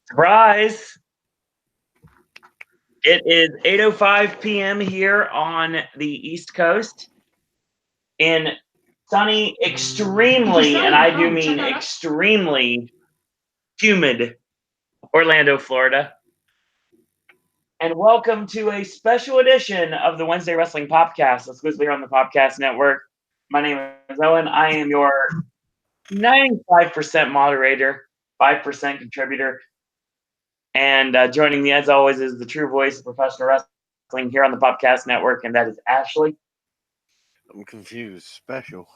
Surprise! It is 8:05 p.m. here on the East Coast in sunny, extremely, and I do mean extremely humid Orlando, Florida. And welcome to a special edition of the Wednesday Wrestling Popcast, exclusively here on the Popcast Network. My name is Owen. I am your 95% moderator, 5% contributor. And joining me, as always, is the true voice of professional wrestling here on the Popcast Network, and that is Ashley. I'm confused. Special.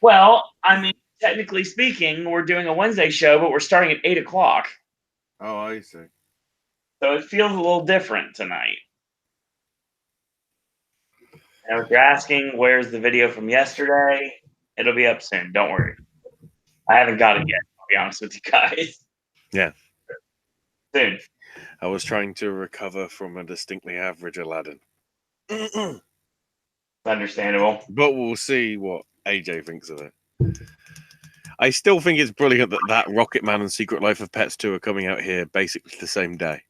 Well, I mean, technically speaking, we're doing a Wednesday show, but we're starting at 8 o'clock. Oh, I see. So it feels a little different tonight. Now, if you're asking, where's the video from yesterday? It'll be up soon. Don't worry. I haven't got it yet, I'll be honest with you guys. Yeah. Soon. I was trying to recover from a distinctly average Aladdin. Understandable. But we'll see what AJ thinks of it. I still think it's brilliant that Rocket Man and Secret Life of Pets 2 are coming out here basically the same day.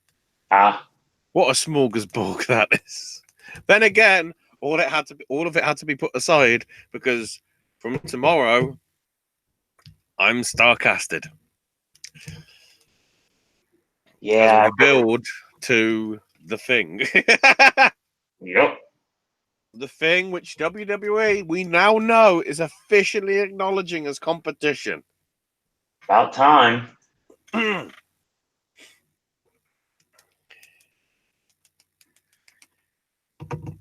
What a smorgasbord that is. Then again, all of it had to be put aside because from tomorrow I'm starcasted. Yeah. As we build to the Thing. Yep. The Thing, which WWE, we now know, is officially acknowledging as competition. About time.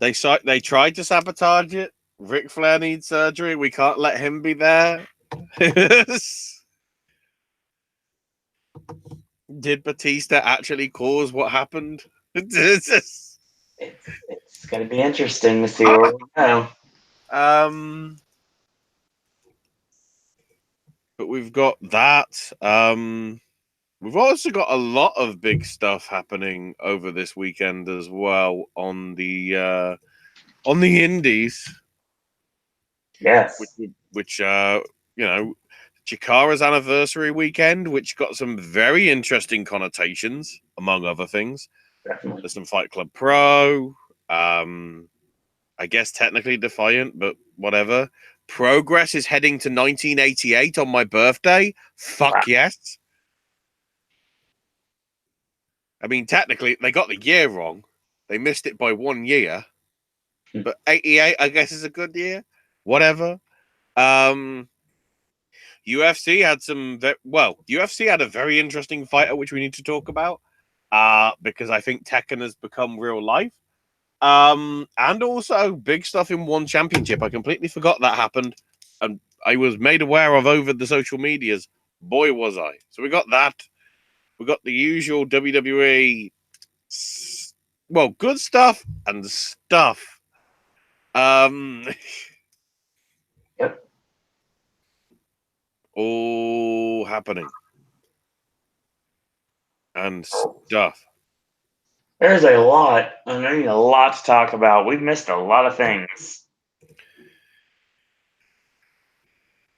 They tried to sabotage it. Ric Flair needs surgery. We can't let him be there. Did Batista actually cause what happened? It's going to be interesting to see where we go. But we've got that. We've also got a lot of big stuff happening over this weekend as well on the indies. Yes. Which Chikara's anniversary weekend, which got some very interesting connotations, among other things. Definitely. There's some Fight Club Pro, I guess technically Defiant, but whatever. Progress is heading to 1988 on my birthday. Fuck wow. Yes. I mean, technically, they got the year wrong. They missed it by 1 year. But 88, I guess, is a good year. Whatever. UFC had UFC had a very interesting fighter, which we need to talk about. Because I think Tekken has become real life. And also big stuff in One Championship. I completely forgot that happened. And I was made aware of over the social medias. Boy, was I. So we got that. We got the usual WWE, good stuff and stuff. Yep. All happening. And stuff. There's a lot. And there's a lot to talk about. We've missed a lot of things.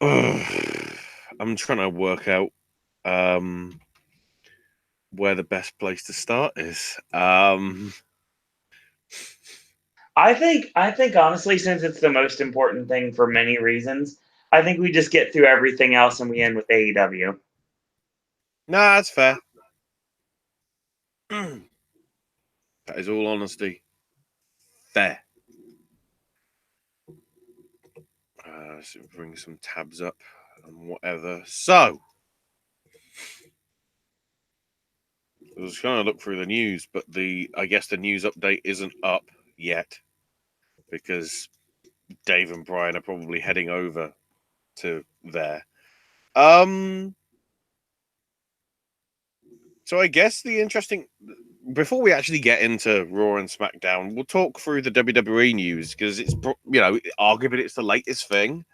I'm trying to work out where the best place to start is. I think honestly, since it's the most important thing for many reasons, I think we just get through everything else and we end with AEW. Nah, that's fair. That is all honesty. Fair. Let's bring some tabs up and whatever. So, I was trying to look through the news, but I guess the news update isn't up yet because Dave and Brian are probably heading over to there. So I guess before we actually get into Raw and SmackDown, we'll talk through the WWE news because it's, arguably it's the latest thing.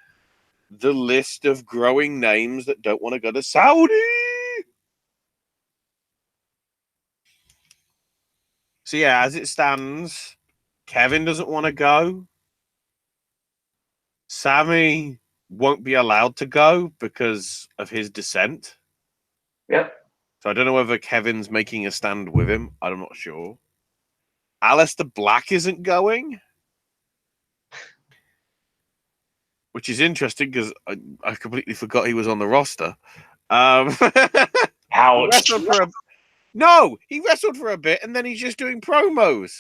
The list of growing names that don't want to go to Saudi. So yeah, as it stands, Kevin doesn't want to go. Sammy won't be allowed to go because of his dissent. Yep. So I don't know whether Kevin's making a stand with him. I'm not sure. Aleister Black isn't going, which is interesting because I completely forgot he was on the roster. He Ouch. wrestled for he wrestled for a bit and then he's just doing promos.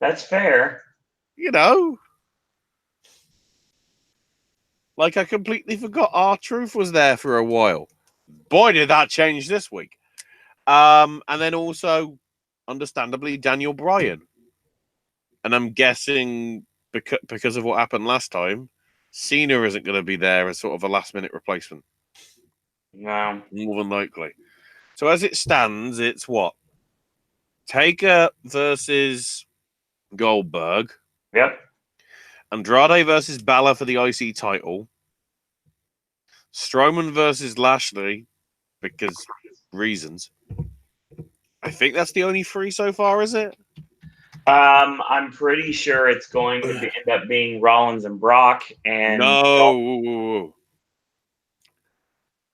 That's fair. You know, like I completely forgot R-Truth was there for a while. Boy, did that change this week. And then also, understandably, Daniel Bryan. And I'm guessing because of what happened last time, Cena isn't going to be there as sort of a last-minute replacement. No. More than likely. So as it stands, it's what? Taker versus Goldberg. Yep. Andrade versus Balor for the IC title. Strowman versus Lashley, because reasons. I think that's the only three so far, is it? I'm pretty sure it's going to end up being Rollins and Brock. And no,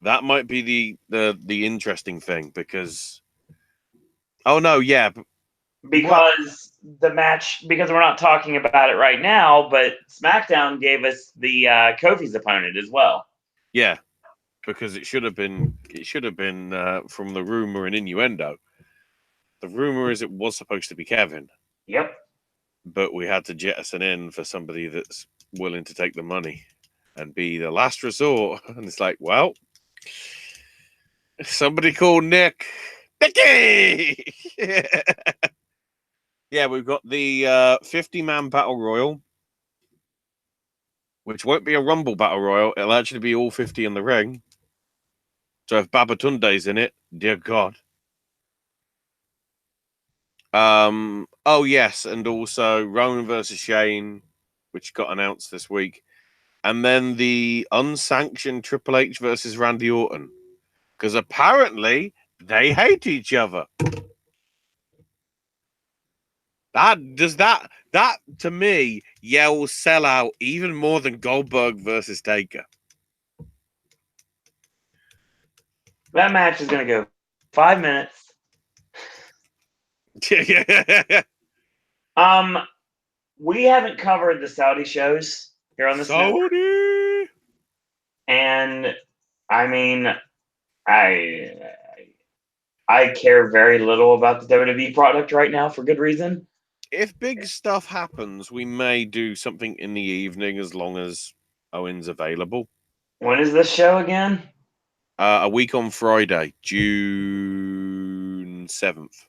that might be the interesting thing because. Oh no, yeah, because the match, because we're not talking about it right now, but SmackDown gave us the Kofi's opponent as well. Yeah, because it should have been from the rumor and innuendo. The rumor is it was supposed to be Kevin. Yep. But we had to jettison in for somebody that's willing to take the money and be the last resort. And it's like, well, somebody called Nicky. Yeah, we've got the 50-man battle royal, which won't be a Rumble battle royal. It'll actually be all 50 in the ring. So if Babatunde's in it, dear God. Oh yes, and also Roman versus Shane, which got announced this week, and then the unsanctioned Triple H versus Randy Orton, because apparently they hate each other. That to me yells sell out even more than Goldberg versus Taker. That match is going to go 5 minutes. We haven't covered the Saudi shows here on this network. And I mean, I care very little about the WWE product right now for good reason. If big stuff happens, we may do something in the evening as long as Owen's available. When is this show again? A week on Friday, June 7th.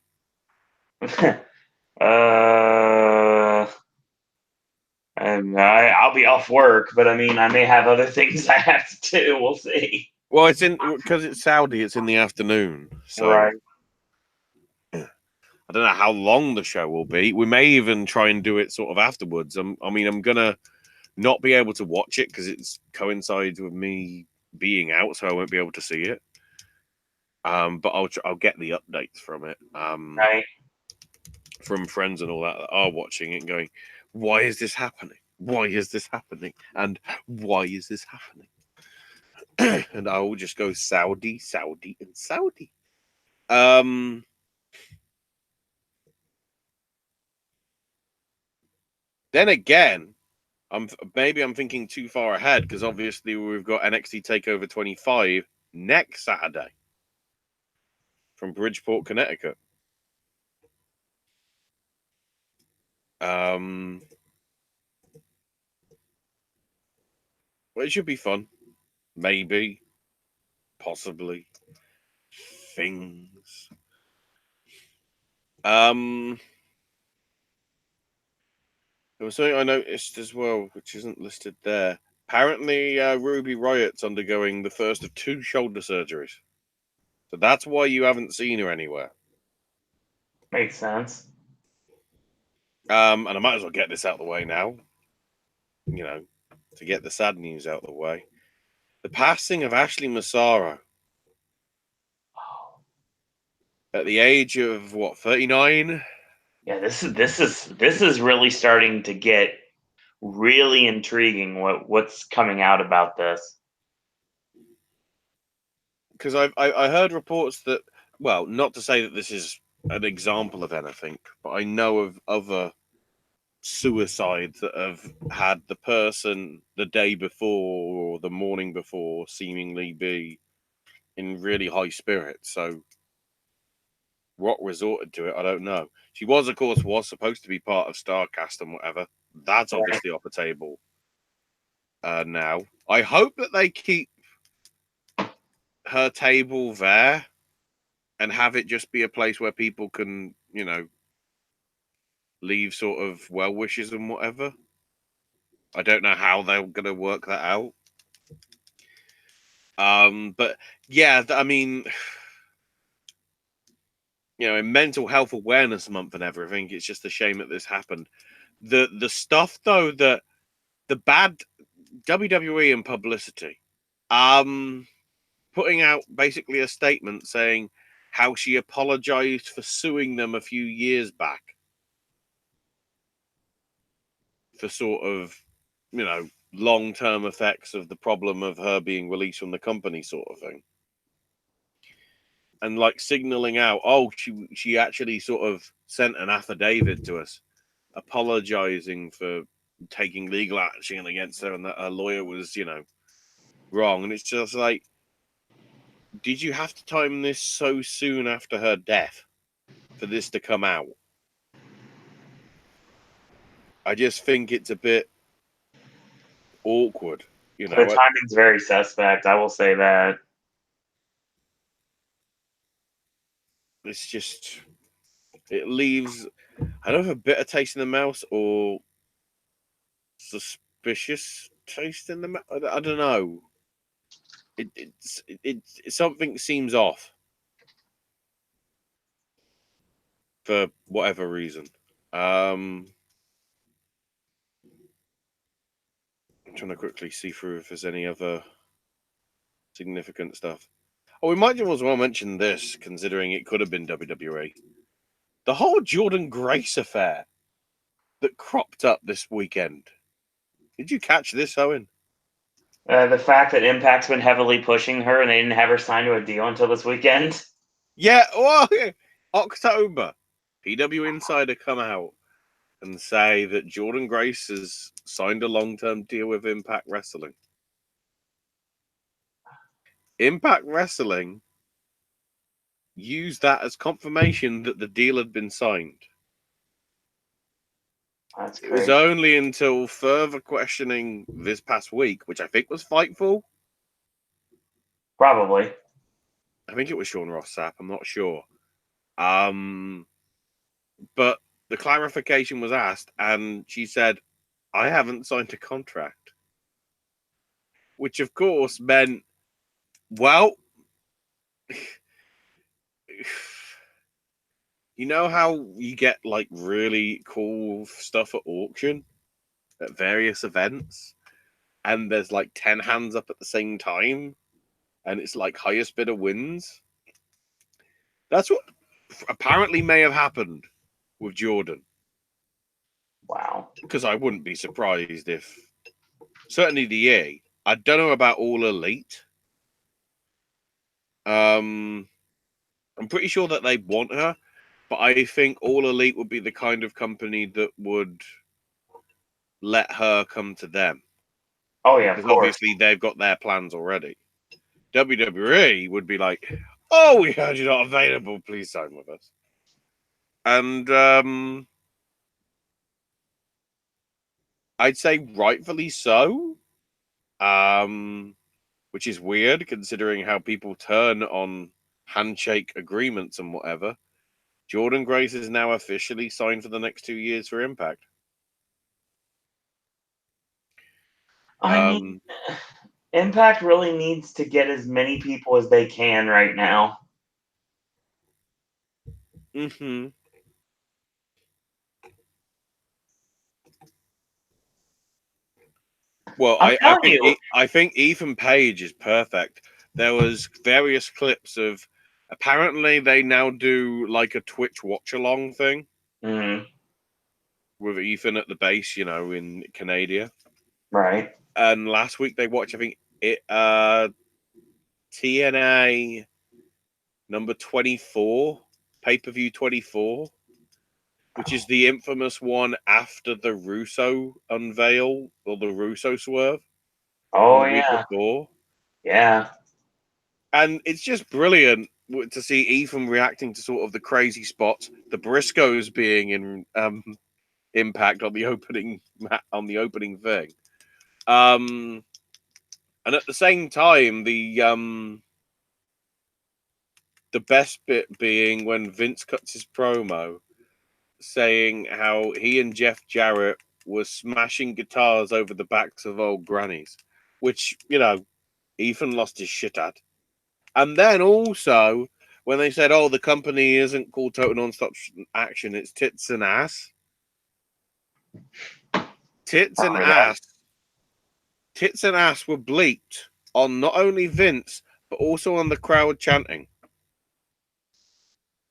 I'll be off work, but I mean, I may have other things I have to do. We'll see. Well, because it's Saudi. It's in the afternoon, so right. I don't know how long the show will be. We may even try and do it sort of afterwards. I'm gonna not be able to watch it because it coincides with me being out, so I won't be able to see it. But I'll get the updates from it. Right. From friends and all that are watching it and going, why is this happening? Why is this happening? And why is this happening? And I will just go Saudi, Saudi, and Saudi. Then again, I'm thinking too far ahead because obviously we've got NXT TakeOver 25 next Saturday from Bridgeport, Connecticut. Well, it should be fun. Maybe. Possibly. Things. There was something I noticed as well, which isn't listed there. Apparently, Ruby Riot's undergoing the first of 2 shoulder surgeries. So that's why you haven't seen her anywhere. Makes sense. And I might as well get this out of the way now. You know, to get the sad news out of the way. The passing of Ashley Massaro. At the age of what, 39? Yeah, this is really starting to get really intriguing what's coming out about this. Because I heard reports that, well, not to say that this is an example of anything, but I know of other suicides that have had the person the day before or the morning before seemingly be in really high spirits. So what resorted to it, I don't know. She was, of course, supposed to be part of Starcast and whatever. That's obviously off the table now. I hope that they keep her table there and have it just be a place where people can, leave sort of well wishes and whatever. I don't know how they're going to work that out. But yeah, I mean, in Mental Health Awareness Month and everything, it's just a shame that this happened. The stuff though, that the bad WWE and publicity, putting out basically a statement saying how she apologized for suing them a few years back for sort of, long-term effects of the problem of her being released from the company, sort of thing. And like signaling out, she actually sort of sent an affidavit to us apologizing for taking legal action against her and that her lawyer was, wrong. And it's just like, did you have to time this so soon after her death for this to come out? I just think it's a bit awkward, The timing's very suspect, I will say that. It's just, it leaves, I don't know, a bitter taste in the mouth or suspicious taste in the mouth. I don't know. Something seems off for whatever reason. I'm trying to quickly see through if there's any other significant stuff. Oh, we might as well mention this, considering it could have been WWE. The whole Jordan Grace affair that cropped up this weekend. Did you catch this, Owen? The fact that Impact's been heavily pushing her and they didn't have her sign to a deal until this weekend. Yeah, well, October. PW Insider come out and say that Jordan Grace has signed a long-term deal with Impact Wrestling. Impact Wrestling used that as confirmation that the deal had been signed. That's crazy. It was only until further questioning this past week, which I think was Fightful. Probably. I think it was Sean Ross Sapp. I'm not sure. But the clarification was asked, and she said, "I haven't signed a contract," which of course meant, well, you know how you get like really cool stuff at auction at various events, and there's like 10 hands up at the same time, and it's like highest bidder wins? That's what apparently may have happened with Jordan. Wow. Because I wouldn't be surprised if, certainly the EA, I don't know about All Elite. I'm pretty sure that they want her, but I think All Elite would be the kind of company that would let her come to them. Oh yeah, of Because course. obviously they've got their plans already. WWE would be like, "Oh, we heard you're not available. Please sign with us." And I'd say rightfully so. Which is weird considering how people turn on handshake agreements and whatever. Jordan Grace is now officially signed for the next 2 years for Impact. I mean, Impact really needs to get as many people as they can right now. Mm-hmm. Well, I think Ethan Page is perfect. There was various clips of, apparently they now do like a Twitch watch along thing. Mm-hmm. with Ethan at the base, in Canada. Right. And last week they watched, I think, TNA number 24, pay-per-view 24, which is the infamous one after the Russo unveil or the Russo swerve from Oh, the week yeah. before. Yeah. And it's just brilliant to see Ethan reacting to sort of the crazy spots, the Briscoes being in Impact on the opening thing. And at the same time, the best bit being when Vince cuts his promo saying how he and Jeff Jarrett were smashing guitars over the backs of old grannies, which, Ethan lost his shit at. And then also, when they said, the company isn't called Total Nonstop Action, it's Tits and Ass. Tits and Ass were bleeped on not only Vince, but also on the crowd chanting.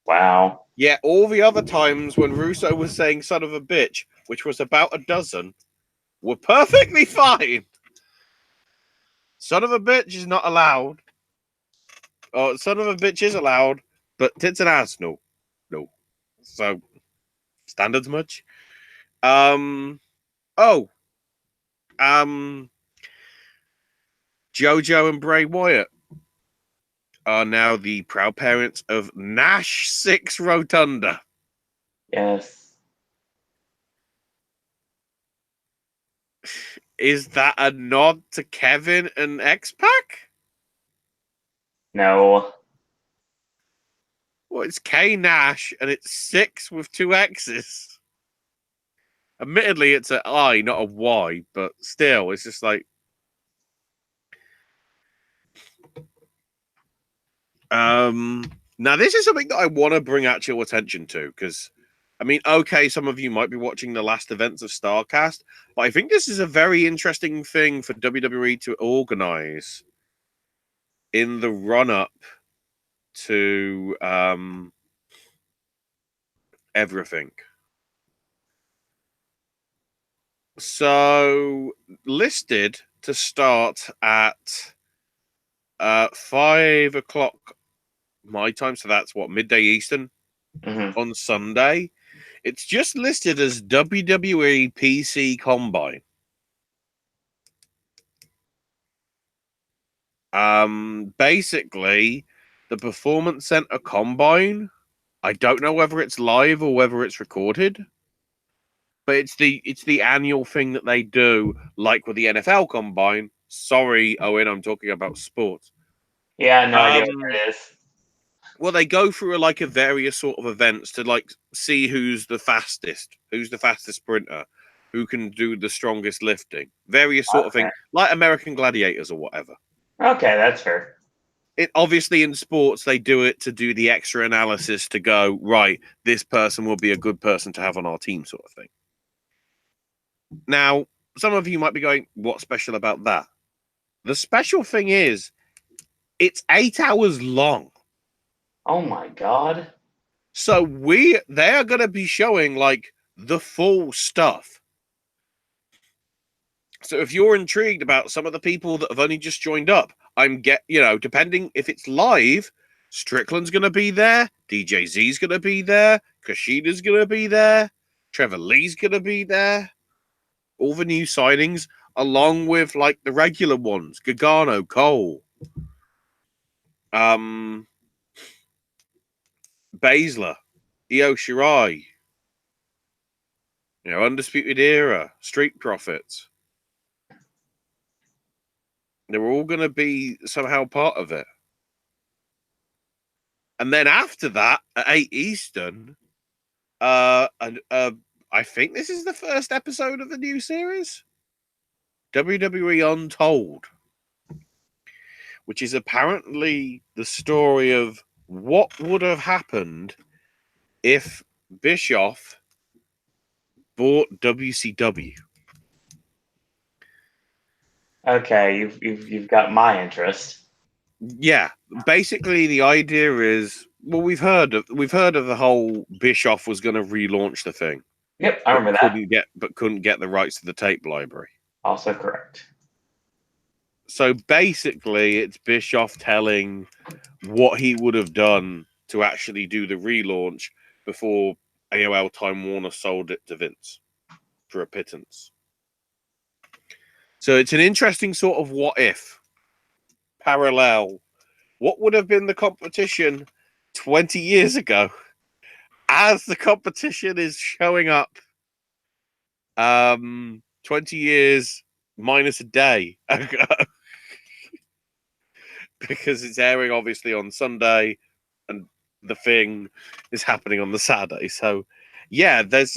Wow. Yeah, all the other times when Russo was saying son of a bitch, which was about a dozen, were perfectly fine. Son of a bitch is not allowed. Oh, son of a bitch is allowed, but tits and ass, no. So, standards much? Jojo and Bray Wyatt are now the proud parents of Nash 6 Rotunda. Yes. Is that a nod to Kevin and X-Pac? No. Well, it's K Nash, and it's 6 with 2 X's. Admittedly, it's an I, not a Y, but still, it's just like... Now, this is something that I want to bring actual attention to, because, okay, some of you might be watching the last events of StarCast, but I think this is a very interesting thing for WWE to organize in the run-up to everything. So, listed to start at 5 o'clock my time, so that's midday Eastern on Sunday. It's just listed as WWE PC Combine. Basically, the Performance Center Combine, I don't know whether it's live or whether it's recorded, but it's the annual thing that they do, like with the NFL Combine. Sorry, Owen, I'm talking about sports. Yeah, no idea what it is. Well, they go through a various sort of events to see who's the fastest sprinter, who can do the strongest lifting, various sort of thing, like American Gladiators or whatever. Okay, that's fair. It obviously in sports they do it to do the extra analysis to go, right, this person will be a good person to have on our team, sort of thing. Now, some of you might be going, what's special about that? The special thing is, it's 8 hours long. Oh my god. So they are going to be showing the full stuff. So if you're intrigued about some of the people that have only just joined up, depending if it's live, Strickland's going to be there, DJ Z's going to be there, Kushida's going to be there, Trevor Lee's going to be there. All the new signings, along with the regular ones, Gargano, Cole, Baszler, Io Shirai, Undisputed Era, Street Profits. They were all going to be somehow part of it. And then after that, at 8 Eastern, I think this is the first episode of the new series, WWE Untold, which is apparently the story of what would have happened if Bischoff bought WCW. Okay, you've got my interest. Yeah, basically the idea is, well, we've heard of the whole Bischoff was going to relaunch the thing. Yep, I remember that. Couldn't get the rights to the tape library. Also correct. So basically, it's Bischoff telling what he would have done to actually do the relaunch before AOL Time Warner sold it to Vince for a pittance. So it's an interesting sort of what if parallel. What would have been the competition 20 years ago as the competition is showing up 20 years minus a day ago? Because it's airing obviously on Sunday and the thing is happening on the Saturday. So yeah, there's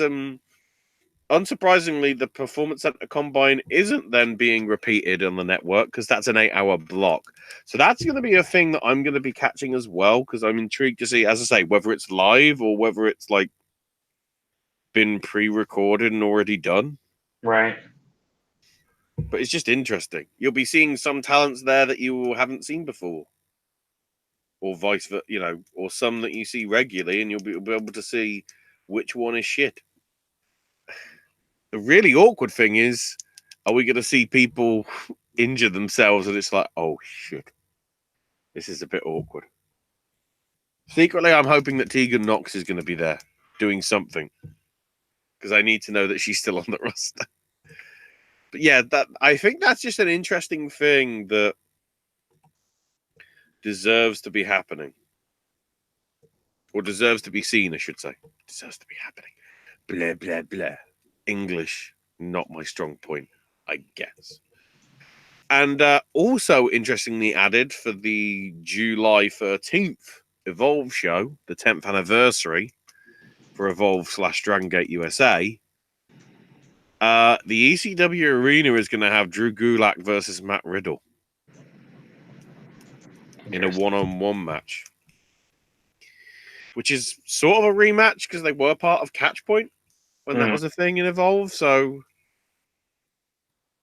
unsurprisingly, the Performance Center Combine isn't then being repeated on the network because that's an 8-hour block. So that's going to be a thing that I'm going to be catching as well because I'm intrigued to see, as I say, whether it's live or whether it's like been pre-recorded and already done. Right. But it's just interesting. You'll be seeing some talents there that you haven't seen before, or vice versa, or some that you see regularly, and you'll be able to see which one is shit. The really awkward thing is, are we going to see people injure themselves and it's like, oh shit, this is a bit awkward. Secretly, I'm hoping that Tegan Knox is going to be there doing something because I need to know that she's still on the roster. But yeah, I think that's just an interesting thing that deserves to be happening. Or deserves to be seen, I should say. Deserves to be happening. Blah, blah, blah. English, not my strong point, I guess. And also interestingly added for the July 13th Evolve show, the 10th anniversary for Evolve/Dragon Gate USA, the ECW arena is going to have Drew Gulak versus Matt Riddle in a one-on-one match, which is sort of a rematch because they were part of Catchpoint when that was a thing in Evolve, so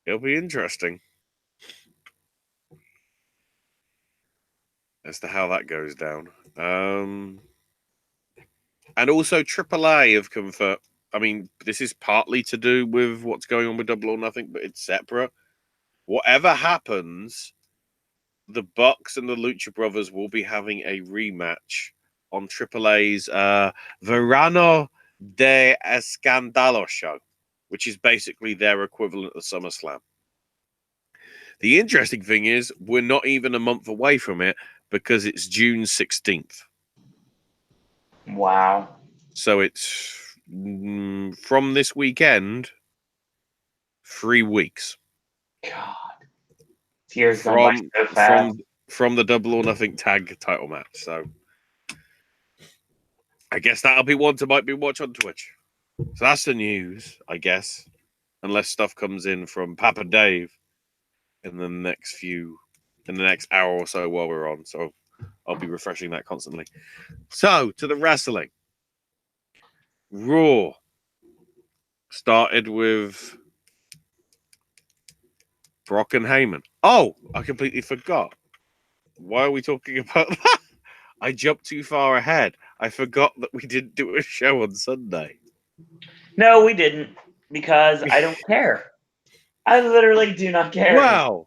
it'll be interesting as to how that goes down. And also AAA have confirmed. I mean, this is partly to do with what's going on with Double or Nothing, but it's separate. Whatever happens, the Bucks and the Lucha Brothers will be having a rematch on AAA's Verano de Escándalo show, which is basically their equivalent of SummerSlam. The interesting thing is, we're not even a month away from it because it's June 16th. Wow. So it's from this weekend, 3 weeks. God. Tears gone by so fast. From the Double or Nothing tag title match. So I guess that'll be one to might be watch on Twitch. So that's the news, I guess. Unless stuff comes in from Papa Dave in the next hour or so while we're on. So I'll be refreshing that constantly. So to the wrestling. Raw started with Brock and Heyman. Oh, I completely forgot. Why are we talking about that? I jumped too far ahead. I forgot that we didn't do a show on Sunday. No, we didn't, because I don't care. I literally do not care. Wow.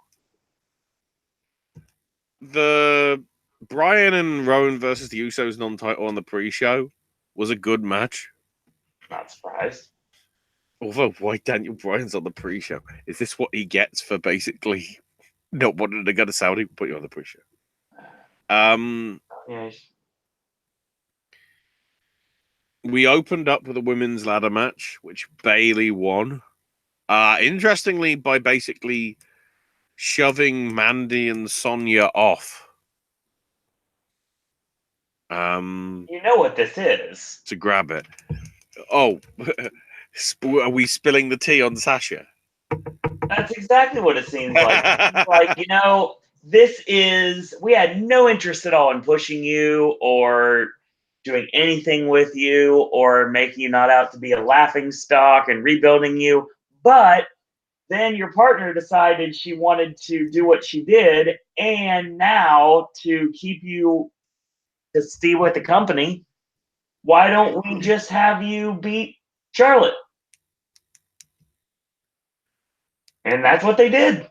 The Bryan and Rowan versus the Usos non-title on the pre-show was a good match. Not surprised. Although, why Daniel Bryan's on the pre-show? Is this what he gets for basically not wanting to go to Saudi? Put you on the pre-show. Yes. We opened up with a women's ladder match, which Bayley won. Interestingly, by basically shoving Mandy and Sonya off. You know what this is. To grab it. Oh, are we spilling the tea on Sasha? That's exactly what it seems like. Like, we had no interest at all in pushing you or doing anything with you or making you not out to be a laughing stock and rebuilding you. But then your partner decided she wanted to do what she did, and now to keep you to stay with the company, why don't we just have you beat Charlotte. And that's what they did.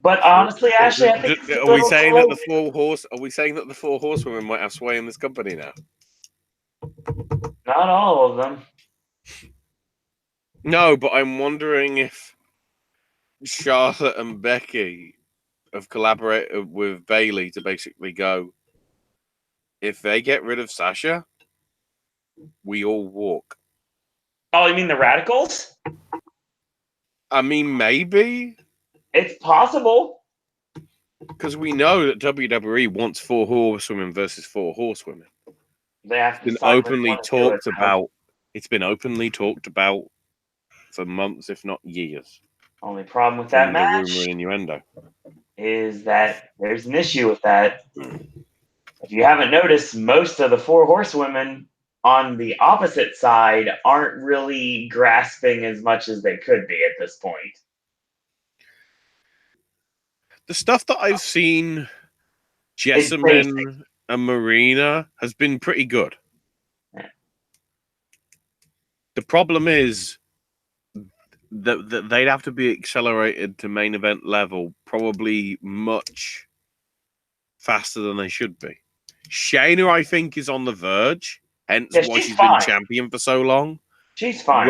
But honestly, Ashley, I think it's a Are we little saying too that late. Are we saying that the four horsewomen might have sway in this company now? Not all of them. No, but I'm wondering if Charlotte and Becky have collaborated with Bailey to basically go, if they get rid of Sasha, we all walk. Oh, you mean the Radicals? I mean, maybe. It's possible. Because we know that WWE wants four horsewomen versus four horsewomen. They have to It's been decide which openly one to do talked it, though. about. It's been openly talked about for months, if not years. Only problem with that The match rumor and innuendo is that there's an issue with that. If you haven't noticed, most of the four horsewomen on the opposite side aren't really grasping as much as they could be at this point. The stuff that I've seen, It's Jessamine and Marina, has been pretty good. Yeah. The problem is that they'd have to be accelerated to main event level probably much faster than they should be. Shayna, I think, is on the verge, hence why she's been champion for so long. She's fine.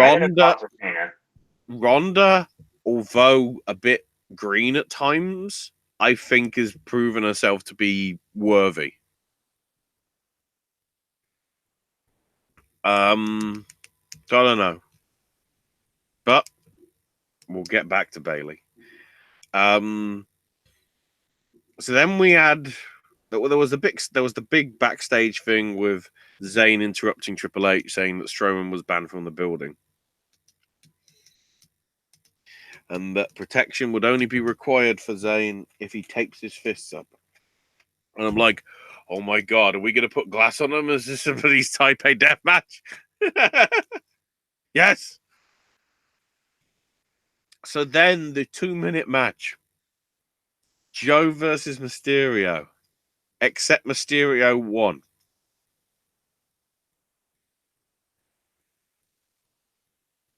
Ronda, although a bit green at times, I think has proven herself to be worthy. I don't know. But we'll get back to Bailey. So then we had there was the big backstage thing with Zayn interrupting Triple H, saying that Strowman was banned from the building, and that protection would only be required for Zayn if he tapes his fists up. And I'm like, oh my god, are we going to put glass on him? Is this somebody's Type A death match? Yes. So then the 2-minute match, Joe versus Mysterio, except Mysterio won.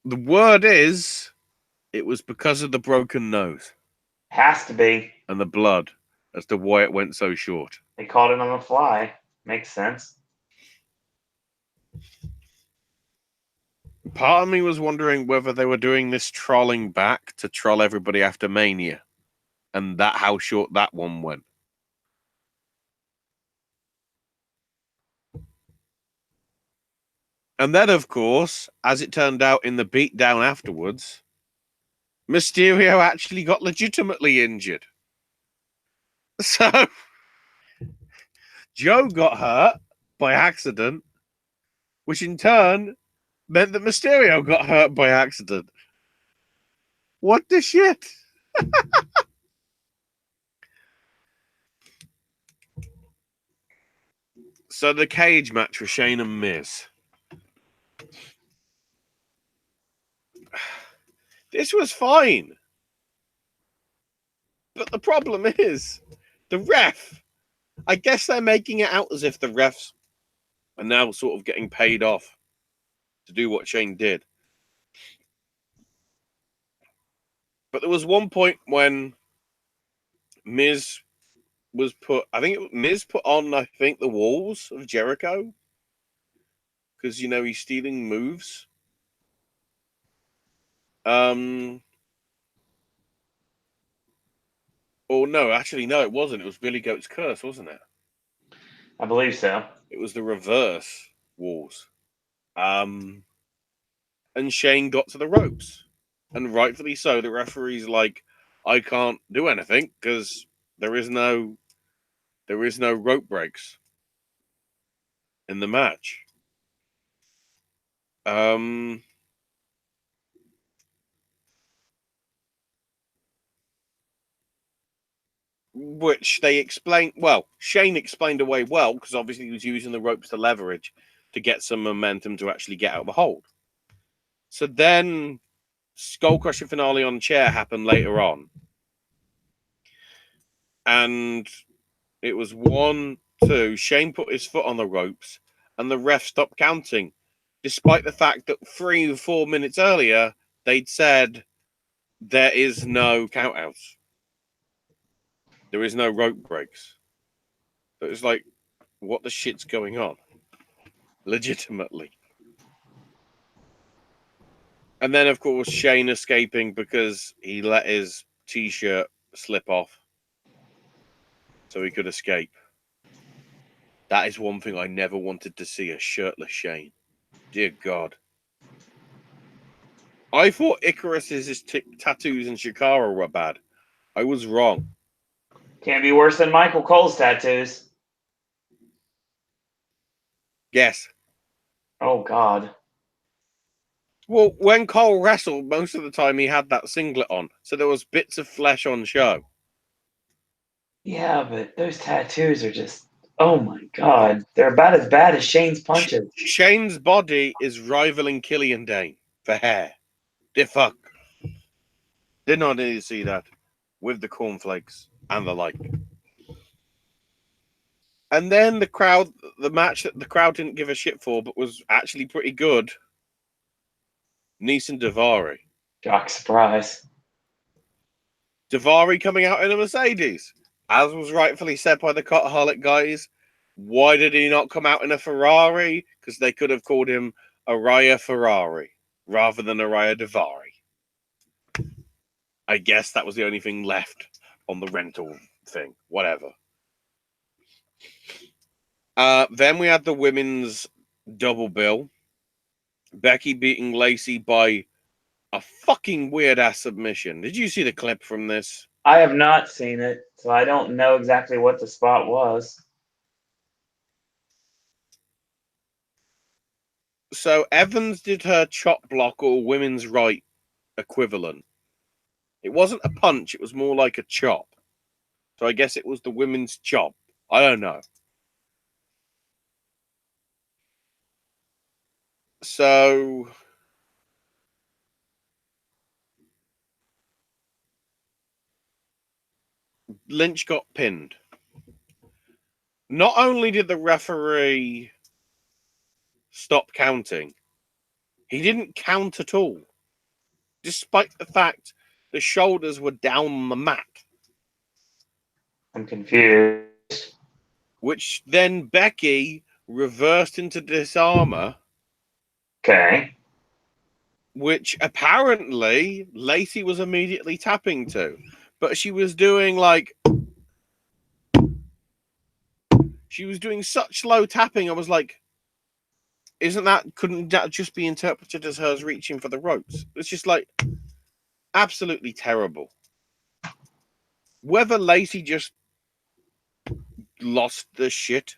The word is it was because of the broken nose. Has to be. And the blood as to why it went so short. They called it on the fly. Makes sense. Part of me was wondering whether they were doing this trolling back to troll everybody after Mania. And that how short that one went. And then, of course, as it turned out in the beatdown afterwards, Mysterio actually got legitimately injured. So, Joe got hurt by accident, which in turn meant that Mysterio got hurt by accident. What the shit? So the cage match for Shane and Miz. This was fine. But the problem is, the ref, I guess they're making it out as if the refs are now sort of getting paid off to do what Shane did. But there was one point when Miz was put, Miz put on, the walls of Jericho. Because, he's stealing moves. Oh, no, actually, no, it wasn't. It was Billy Goat's curse, wasn't it? I believe so. It was the reverse walls. And Shane got to the ropes. And rightfully so, the referee's like, I can't do anything because there is no rope breaks in the match. Which they explained, Shane explained away well, because obviously he was using the ropes to leverage to get some momentum to actually get out of the hold. So then Skull Crusher finale on chair happened later on. And it was 1, 2. Shane put his foot on the ropes and the ref stopped counting. despite the fact that 3 or 4 minutes earlier they'd said there is no countouts. There is no rope breaks. So it's like, what the shit's going on? Legitimately. And then, of course, Shane escaping because he let his t-shirt slip off so he could escape. That is one thing I never wanted to see, a shirtless Shane. Dear God. I thought Icarus's tattoos and Shikara were bad. I was wrong. Can't be worse than Michael Cole's tattoos. Yes. Oh, God. Well, when Cole wrestled, most of the time he had that singlet on, so there was bits of flesh on show. Yeah, but those tattoos are just, oh my God. They're about as bad as Shane's punches. Shane's body is rivaling Killian Dane for hair. Dear fuck. Did not need to see that with the cornflakes and the like. And then the match that the crowd didn't give a shit for, but was actually pretty good. Nice and Davari. Shock surprise. Davari coming out in a Mercedes, as was rightfully said by the Cutaholic guys. Why did he not come out in a Ferrari? Because they could have called him Araya Ferrari rather than Araya Davari. I guess that was the only thing left on the rental thing. Whatever. Then we had the women's double bill. Becky beating Lacey by a fucking weird-ass submission. Did you see the clip from this? I have not seen it, so I don't know exactly what the spot was. So Evans did her chop block or women's right equivalent. It wasn't a punch, it was more like a chop. So I guess it was the women's chop. I don't know. So Lynch got pinned. Not only did the referee stop counting, he didn't count at all, despite the fact the shoulders were down on the mat. I'm confused. Which then Becky reversed into disarmor. Okay. Which apparently Lacey was immediately tapping to. But she was doing like... She was doing such slow tapping, I was like, couldn't that just be interpreted as hers reaching for the ropes? It's just like, absolutely terrible. Whether Lacey just lost the shit.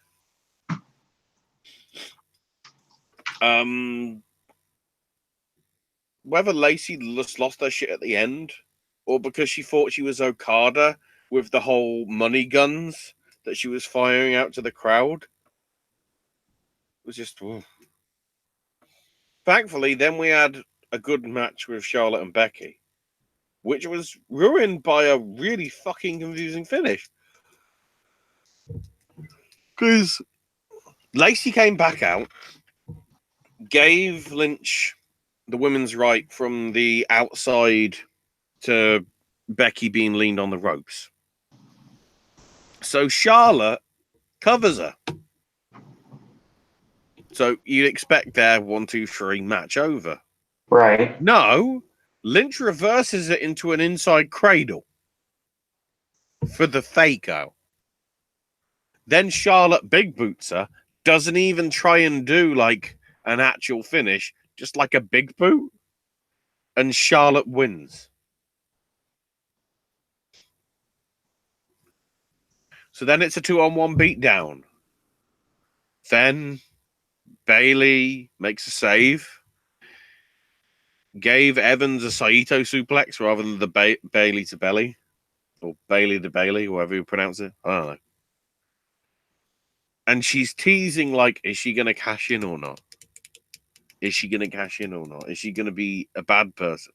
Whether Lacey just lost her shit at the end, or because she thought she was Okada with the whole money guns that she was firing out to the crowd. It was just... Ooh. Thankfully, then we had a good match with Charlotte and Becky, which was ruined by a really fucking confusing finish. Because Lacey came back out, gave Lynch the women's right from the outside to Becky being leaned on the ropes. So Charlotte covers her. So you'd expect their 1, 2, 3 match over. Right. No, Lynch reverses it into an inside cradle for the fake out. Then Charlotte big boots her, doesn't even try and do like an actual finish, just like a big boot. And Charlotte wins. So then it's a 2-on-1 beatdown. Then Bayley makes a save. Gave Evans a Saito suplex rather than the Bayley to belly. Or Bayley to Bayley, however you pronounce it. I don't know. And she's teasing like, is she going to cash in or not? Is she going to cash in or not? Is she going to be a bad person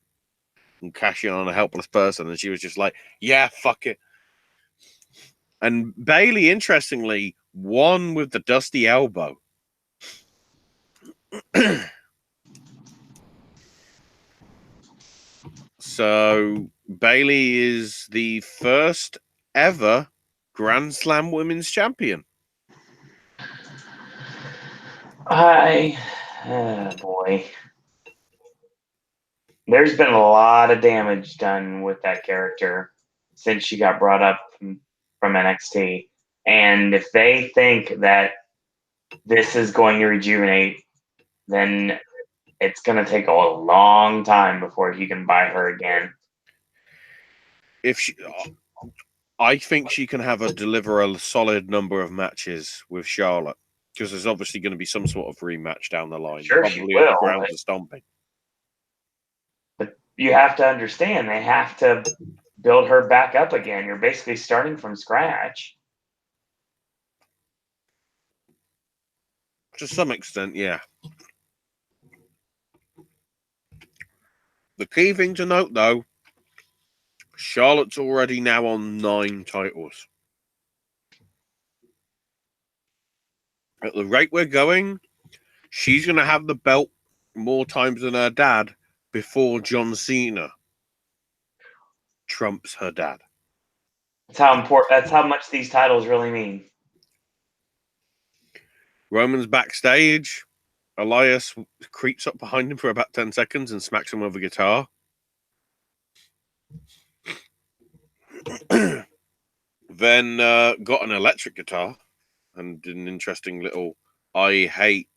and cash in on a helpless person? And she was just like, yeah, fuck it. And Bayley, interestingly, won with the dusty elbow. So Bailey is the first ever Grand Slam Women's Champion. Boy. There's been a lot of damage done with that character since she got brought up from NXT. And if they think that this is going to rejuvenate, then it's going to take a long time before you can buy her again. I think she can deliver a solid number of matches with Charlotte, because there's obviously going to be some sort of rematch down the line. Sure, probably she will, at the grounds of stomping. But you have to understand, they have to build her back up again. You're basically starting from scratch. To some extent, yeah. The key thing to note, though, Charlotte's already now on 9 titles. At the rate we're going, she's going to have the belt more times than her dad before John Cena trumps her dad. That's how important. That's how much these titles really mean. Roman's backstage. Elias creeps up behind him for about 10 seconds and smacks him with a guitar. Then got an electric guitar and did an interesting little I hate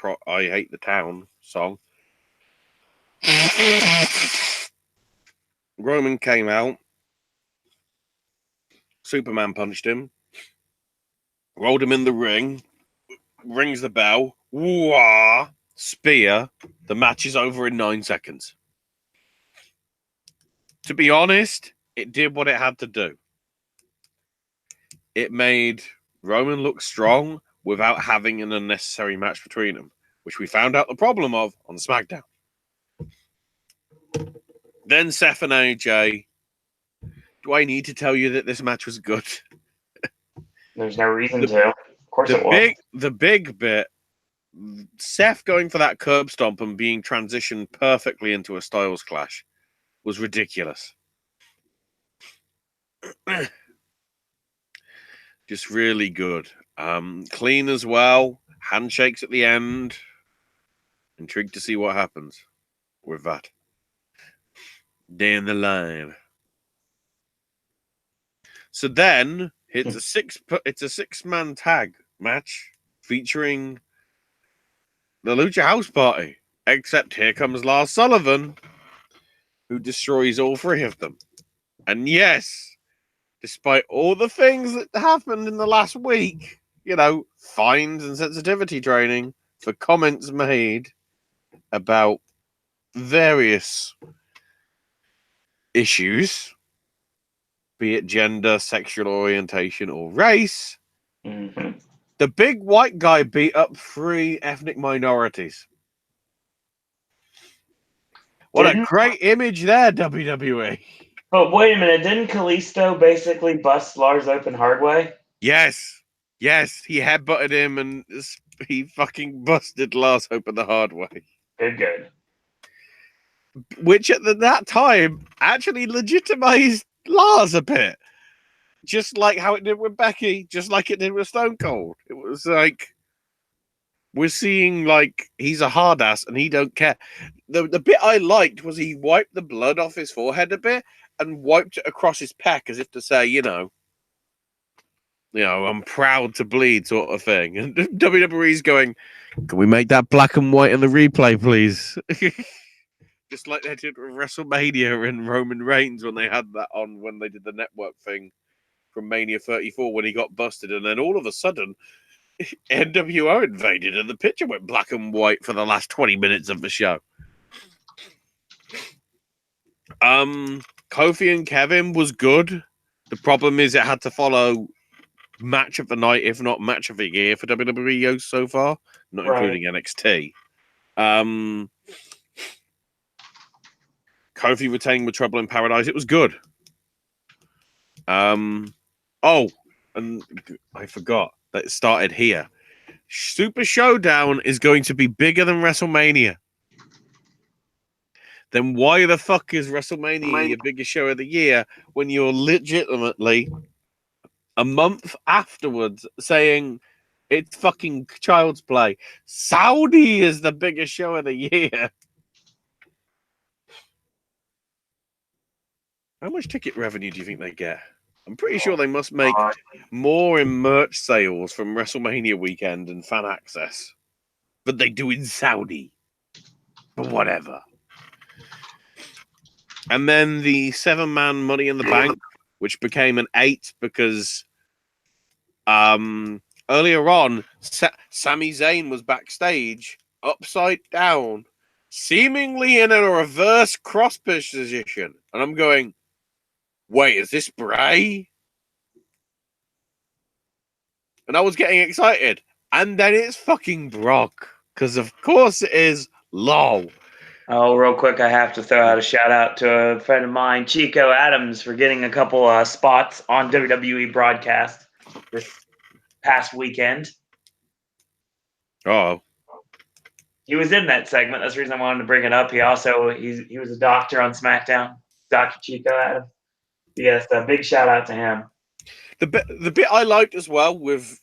the town song. Roman came out. Superman punched him. Rolled him in the ring. Rings the bell. Wah! Spear. The match is over in 9 seconds. To be honest, it did what it had to do. It made Roman look strong without having an unnecessary match between them, which we found out the problem of on SmackDown. Then Seth and AJ. Do I need to tell you that this match was good? There's no reason to. Of course it was. The big bit, Seth going for that curb stomp and being transitioned perfectly into a Styles Clash was ridiculous. Just really good. Clean as well. Handshakes at the end. Intrigued to see what happens with that. Down the line. So then it's a 6-man tag match featuring the Lucha House Party. Except here comes Lars Sullivan, who destroys all 3 of them. And yes, despite all the things that happened in the last week, fines and sensitivity training for comments made about various issues, be it gender, sexual orientation, or race, the big white guy beat up 3 ethnic minorities. What a great image there, WWE. But wait a minute, didn't Kalisto basically bust Lars open hard way? Yes, he headbutted him and he fucking busted Lars open the hard way. Good. Which at that time actually legitimized Lars a bit. Just like how it did with Becky, just like it did with Stone Cold. It was like, we're seeing like he's a hard ass and he don't care. The bit I liked was he wiped the blood off his forehead a bit and wiped it across his pec as if to say, I'm proud to bleed sort of thing. And WWE's going, can we make that black and white in the replay, please? Just like they did with WrestleMania and Roman Reigns when they had that on when they did the network thing from Mania 34 when he got busted. And then all of a sudden, NWO invaded and the picture went black and white for the last 20 minutes of the show. Kofi and Kevin was good. The problem is it had to follow match of the night, if not match of the year for WWE so far, not including NXT. Kofi retaining with Trouble in Paradise. It was good. And I forgot that it started here. Super Showdown is going to be bigger than WrestleMania. then why the fuck is WrestleMania your biggest show of the year when you're legitimately a month afterwards saying it's fucking child's play? Saudi is the biggest show of the year. How much ticket revenue do you think they get? I'm pretty sure they must make more in merch sales from WrestleMania weekend and fan access than they do in Saudi. But whatever. And then the 7-man Money in the Bank, which became an 8 because earlier on, Sami Zayn was backstage, upside down, seemingly in a reverse cross position. And I'm going, wait, is this Bray? And I was getting excited. And then it's fucking Brock. Because of course it is. LOL. Oh, real quick, I have to throw out a shout out to a friend of mine, Chico Adams, for getting a couple spots on WWE broadcast this past weekend. Oh. He was in that segment. That's the reason I wanted to bring it up. He was a doctor on SmackDown, Dr. Chico Adams. Yes, a big shout out to him. The bit I liked as well with,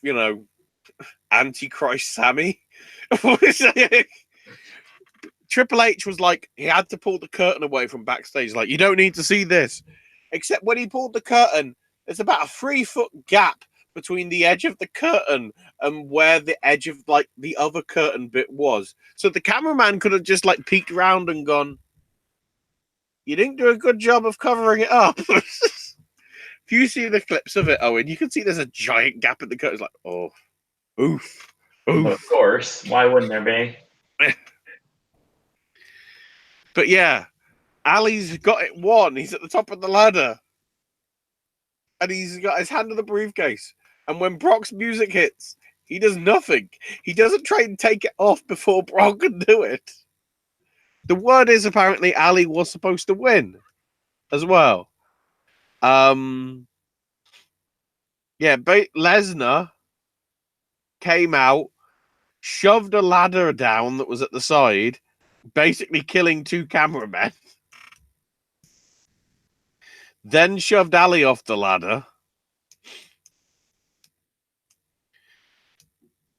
Antichrist Sammy was Triple H was like, he had to pull the curtain away from backstage. Like, you don't need to see this. Except when he pulled the curtain, there's about a 3-foot gap between the edge of the curtain and where the edge of, the other curtain bit was. So the cameraman could have just, peeked around and gone, you didn't do a good job of covering it up. If you see the clips of it, Owen, you can see there's a giant gap in the curtain. It's like, oh, oof. Of course. Why wouldn't there be? But yeah, Ali's got it won. He's at the top of the ladder. And he's got his hand on the briefcase. And when Brock's music hits, he does nothing. He doesn't try and take it off before Brock can do it. The word is apparently Ali was supposed to win as well. Yeah, Lesnar came out, shoved a ladder down that was at the side, basically killing 2 cameramen. Then shoved Ali off the ladder.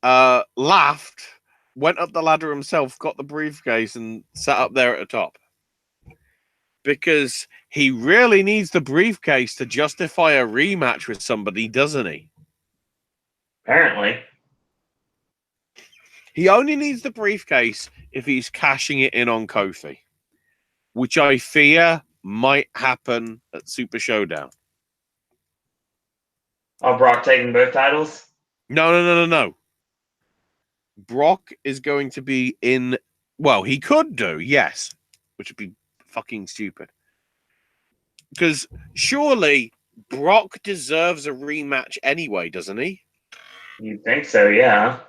Laughed, went up the ladder himself, got the briefcase, and sat up there at the top. Because he really needs the briefcase to justify a rematch with somebody, doesn't he? Apparently. He only needs the briefcase if he's cashing it in on Kofi, which I fear might happen at Super Showdown. Oh, Brock taking both titles? No. Brock is going to be in... Well, he could do, yes. Which would be fucking stupid. Because surely Brock deserves a rematch anyway, doesn't he? You think so, yeah.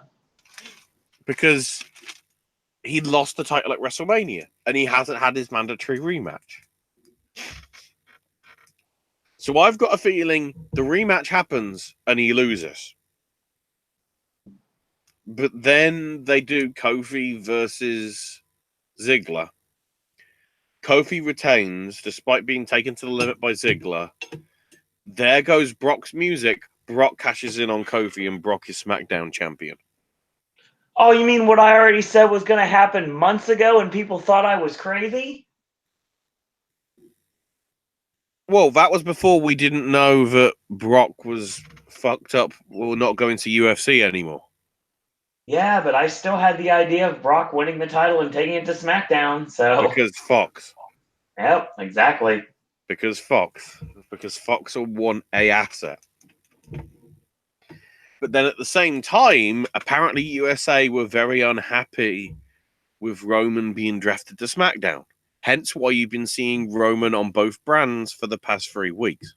Because he lost the title at WrestleMania and he hasn't had his mandatory rematch. So I've got a feeling the rematch happens and he loses. But then they do Kofi versus Ziggler. Kofi retains despite being taken to the limit by Ziggler. There goes Brock's music. Brock cashes in on Kofi and Brock is SmackDown champion. Oh, you mean what I already said was going to happen months ago and people thought I was crazy? Well, that was before we didn't know that Brock was fucked up or not going to UFC anymore. Yeah, but I still had the idea of Brock winning the title and taking it to SmackDown, so... Because Fox. Yep, exactly. Because Fox will want a asset. But then at the same time, apparently USA were very unhappy with Roman being drafted to SmackDown. Hence why you've been seeing Roman on both brands for the past 3 weeks.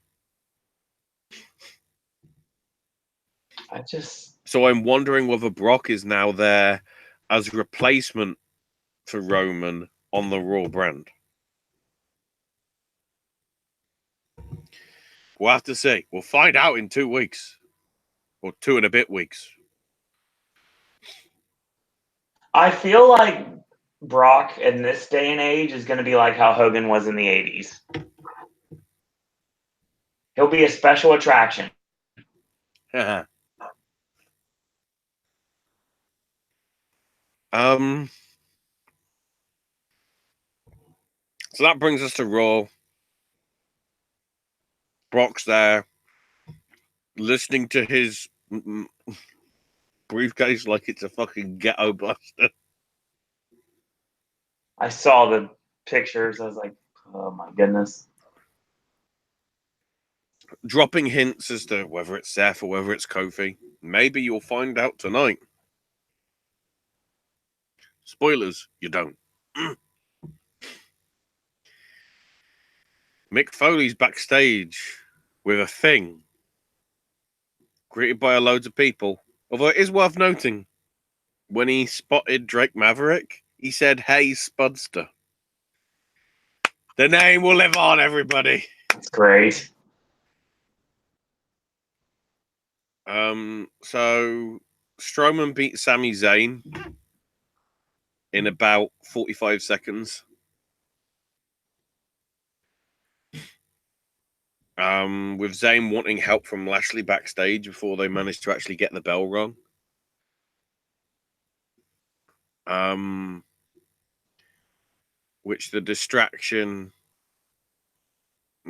So I'm wondering whether Brock is now there as a replacement for Roman on the Raw brand. We'll have to see. We'll find out in 2 weeks. Or 2 and a bit weeks. I feel like Brock in this day and age is going to be like how Hogan was in the 80s. He'll be a special attraction. So that brings us to Raw. Brock's there, listening to his briefcase like it's a fucking ghetto blaster. I saw the pictures. I was like, oh my goodness. Dropping hints as to whether it's Seth or whether it's Kofi. Maybe you'll find out tonight. Spoilers, you don't. Mick Foley's backstage with a thing greeted by loads of people. Although it is worth noting, when he spotted Drake Maverick, he said, "Hey, Spudster." The name will live on, everybody. That's great. So Strowman beat Sami Zayn in about 45 seconds. With Zayn wanting help from Lashley backstage before they managed to actually get the bell rung. Which the distraction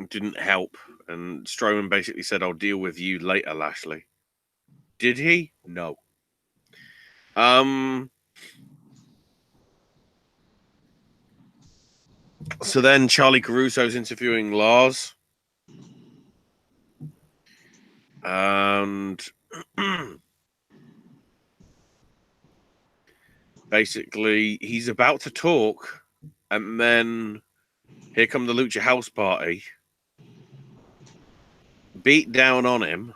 didn't help, and Strowman basically said, "I'll deal with you later, Lashley." Did he? No. So then Charlie Caruso's interviewing Lars. And basically, he's about to talk, and then here come the Lucha House Party. Beat down on him.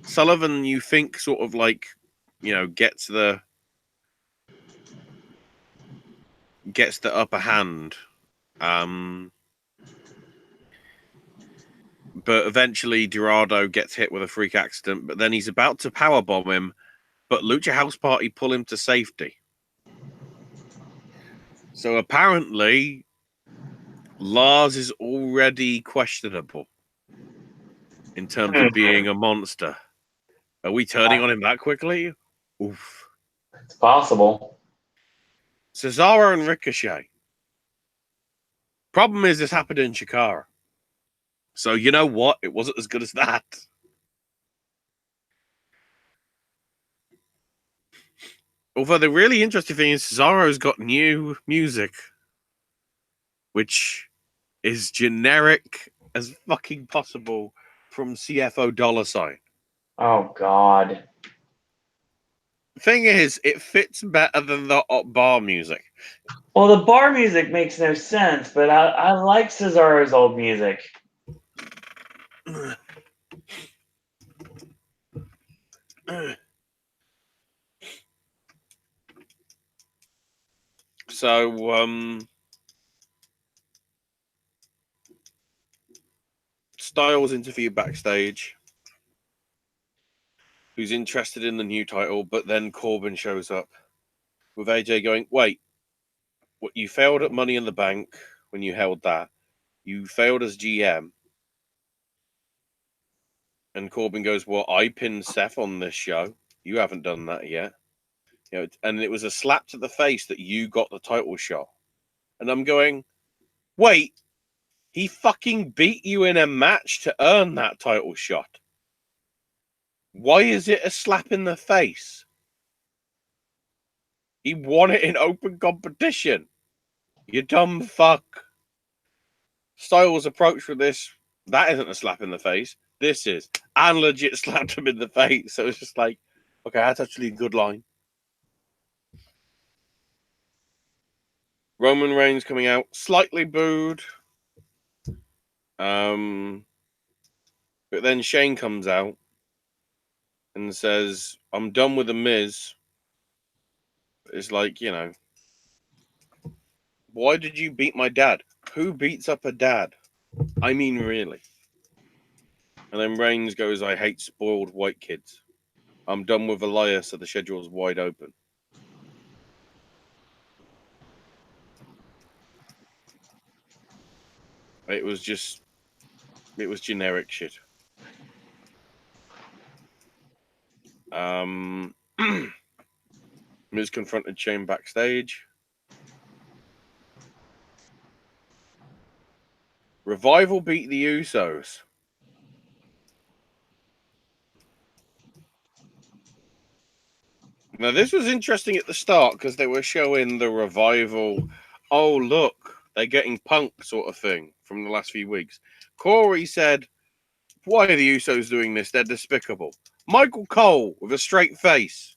Sullivan, you think, sort of like, gets the upper hand. But eventually Dorado gets hit with a freak accident, but then he's about to powerbomb him, but Lucha House Party pull him to safety. So apparently Lars is already questionable in terms of being a monster. Are we turning on him that quickly? Oof. It's possible. Cesaro and Ricochet. Problem is, this happened in Chikara. So you know what? It wasn't as good as that. Although the really interesting thing is Cesaro's got new music, which is generic as fucking possible from CFO $. Oh, God. Thing is, it fits better than the bar music. Well, the bar music makes no sense, but I like Cesaro's old music. So, Styles interviewed backstage, who's interested in the new title, but then Corbin shows up with AJ going, "Wait, what? You failed at Money in the Bank when you held that. You failed as GM." And Corbin goes, "Well, I pinned Seth on this show. You haven't done that yet." And it was a slap to the face that you got the title shot. And I'm going, wait, he fucking beat you in a match to earn that title shot. Why is it a slap in the face? He won it in open competition. You dumb fuck. Styles' approach for this, that isn't a slap in the face. This is. And legit slapped him in the face. So it's just like, okay, that's actually a good line. Roman Reigns coming out, slightly booed. But then Shane comes out and says, "I'm done with the Miz." It's like, why did you beat my dad? Who beats up a dad? I mean, really. And then Reigns goes, "I hate spoiled white kids. I'm done with Elias, so the schedule's wide open." It was generic shit. Miz confronted Shane backstage. Revival beat the Usos. Now, this was interesting at the start because they were showing the Revival, oh, look, they're getting Punk sort of thing from the last few weeks. Corey said, why are the Usos doing this? They're despicable. Michael Cole, with a straight face,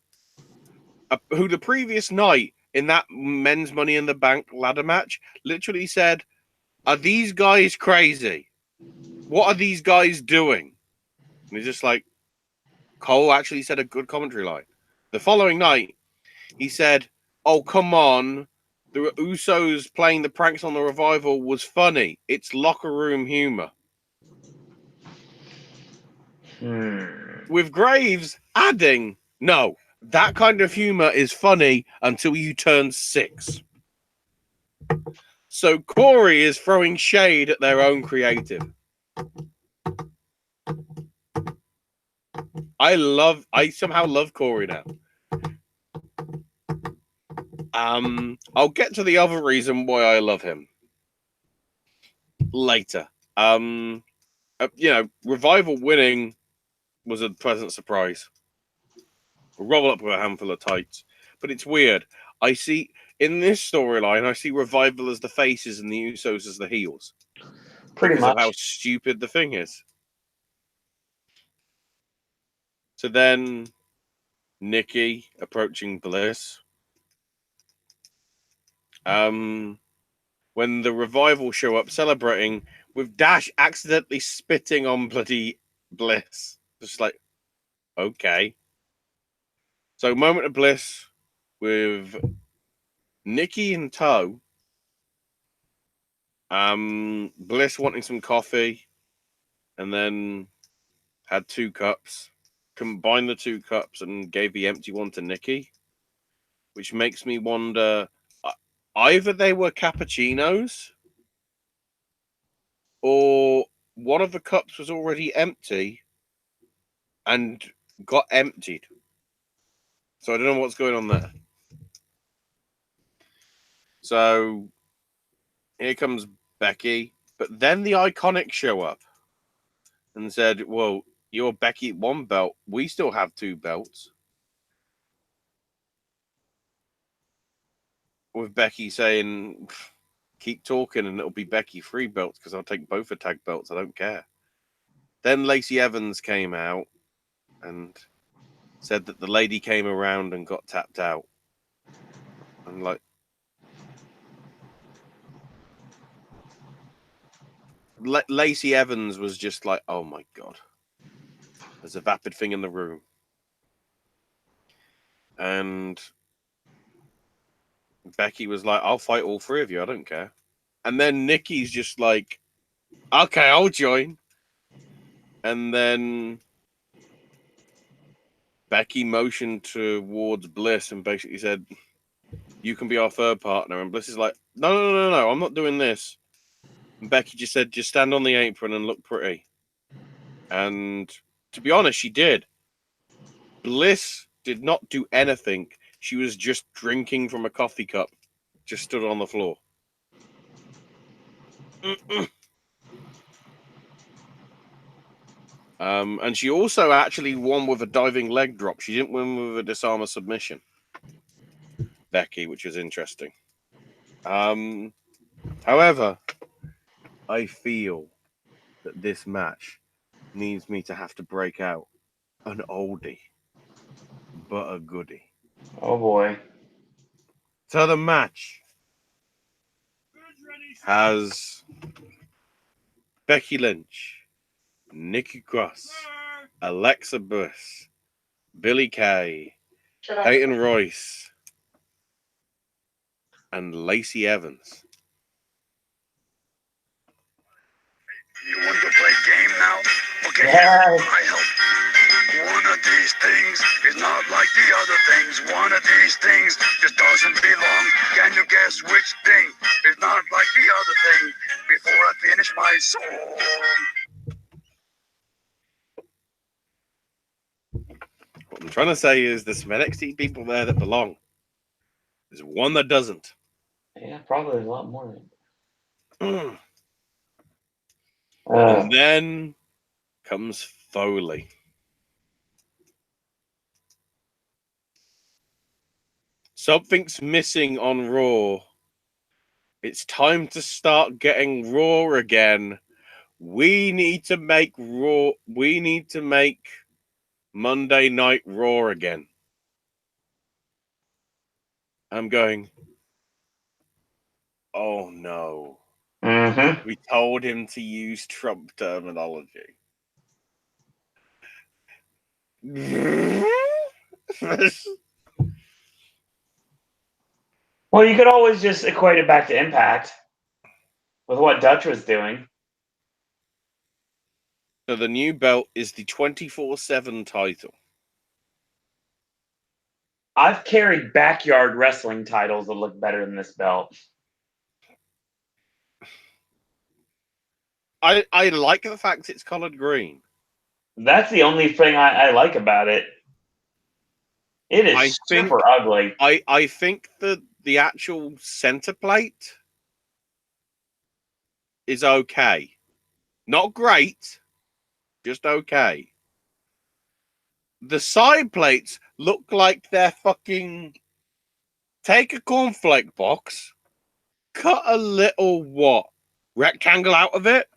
who the previous night in that men's Money in the Bank ladder match literally said, are these guys crazy? What are these guys doing? And he's just like, Cole actually said a good commentary line. The following night, he said, oh, come on. The Usos playing the pranks on the Revival was funny. It's locker room humor. With Graves adding, no, that kind of humor is funny until you turn 6. So Corey is throwing shade at their own creative. I somehow love Corey now. I'll get to the other reason why I love him later. Revival winning was a pleasant surprise. Roll up with a handful of tights, but it's weird. I see in this storyline, I see Revival as the faces and the Usos as the heels. Pretty because much. of how stupid the thing is. So then, Nikki approaching Bliss. When the Revival show up celebrating with Dash accidentally spitting on bloody Bliss. Just like, okay. So moment of bliss with Nikki in tow. Bliss wanting some coffee and then had 2 cups. Combined the 2 cups and gave the empty one to Nikki. Which makes me wonder, either they were cappuccinos or one of the cups was already empty and got emptied. So I don't know what's going on there. So here comes Becky, but then the Iconics show up and said, well, you're Becky 1 belt. We still have 2 belts. With Becky saying, keep talking and it'll be Becky 3 belts because I'll take both the tag belts. I don't care. Then Lacey Evans came out and said that the lady came around and got tapped out. I'm like, Lacey Evans was just like, oh my God. There's a vapid thing in the room. And Becky was like, I'll fight all 3 of you. I don't care. And then Nikki's just like, okay, I'll join. And then Becky motioned towards Bliss and basically said, you can be our 3rd partner. And Bliss is like, no, I'm not doing this. And Becky just said, just stand on the apron and look pretty. And to be honest, she did. Bliss did not do anything. She was just drinking from a coffee cup. Just stood on the floor. And she also actually won with a diving leg drop. She didn't win with a disarmer submission. Becky, which is interesting. However, I feel that this match needs me to have to break out an oldie, but a goodie. Oh boy. So the match has Becky Lynch, Nikki Cross, Alexa Bliss, Billie Kay, Peyton Royce, and Lacey Evans. You want to play game now? Okay, Yes. I help. 1 of these things is not like the other things. One of these things just doesn't belong. Can you guess which thing is not like the other thing before I finish my song? What I'm trying to say is there's some NXT people there that belong. There's one that doesn't. Yeah, probably a lot more. And then comes Foley. Something's missing on Raw. It's time to start getting Raw again. We need to make Raw. We need to make Monday Night Raw again. I'm going, oh no. Mm-hmm. We told him to use Trump terminology. Well, you could always just equate it back to Impact with what Dutch was doing. So the new belt is the 24/7 title. I've carried backyard wrestling titles that look better than this belt. I like the fact it's colored green. That's the only thing I like about it. It is super ugly. I think that the actual center plate is okay. Not great, just okay. The side plates look like they're fucking... Take a cornflake box, cut a little rectangle out of it,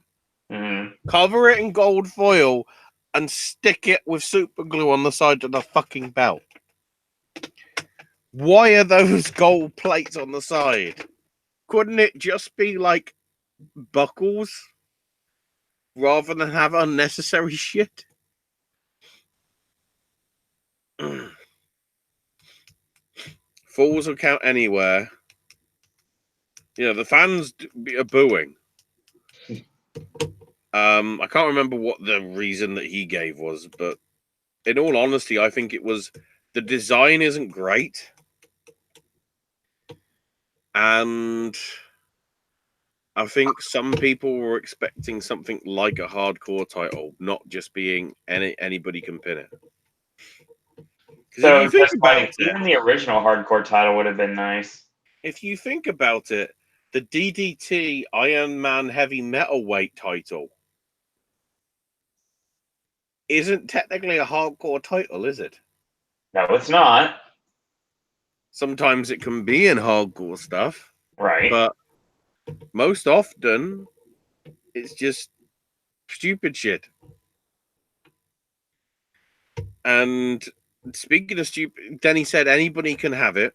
cover it in gold foil, and stick it with super glue on the side of the fucking belt. Why are those gold plates on the side? Couldn't it just be like buckles rather than have unnecessary shit? Falls will count anywhere. Yeah, the fans are booing. I can't remember what the reason that he gave was, but in all honesty, I think it was the design isn't great. And I think some people were expecting something like a hardcore title, not just being anybody can pin it. So if you think about it, even the original hardcore title would have been nice. If you think about it, the DDT Iron Man Heavy Metalweight title isn't technically a hardcore title, is it? No, it's not. Sometimes it can be in hardcore stuff. Right. But most often, it's just stupid shit. And speaking of stupid, Denny said anybody can have it.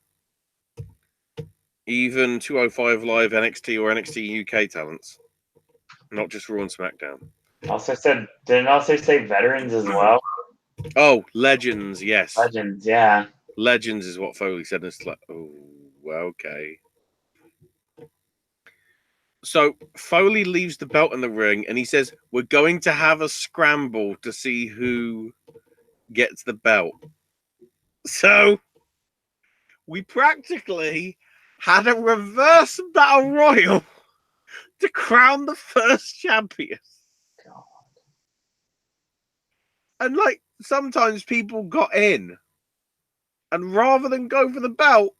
Even 205 Live NXT or NXT UK talents. Not just Raw and SmackDown. Didn't also say veterans as well? Oh, legends, yes. Legends, yeah. Legends is what Foley said. It's like, oh, okay. So Foley leaves the belt in the ring and he says, we're going to have a scramble to see who gets the belt. So we practically had a reverse battle royal to crown the first champion. God. And like sometimes people got in and rather than go for the belt,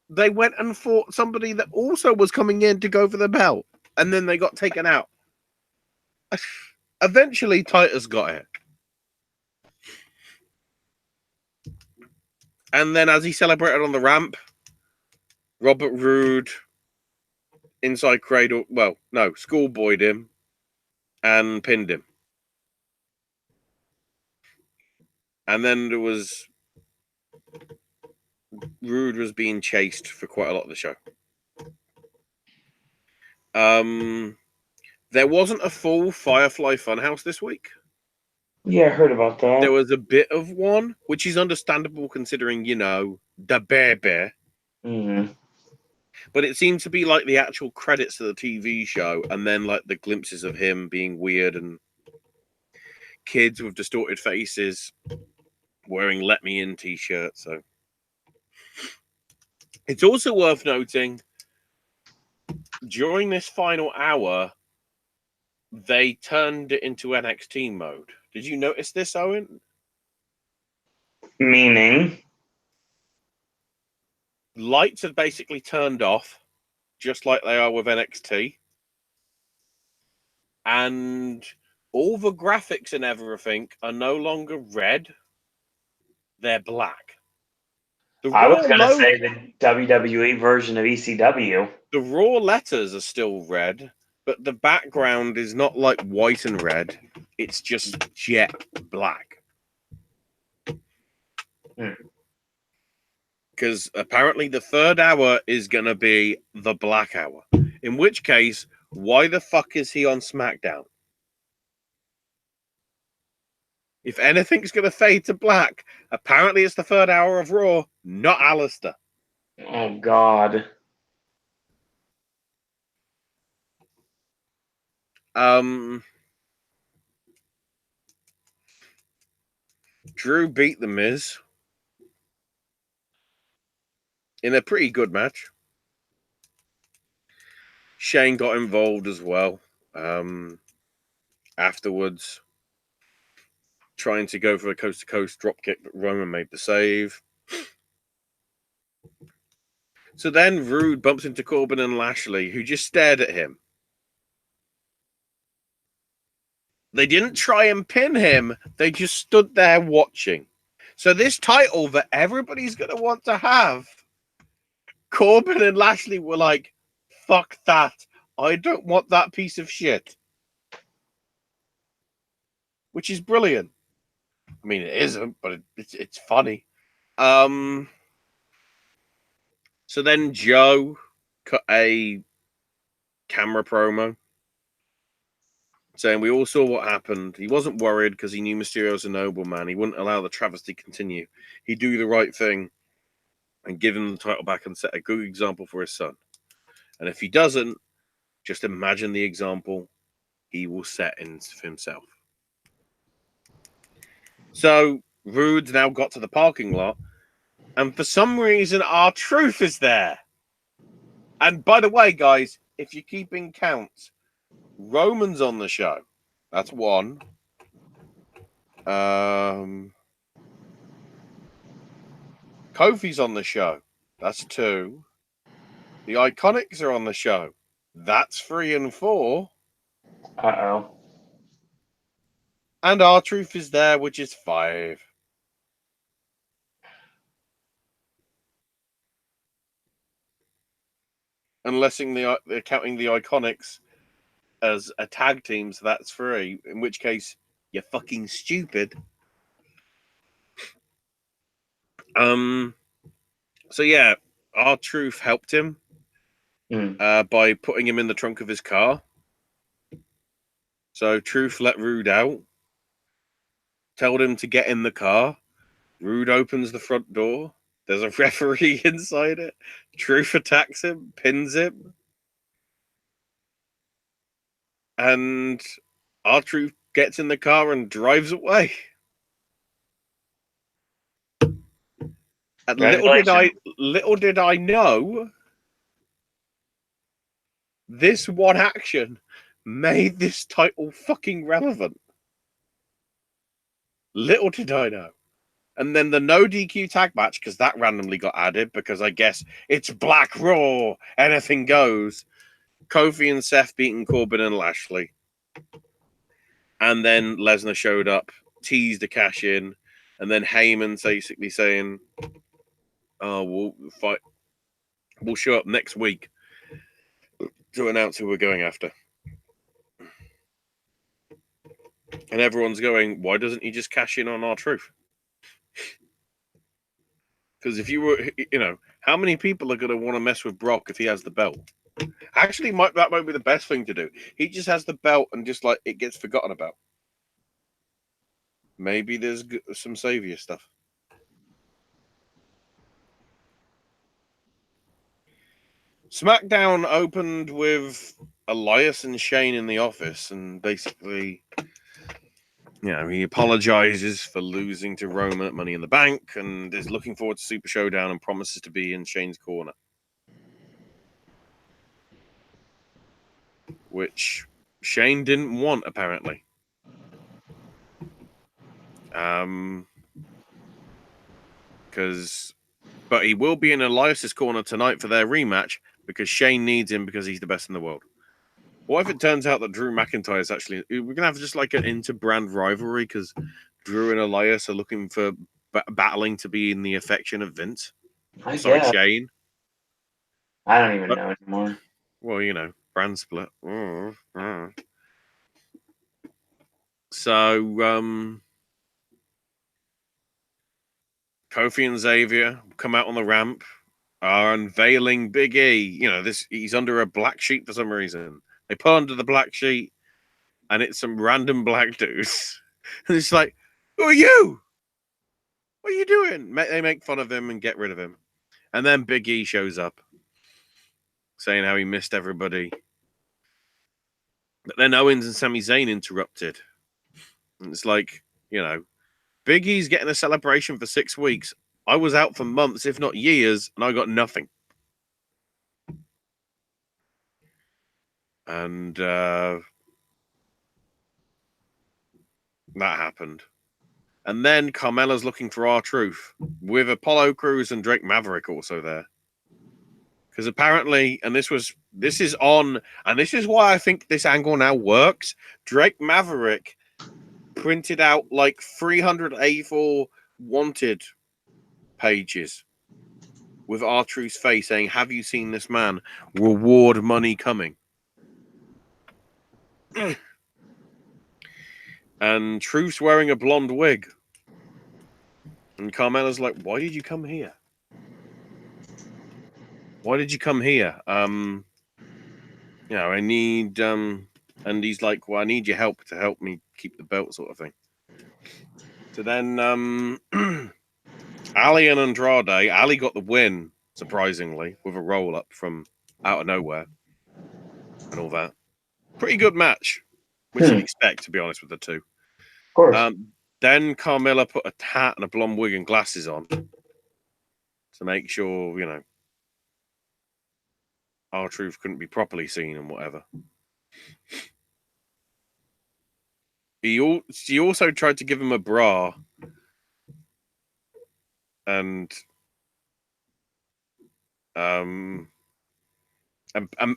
they went and fought somebody that also was coming in to go for the belt. And then they got taken out. Eventually, Titus got it. And then as he celebrated on the ramp, Robert Roode, inside cradle, schoolboyed him and pinned him. And then there was... Roode was being chased for quite a lot of the show. There wasn't a full Firefly Funhouse this week. Yeah, I heard about that. There was a bit of one, which is understandable considering, the bear. Mm-hmm. But it seemed to be like the actual credits of the TV show and then like the glimpses of him being weird and kids with distorted faces. wearing "Let Me In" t-shirt. So it's also worth noting during this final hour, they turned it into NXT mode. Did you notice this, Owen? Meaning? Lights had basically turned off, just like they are with NXT. And all the graphics and everything are no longer red. They're black. I was going to say the WWE version of ECW. The raw letters are still red, but the background is not like white and red. It's just jet black. Because apparently the third hour is going to be the black hour. In which case, why the fuck is he on SmackDown? If anything's going to fade to black, apparently it's the third hour of Raw, not Alistair. Oh, God. Drew beat The Miz in a pretty good match. Shane got involved as well. Afterwards, trying to go for a coast-to-coast dropkick, but Roman made the save. So then Rude bumps into Corbin and Lashley, who just stared at him. They didn't try and pin him. They just stood there watching. So this title that everybody's going to want to have, Corbin and Lashley were like, fuck that. I don't want that piece of shit. Which is brilliant. I mean, it isn't, but it's funny. So then Joe cut a camera promo saying we all saw what happened. He wasn't worried because he knew Mysterio's a nobleman. He wouldn't allow the travesty to continue. He'd do the right thing and give him the title back and set a good example for his son. And if he doesn't, just imagine the example he will set in for himself. So Rude's now got to the parking lot, and for some reason, R-Truth is there. And by the way, guys, if you're keeping count, Roman's on the show. That's one. Kofi's on the show. That's two. The Iconics are on the show. That's 3 and 4. Uh-oh. And R-Truth is there, which is 5. Unless they're counting the Iconics as a tag team, so that's 3. In which case, you're fucking stupid. So yeah, R-Truth helped him by putting him in the trunk of his car. So Truth let Rude out, told him to get in the car. Rude opens the front door. There's a referee inside it. Truth attacks him, pins him. And R-Truth gets in the car and drives away. And little did I know, this one action made this title fucking relevant. Little did I know. And then the no DQ tag match, because that randomly got added, because I guess it's Black Raw, anything goes. Kofi and Seth beating Corbin and Lashley. And then Lesnar showed up, teased a cash in, and then Heyman basically saying, "Oh, we'll fight. We'll show up next week to announce who we're going after." And everyone's going, "Why doesn't he just cash in on R-Truth?" Because if you were, how many people are going to want to mess with Brock if he has the belt? Actually, that might be the best thing to do. He just has the belt and just like it gets forgotten about. Maybe there's some savior stuff. SmackDown opened with Elias and Shane in the office, and basically he apologizes for losing to Roman at Money in the Bank and is looking forward to Super Showdown and promises to be in Shane's corner. Which Shane didn't want, apparently. But he will be in Elias's corner tonight for their rematch because Shane needs him because he's the best in the world. What if it turns out that Drew McIntyre is actually... We're going to have just like an inter-brand rivalry because Drew and Elias are looking for battling to be in the affection of Vince. Shane. I don't even know anymore. Well, brand split. So, Kofi and Xavier come out on the ramp, are unveiling Big E. He's under a black sheet for some reason. They pull under the black sheet, and it's some random black dudes. And it's like, who are you? What are you doing? They make fun of him and get rid of him. And then Big E shows up, saying how he missed everybody. But then Owens and Sami Zayn interrupted. And it's like, Big E's getting a celebration for 6 weeks. I was out for months, if not years, and I got nothing. And that happened. And then Carmella's looking for R-Truth with Apollo Crews and Drake Maverick also there. Because apparently, and this is why I think this angle now works, Drake Maverick printed out like 300 A4 wanted pages with R-Truth's face saying, "Have you seen this man? Reward money coming." And Truth's wearing a blonde wig. And Carmella's like, "Why did you come here? Why did you come here? I need and he's like, "Well, I need your help to help me keep the belt," sort of thing. So then Ali and Andrade. Ali got the win, surprisingly, with a roll-up from out of nowhere and all that. Pretty good match, which you'd expect, to be honest, with the two. Of course. Then Carmella put a hat and a blonde wig and glasses on to make sure, R-Truth couldn't be properly seen and whatever. She also tried to give him a bra. And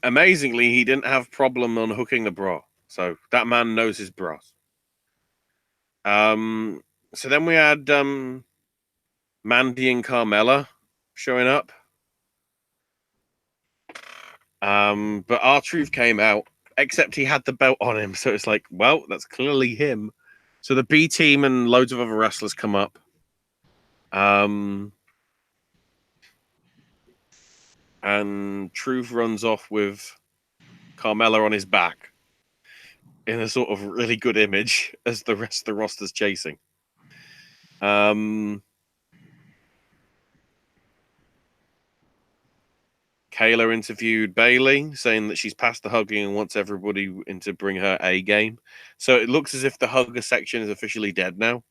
amazingly, he didn't have problem unhooking the bra. So that man knows his bras. So then we had Mandy and Carmella showing up. But R-Truth came out, except he had the belt on him. So it's like, well, that's clearly him. So the B team and loads of other wrestlers come up. And Truth runs off with Carmella on his back in a sort of really good image as the rest of the roster's chasing. Kayla interviewed Bayley, saying that she's past the hugging and wants everybody in to bring her A game. So it looks as if the hugger section is officially dead now.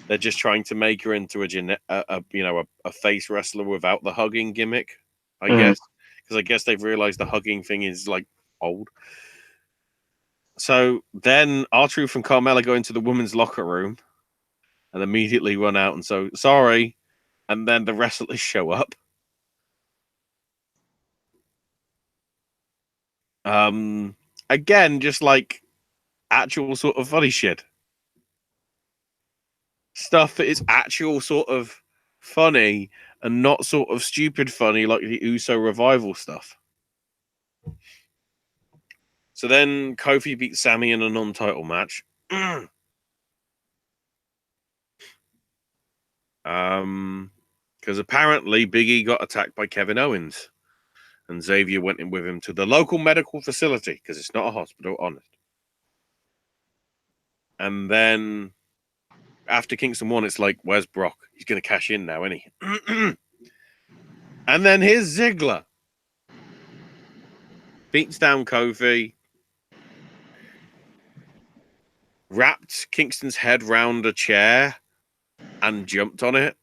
They're just trying to make her into a face wrestler without the hugging gimmick, I guess. Because I guess they've realized the hugging thing is like old. So then R-Truth and Carmella go into the women's locker room and immediately run out and so sorry. And then the wrestlers show up. Again, just like actual sort of funny shit. Stuff that is actual sort of funny and not sort of stupid funny like the Uso revival stuff. So then Kofi beat Sami in a non-title match. Because apparently Big E got attacked by Kevin Owens. And Xavier went in with him to the local medical facility because it's not a hospital, honest. And then after Kingston won, it's like, where's Brock? He's going to cash in now, isn't he? And then here's Ziggler. Beats down Kofi. wrapped Kingston's head round a chair and jumped on it.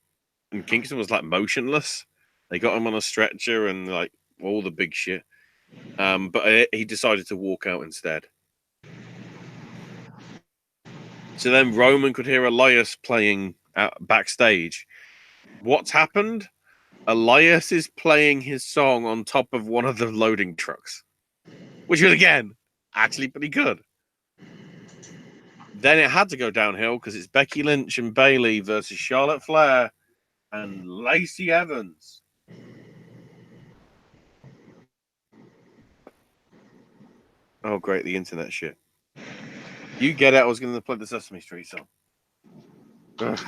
And Kingston was like motionless. They got him on a stretcher and like all the big shit. But he decided to walk out instead. So then Roman could hear Elias playing backstage. What's happened? Elias is playing his song on top of one of the loading trucks, which was, again, actually pretty good. Then it had to go downhill because it's Becky Lynch and Bayley versus Charlotte Flair and Lacey Evans. Oh, great, the internet shit. You get it, I was going to play the Sesame Street song. Ugh.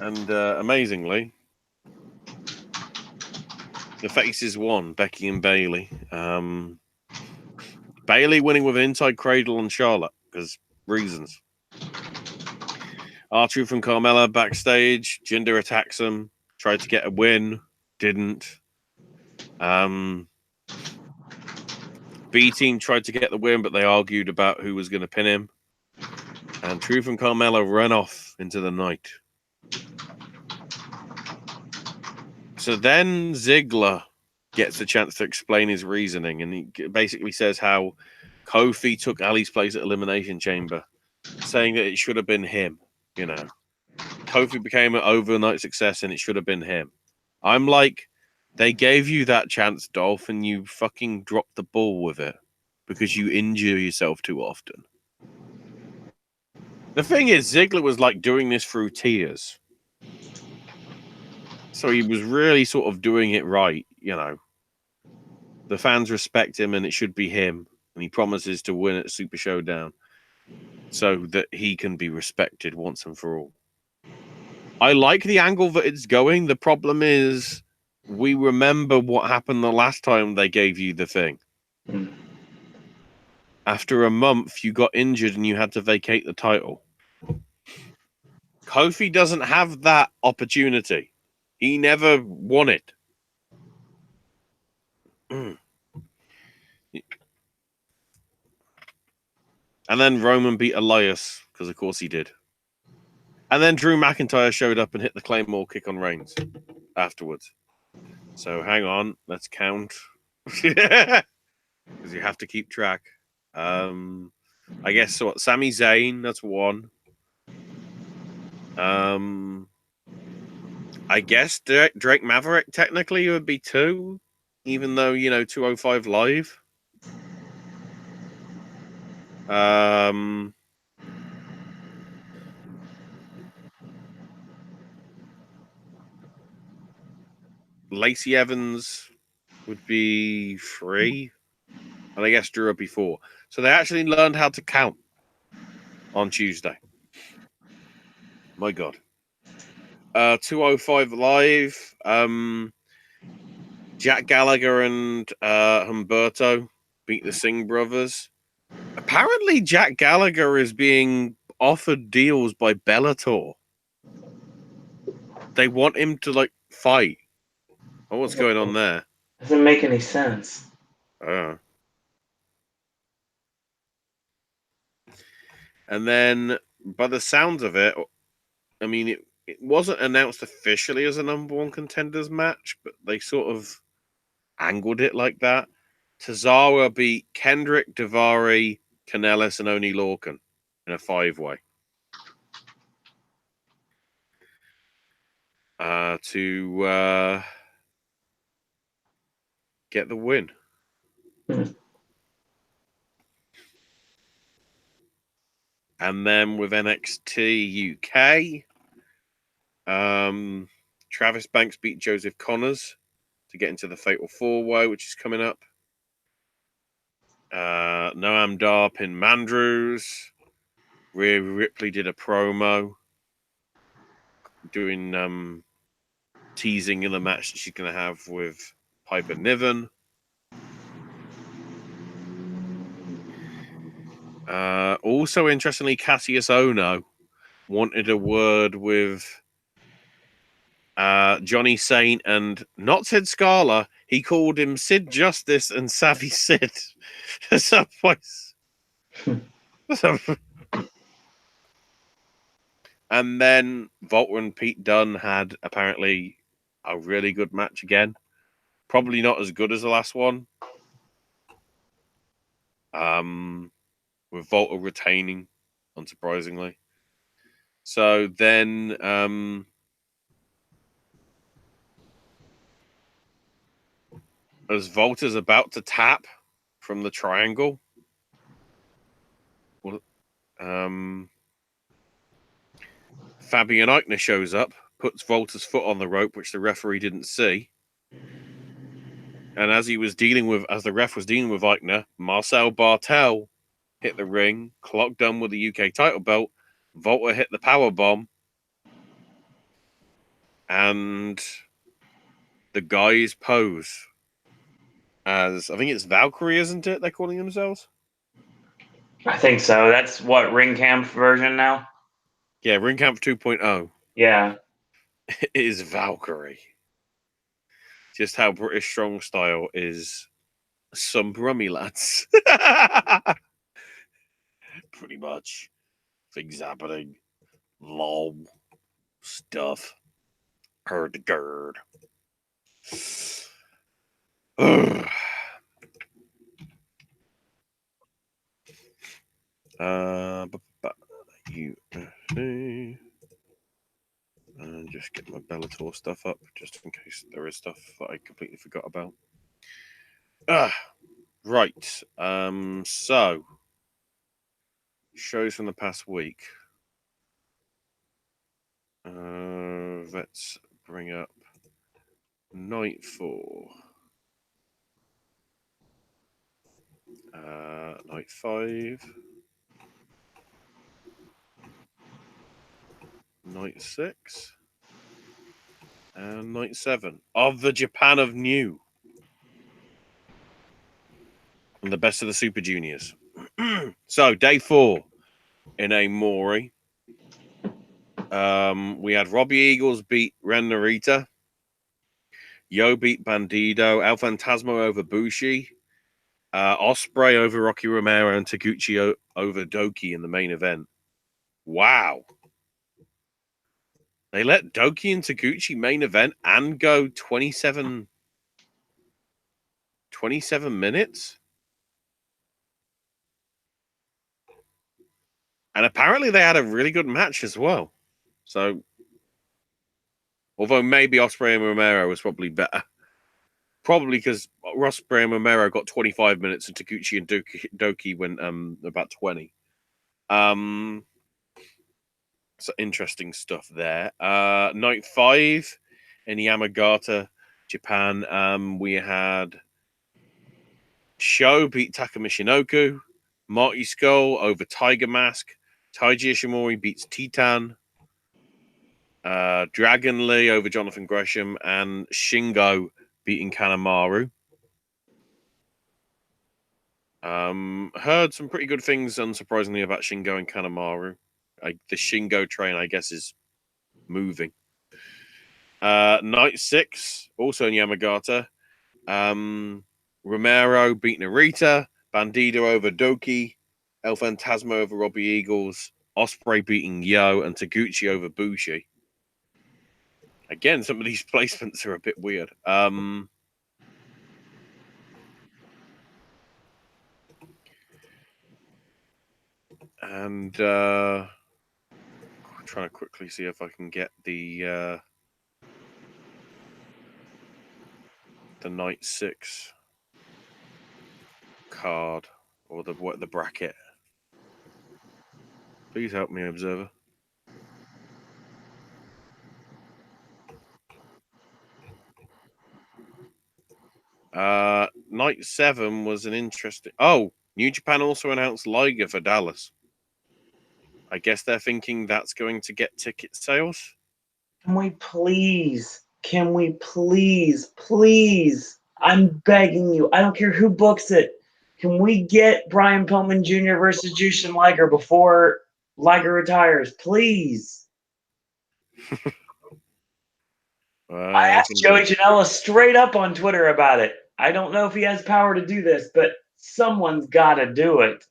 And amazingly, the faces won, Becky and Bayley. Bayley winning with an inside cradle on Charlotte, because reasons. R-Truth and Carmella backstage. Jinder attacks him. Tried to get a win. Didn't. B-Team tried to get the win, but they argued about who was going to pin him. And Truth and Carmella ran off into the night. So then Ziggler gets a chance to explain his reasoning, and he basically says how Kofi took Ali's place at Elimination Chamber, saying that it should have been him, you know. Kofi became an overnight success, and it should have been him. I'm like, they gave you that chance, Dolph, and you fucking dropped the ball with it because you injure yourself too often. The thing is, Ziggler was like doing this through tears. So he was really sort of doing it right, you know. The fans respect him and it should be him. And he promises to win at Super Showdown so that he can be respected once and for all. I like the angle that it's going. The problem is we remember what happened the last time they gave you the thing. After a month, you got injured and you had to vacate the title. Kofi doesn't have that opportunity. He never won it. And then Roman beat Elias, because of course he did. And then Drew McIntyre showed up and hit the Claymore kick on Reigns afterwards. So hang on, let's count. Because you have to keep track. I guess what? Sami Zayn, that's one. I guess Drake Maverick technically would be two, even though, you know, 205 Live. Lacey Evans would be three. And I guess Drew would be four. So they actually learned how to count on Tuesday. My God. 205 Live. Jack Gallagher and Humberto beat the Singh brothers. Apparently, Jack Gallagher is being offered deals by Bellator. They want him to, like, fight. Oh, what's going on there? Doesn't make any sense. And then, by the sounds of it, I mean, it wasn't announced officially as a number one contenders match, but they sort of angled it like that. Tozawa beat Kendrick, Daivari, Kanellis, and Oni Lorcan in a 5-way. To get the win. And then with NXT UK, Travis Banks beat Joseph Connors to get into the Fatal 4-Way, which is coming up. Noam Dar pinned Mandrews. Rhea Ripley did a promo doing teasing in the match that she's going to have with Piper Niven. Also, interestingly, Cassius Ohno wanted a word with Johnny Saint and not Sid Scala. he called him Sid Justice and Savvy Sid at some points. And then Volta and Pete Dunne had apparently a really good match again. Probably not as good as the last one. With Volta retaining, unsurprisingly. So then as Volta's about to tap from the triangle, Fabian Eichner shows up, puts Volta's foot on the rope, which the referee didn't see. And as the ref was dealing with Eichner, Marcel Bartel hit the ring, clocked Dunne with the UK title belt. Volta hit the power bomb, and the guys pose as, I think it's Valkyrie, isn't it? They're calling themselves. I think so. That's what, Ring Camp version now? Yeah, Ring Camp 2.0. Yeah. It is Valkyrie. Just how British strong style is some brummy lads. Pretty much. Things happening. Lol. Stuff. Herd to gird. UFC. And just get my Bellator stuff up, just in case there is stuff that I completely forgot about. Right. So shows from the past week. Let's bring up night 4. Night 5. Night 6. And night 7 of the Japan of New. And the best of the Super Juniors. So, day 4 in a Mori. We had Robbie Eagles beat Ren Narita. Yo beat Bandido. El Fantasma over Bushi. Ospreay over Rocky Romero and Taguchi over Doki in the main event. Wow. They let Doki and Taguchi main event and go 27 minutes? And apparently they had a really good match as well. So, although maybe Ospreay and Romero was probably better. Probably because Ospreay and Romero got 25 minutes and Taguchi and Doki went about 20. So interesting stuff there. Night 5 in Yamagata, Japan. We had Sho beat Taka Michinoku. Marty Skull over Tiger Mask. Taiji Ishimori beats Titan. Dragon Lee over Jonathan Gresham. And Shingo beating Kanemaru. Heard some pretty good things, unsurprisingly, about Shingo and Kanemaru. The Shingo train, I guess, is moving. Night 6, also in Yamagata. Romero beat Narita. Bandido over Doki. El Fantasma over Robbie Eagles. Ospreay beating Yo. And Taguchi over Bushi. Again, some of these placements are a bit weird. And I'm trying to quickly see if I can get the night 6 card or the bracket. Please help me, Observer. Night 7 was an interesting. Oh, New Japan also announced Liger for Dallas. I guess they're thinking that's going to get ticket sales. Can we please, I'm begging you, I don't care who books it. Can we get Brian Pillman Jr. versus Jushin Liger before Liger retires? Please. I asked Joey Janela straight up on Twitter about it. I don't know if he has power to do this, but someone's got to do it.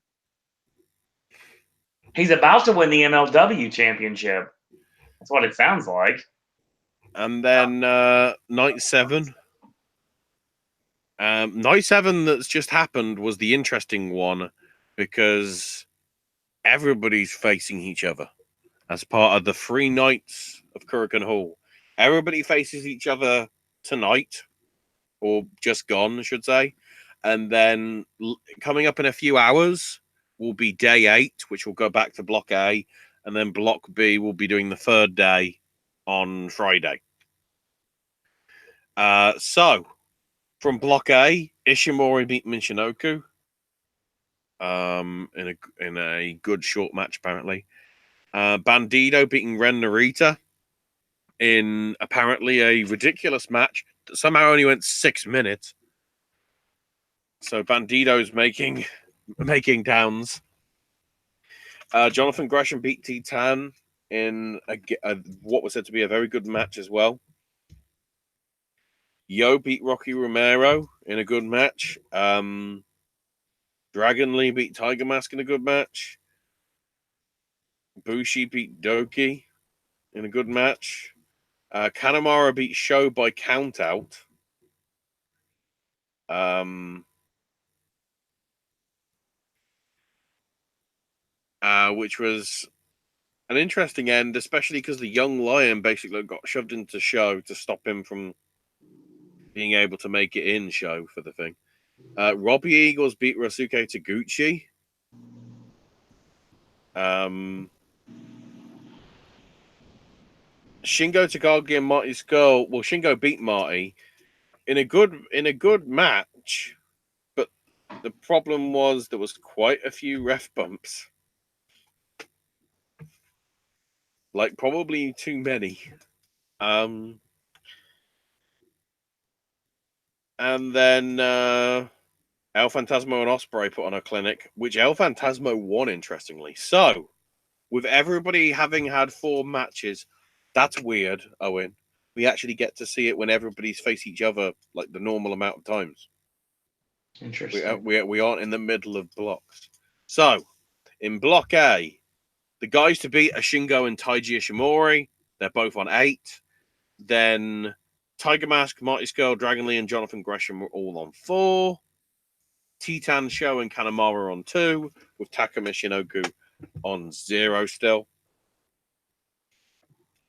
He's about to win the MLW championship. That's what it sounds like. And then night 7. Night 7 that's just happened was the interesting one because everybody's facing each other as part of the 3 nights of Kurikan Hall. Everybody faces each other tonight, or just gone, I should say. And then coming up in a few hours will be day 8, which will go back to Block A. And then Block B will be doing the 3rd day on Friday. So, from Block A, Ishimori beat Michinoku in a good short match, apparently. Bandido beating Ren Narita in apparently a ridiculous match that somehow only went 6 minutes. So Bandido's making towns. Jonathan Gresham beat Titan in what was said to be a very good match as well. Yo beat Rocky Romero in a good match. Dragon Lee beat Tiger Mask in a good match. Bushi beat Doki in a good match. Kanemaru beat Sho by countout. Which was an interesting end, especially because the young lion basically got shoved into Sho to stop him from being able to make it in Sho for the thing. Robbie Eagles beat Ryosuke Taguchi. Shingo Takagi and Marty Skull. Well, Shingo beat Marty in a good match, but the problem was there was quite a few ref bumps. Like probably too many. And then El Phantasmo and Ospreay put on a clinic, which El Phantasmo won, interestingly. So, with everybody having had 4 matches, that's weird, Owen. We actually get to see it when everybody's face each other like the normal amount of times. Interesting. We aren't in the middle of blocks. So, in Block A, the guys to beat are Shingo and Taiji Ishimori. They're both on 8. Then Tiger Mask, Marty Skull, Dragon Lee, and Jonathan Gresham were all on 4. Titan Sho and Kanemaru on 2, with Taka Michinoku on 0 still.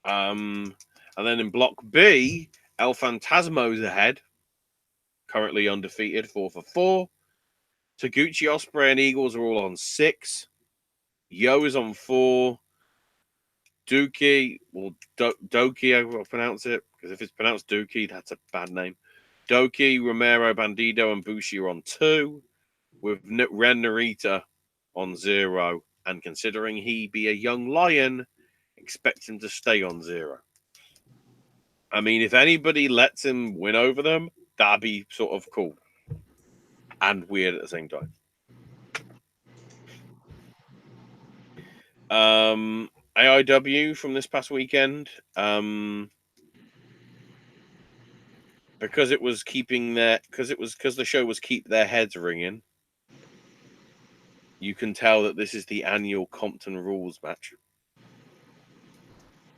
And then in Block B, El Phantasmo's ahead, currently undefeated, 4 for 4. Taguchi, Ospreay, and Eagles are all on 6. Yo is on 4. Doki, or Doki, I will pronounce it, because if it's pronounced Dookie, that's a bad name. Doki, Romero, Bandido, and Bushi are on 2, with Ren Narita on 0. And considering he be a young lion, expect him to stay on 0. I mean, if anybody lets him win over them, that'd be sort of cool and weird at the same time. AEW from this past weekend, because it was keeping their because the show was keep their heads ringing. You can tell that this is the annual Compton Rules match,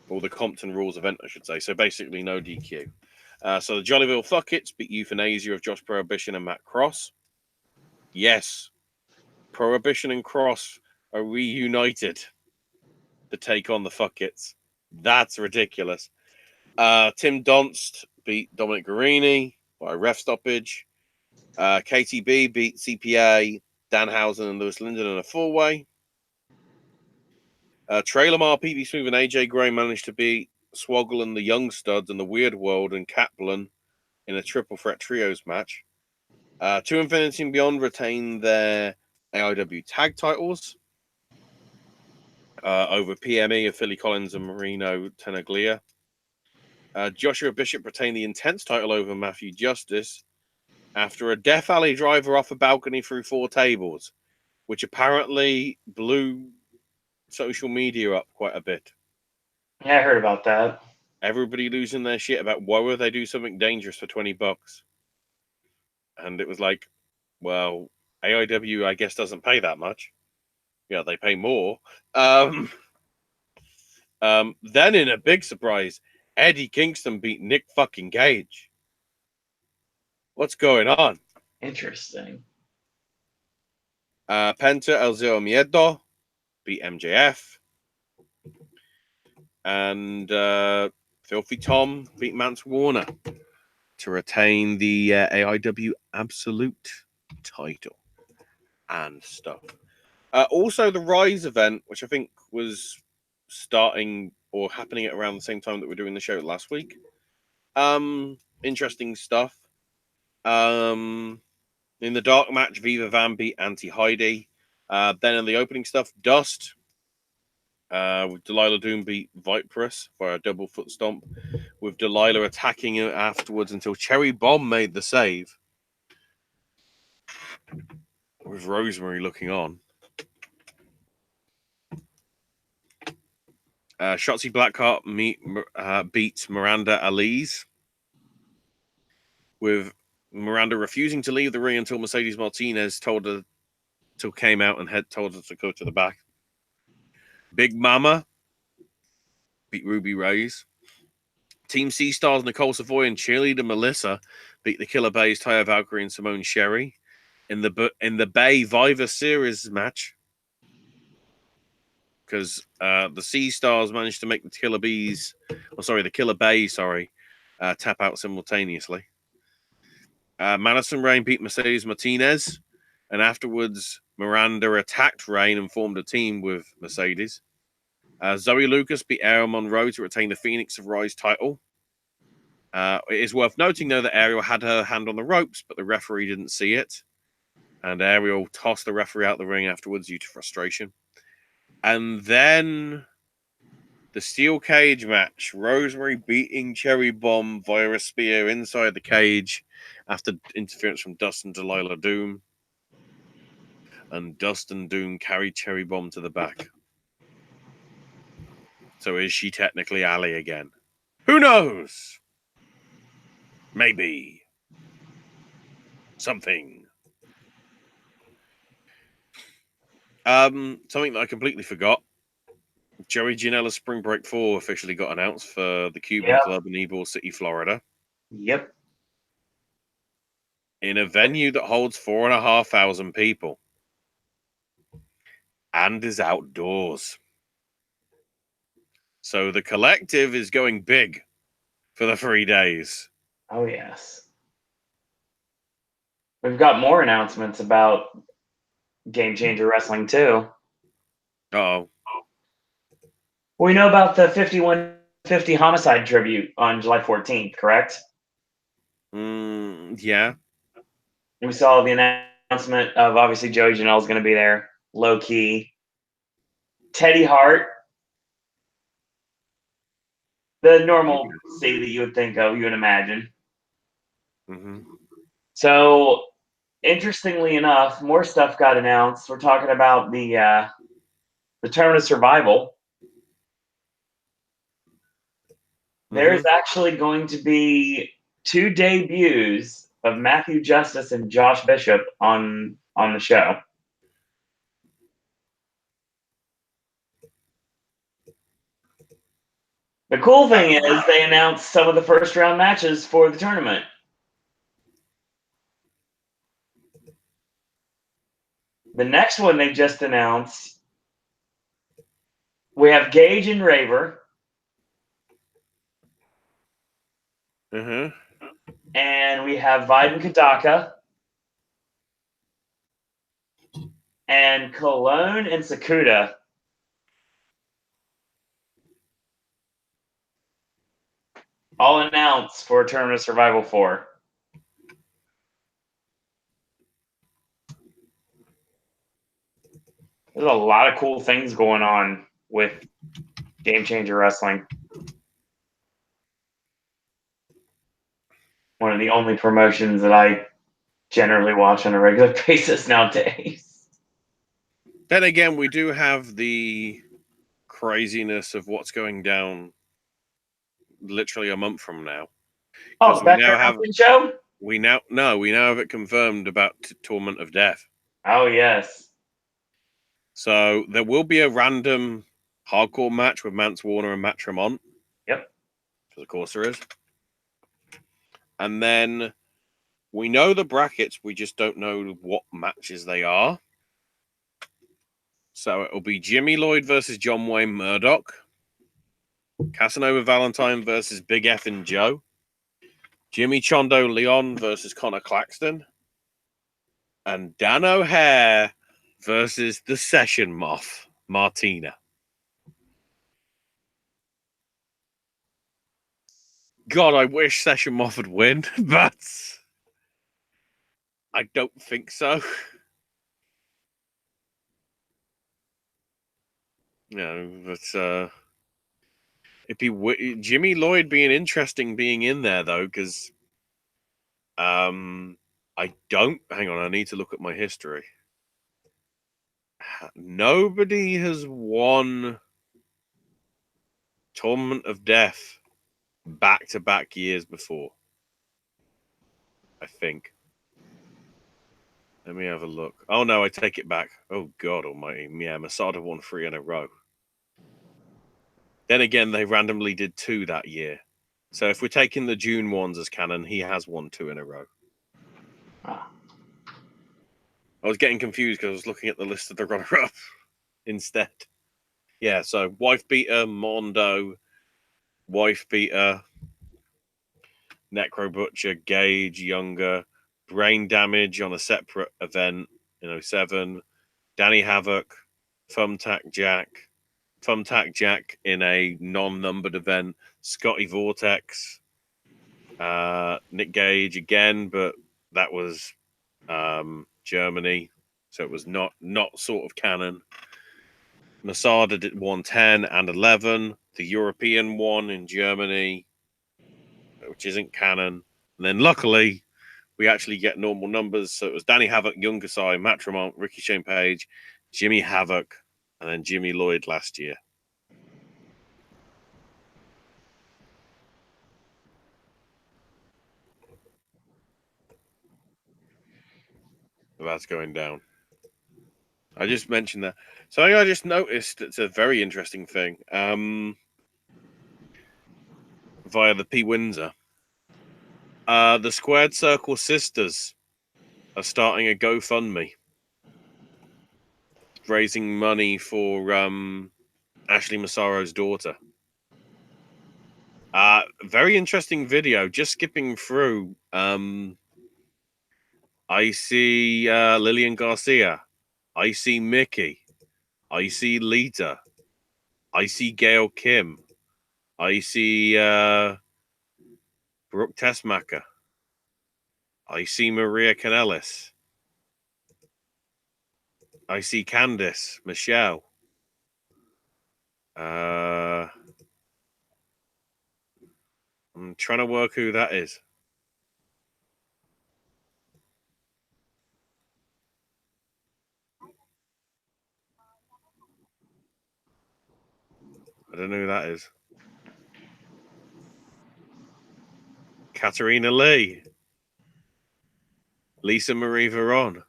or the Compton Rules event, I should say. So basically, no DQ. So the Jollyville Fuckets beat Euthanasia of Josh Prohibition and Matt Cross. Yes, Prohibition and Cross are reunited to take on the Fuckets. That's ridiculous. Tim Donst beat Dominic Guarini by ref stoppage. KTB beat CPA, Danhausen, and Lewis Linden in a 4-way. Trey Lamar, PB Smooth, and AJ Gray managed to beat Swoggle and the Young Studs and the Weird World and Kaplan in a triple threat trios match. To Infinity and Beyond retained their AIW tag titles over PME of Philly Collins and Marino Tenaglia. Joshua Bishop retained the Intense title over Matthew Justice after a Death Alley driver off a balcony through 4 tables, which apparently blew social media up quite a bit. Yeah, I heard about that. everybody losing their shit about why would they do something dangerous for $20? And it was like, well, AEW, I guess, doesn't pay that much. Yeah, they pay more. Then, in a big surprise, Eddie Kingston beat Nick fucking Gage. What's going on? Interesting. Penta El Zero Miedo beat MJF. And Filthy Tom beat Mance Warner to retain the AEW Absolute title and stuff. Also, the Rise event, which I think was starting or happening at around the same time that we're doing the show last week. Interesting stuff. In the dark match, Viva Van beat Anti-Heidi. Then in the opening stuff, Dust with Delilah Doom beat Viperous for a double foot stomp, with Delilah attacking it afterwards until Cherry Bomb made the save. With Rosemary looking on. Shotzi Blackheart beats Miranda Alize, with Miranda refusing to leave the ring until Mercedes Martinez came out and told her to go to the back. Big Mama beat Ruby Reyes. Team C Stars Nicole Savoy and cheerleader Melissa beat the Killer Bays, Taya Valkyrie and Simone Sherry in the Bay Viva Series match. Because the C Stars managed to make the Killer Bays tap out simultaneously. Madison Rayne beat Mercedes Martinez, and afterwards Miranda attacked Rayne and formed a team with Mercedes. Zoe Lucas beat Ariel Monroe to retain the Phoenix of Rise title. It is worth noting, though, that Ariel had her hand on the ropes, but the referee didn't see it. And Ariel tossed the referee out the ring afterwards due to frustration. And then the steel cage match. Rosemary beating Cherry Bomb via a spear inside the cage after interference from Dust and Delilah Doom. And Dust and Doom carried Cherry Bomb to the back. So is she technically Allie again? Who knows? Maybe. Something. Something that I completely forgot. Joey Janela's Spring Break 4 officially got announced for the Cuban Club in Ybor City, Florida. Yep. In a venue that holds 4,500 people. And is outdoors. So the collective is going big for the 3 days. Oh, yes. We've got more announcements about Game Changer Wrestling, too. Uh-oh. We know about the 5150 homicide tribute on July 14th, correct? Yeah. We saw the announcement of, obviously, Joey Janela's going to be there, low-key. Teddy Hart. The normal city that you would think of, you would imagine. Mm-hmm. So, interestingly enough, more stuff got announced. We're talking about the Tournament of Survival. There's actually going to be 2 debuts of Matthew Justice and Josh Bishop on the show. The cool thing is they announced some of the first round matches for the tournament. The next one they just announced, we have Gage and Raver. And we have Viden Kadaka. And Cologne and Sakuda. All announced for Tournament of Survival 4. There's a lot of cool things going on with Game Changer Wrestling. One of the only promotions that I generally watch on a regular basis nowadays. Then again, we do have the craziness of what's going down literally a month from now. Oh, We that's now our have announcement show? we now have it confirmed about Tournament of Death. Oh, yes. So there will be a random hardcore match with Mance Warner and Matt Tremont. Yep. Of course there is. And then we know the brackets, we just don't know what matches they are. So it'll be Jimmy Lloyd versus John Wayne Murdoch, Casanova Valentine versus Big F and Joe, Jimmy Chondo Leon versus Connor Claxton, and Dan O'Hare versus the Session Moth, Martina. God, I wish Session Moth would win, but I don't think so. But it'd be Jimmy Lloyd being interesting being in there though, because I don't. Hang on, I need to look at my history. Nobody has won Tournament of Death back-to-back years before. I think. Let me have a look. Oh no, I take it back. Oh God Almighty! Yeah, Masada won 3 in a row. Then again, they randomly did 2 that year. So if we're taking the June ones as canon, he has won 2 in a row. Ah. I was getting confused because I was looking at the list of the runner-up instead. Yeah, so Wife Beater, Mondo, Wife Beater, Necro Butcher, Gage, Younger, Brain Damage on a separate event in 07, Danny Havoc, Thumbtack Jack in a non-numbered event, Scotty Vortex, Nick Gage again, but that was Germany, so it was not sort of canon. Masada did 110 and 11, the European one in Germany, which isn't canon. And then luckily, we actually get normal numbers. So it was Danny Havoc, Young Gasai, Matt Tremont, Ricky Shane Page, Jimmy Havoc, and then Jimmy Lloyd last year. That's going down. I just mentioned that. Something I just noticed, it's a very interesting thing. Via the P. Windsor. The Squared Circle Sisters are starting a GoFundMe, raising money for Ashley Massaro's daughter. Very interesting video. Just skipping through. I see Lillian Garcia. I see Mickey. I see Lita. I see Gail Kim. I see Brooke Tessmacher. I see Maria Kanellis. I see Candice, Michelle. I'm trying to work who that is. I don't know who that is. Katarina Lee. Lisa Marie Veron.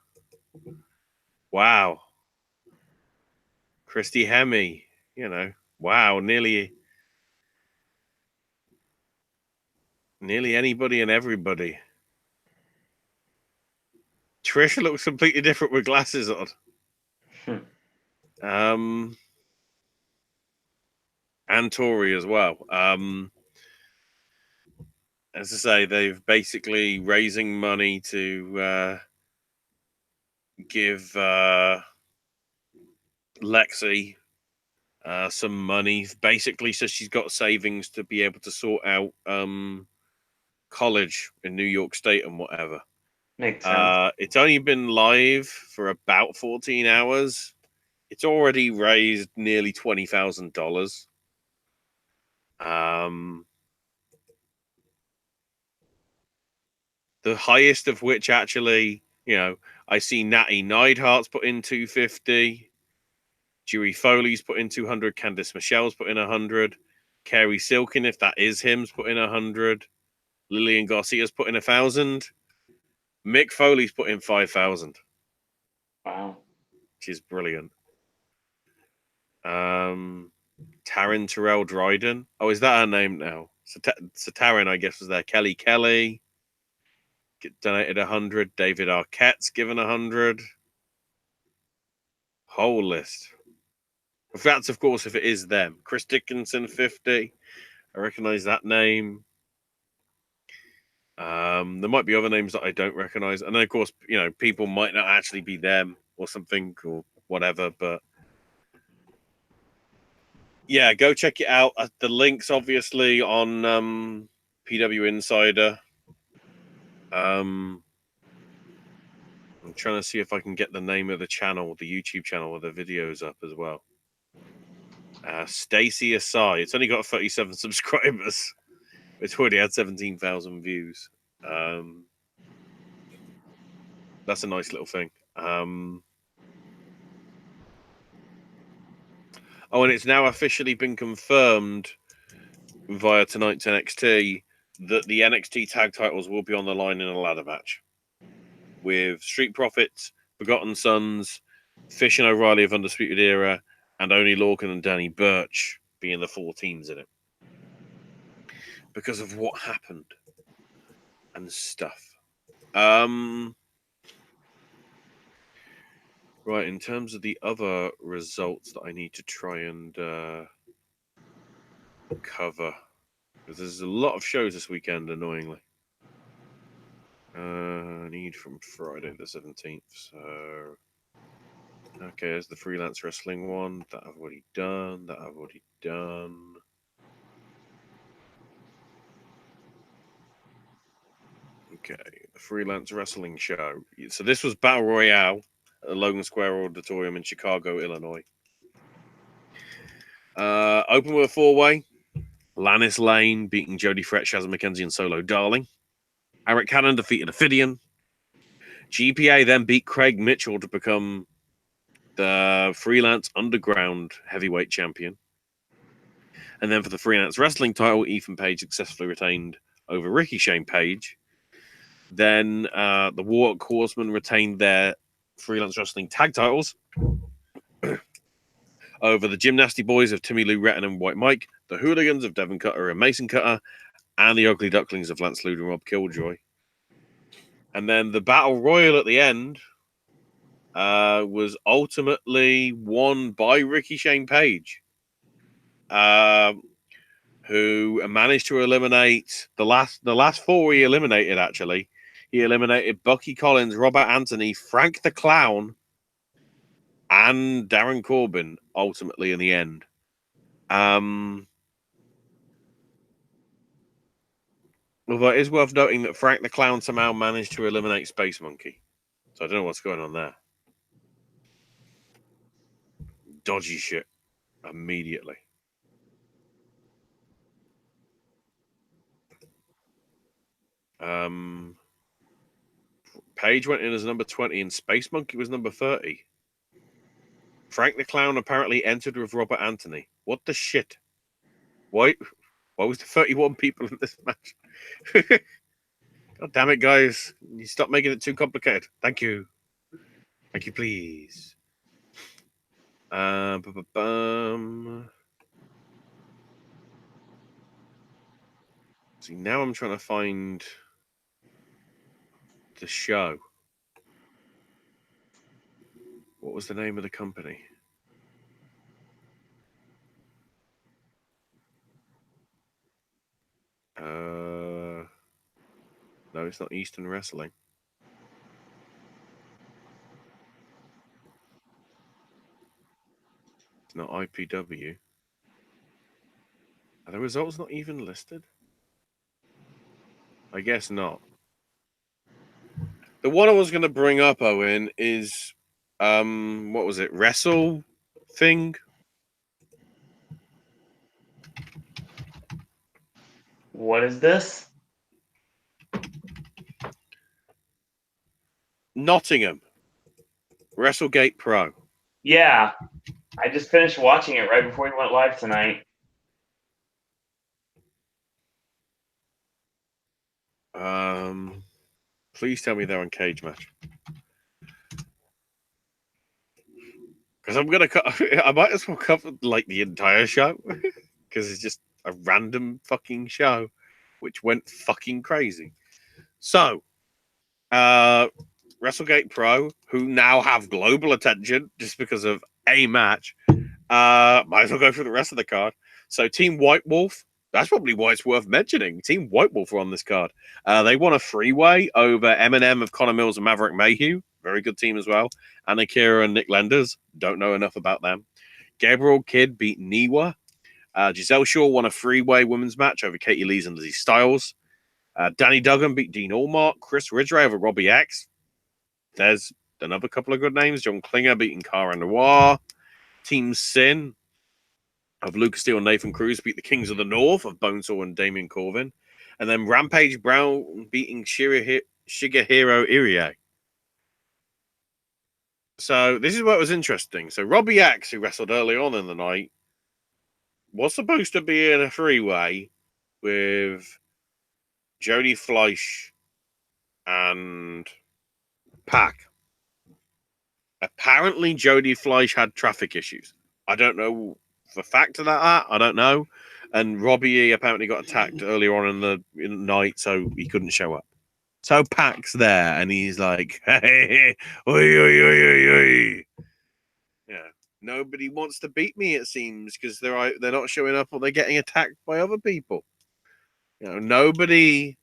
Wow. Christy Hemme. Wow. Nearly anybody and everybody. Trish looks completely different with glasses on. And Tori as well. As I say, they've basically raising money to give Lexi some money, basically, so she's got savings to be able to sort out college in New York State and whatever. Makes sense. It's only been live for about 14 hours. It's already raised nearly $20,000. The highest of which actually, I see Natty Neidhart's put in 250. Dewey Foley's put in 200. Candice Michelle's put in 100. Kerry Silkin, if that is him, put in 100. Lillian Garcia's put in 1,000. Mick Foley's put in 5,000. Wow. Which is brilliant. Taryn Terrell Dryden. Oh, is that her name now? So Taryn, I guess, was there. Kelly donated 100. David Arquette's given 100. Whole list. If that's, of course, if it is them. Chris Dickinson, 50. I recognize that name. There might be other names that I don't recognize. And then, of course, people might not actually be them or something or whatever, but yeah, go check it out. The link's obviously on PW Insider. I'm trying to see if I can get the name of the channel, the YouTube channel, with the videos up as well. Stacy Asai. It's only got 37 subscribers. It's already had 17,000 views. That's a nice little thing. Oh, and it's now officially been confirmed via tonight's NXT that the NXT tag titles will be on the line in a ladder match with Street Profits, Forgotten Sons, Fish and O'Reilly of Undisputed Era, and Oney Lorcan and Danny Burch being the 4 teams in it because of what happened and stuff. Right, in terms of the other results that I need to try and cover, because there's a lot of shows this weekend, annoyingly. I need from Friday the 17th, so... Okay, there's the freelance wrestling one. That I've already done. Okay, the freelance wrestling show. So this was Battle Royale at the Logan Square Auditorium in Chicago, Illinois. Open with a 4-way. Lannis Lane beating Jody Fret, Shazza McKenzie, and Solo Darling. Eric Cannon defeated Ophidian. GPA then beat Craig Mitchell to become the freelance underground heavyweight champion. And then for the freelance wrestling title, Ethan Page successfully retained over Ricky Shane Page. Then the Warwick Horsemen retained their freelance wrestling tag titles over the Gymnasty Boys of Timmy Lou Retton and White Mike, the Hooligans of Devin Cutter and Mason Cutter, and the Ugly Ducklings of Lance Lude and Rob Killjoy. And then the Battle Royal at the end was ultimately won by Ricky Shane Page, who managed to eliminate the last 4 he eliminated, actually. He eliminated Bucky Collins, Robert Anthony, Frank the Clown, and Darren Corbin, ultimately, in the end. Although it is worth noting that Frank the Clown somehow managed to eliminate Space Monkey. So I don't know what's going on there. Dodgy shit. Immediately. Page went in as number 20 and Space Monkey was number 30. Frank the Clown apparently entered with Robert Anthony. What the shit? Why was there 31 people in this match? God damn it, guys. You stop making it too complicated. Thank you. Thank you, please. See, now I'm trying to find the show. What was the name of the company? No, it's not Eastern Wrestling. It's not IPW. Are the results not even listed? I guess not. The one I was going to bring up, Owen, is what was it? Wrestle thing? What is this? Nottingham. WrestleGate Pro. Yeah. I just finished watching it right before we went live tonight. Please tell me they're on Cage Match. Because I'm gonna cut. I might as well cover like the entire show because it's just a random fucking show, which went fucking crazy. So, WrestleGate Pro, who now have global attention just because of a match, might as well go through the rest of the card. So, Team White Wolf. That's probably why it's worth mentioning. Team White Wolf are on this card. They won a freeway over Eminem of Connor Mills and Maverick Mayhew. Very good team as well. And Akira and Nick Lenders. Don't know enough about them. Gabriel Kidd beat Niwa. Giselle Shaw won a freeway women's match over Katie Lees and Lizzie Styles. Danny Duggan beat Dean Allmark. Chris Ridgway over Robbie X. There's another couple of good names. John Klinger beating Cara Noir. Team Sin of Lucas Steele and Nathan Cruz beat the Kings of the North of Bonesaw and Damian Corvin. And then Rampage Brown beating Shigehiro Irie. So this is what was interesting. So Robbie X, who wrestled early on in the night, was supposed to be in a three-way with Jody Fleisch and Pac. Apparently, Jody Fleisch had traffic issues. I don't know the fact of that. I don't know. And Robbie apparently got attacked earlier on in the night, so he couldn't show up. So Pac's there, and he's like, "Hey, oi, oi, oi, oi, oi." Yeah, nobody wants to beat me. It seems because they're not showing up, or they're getting attacked by other people. You know, nobody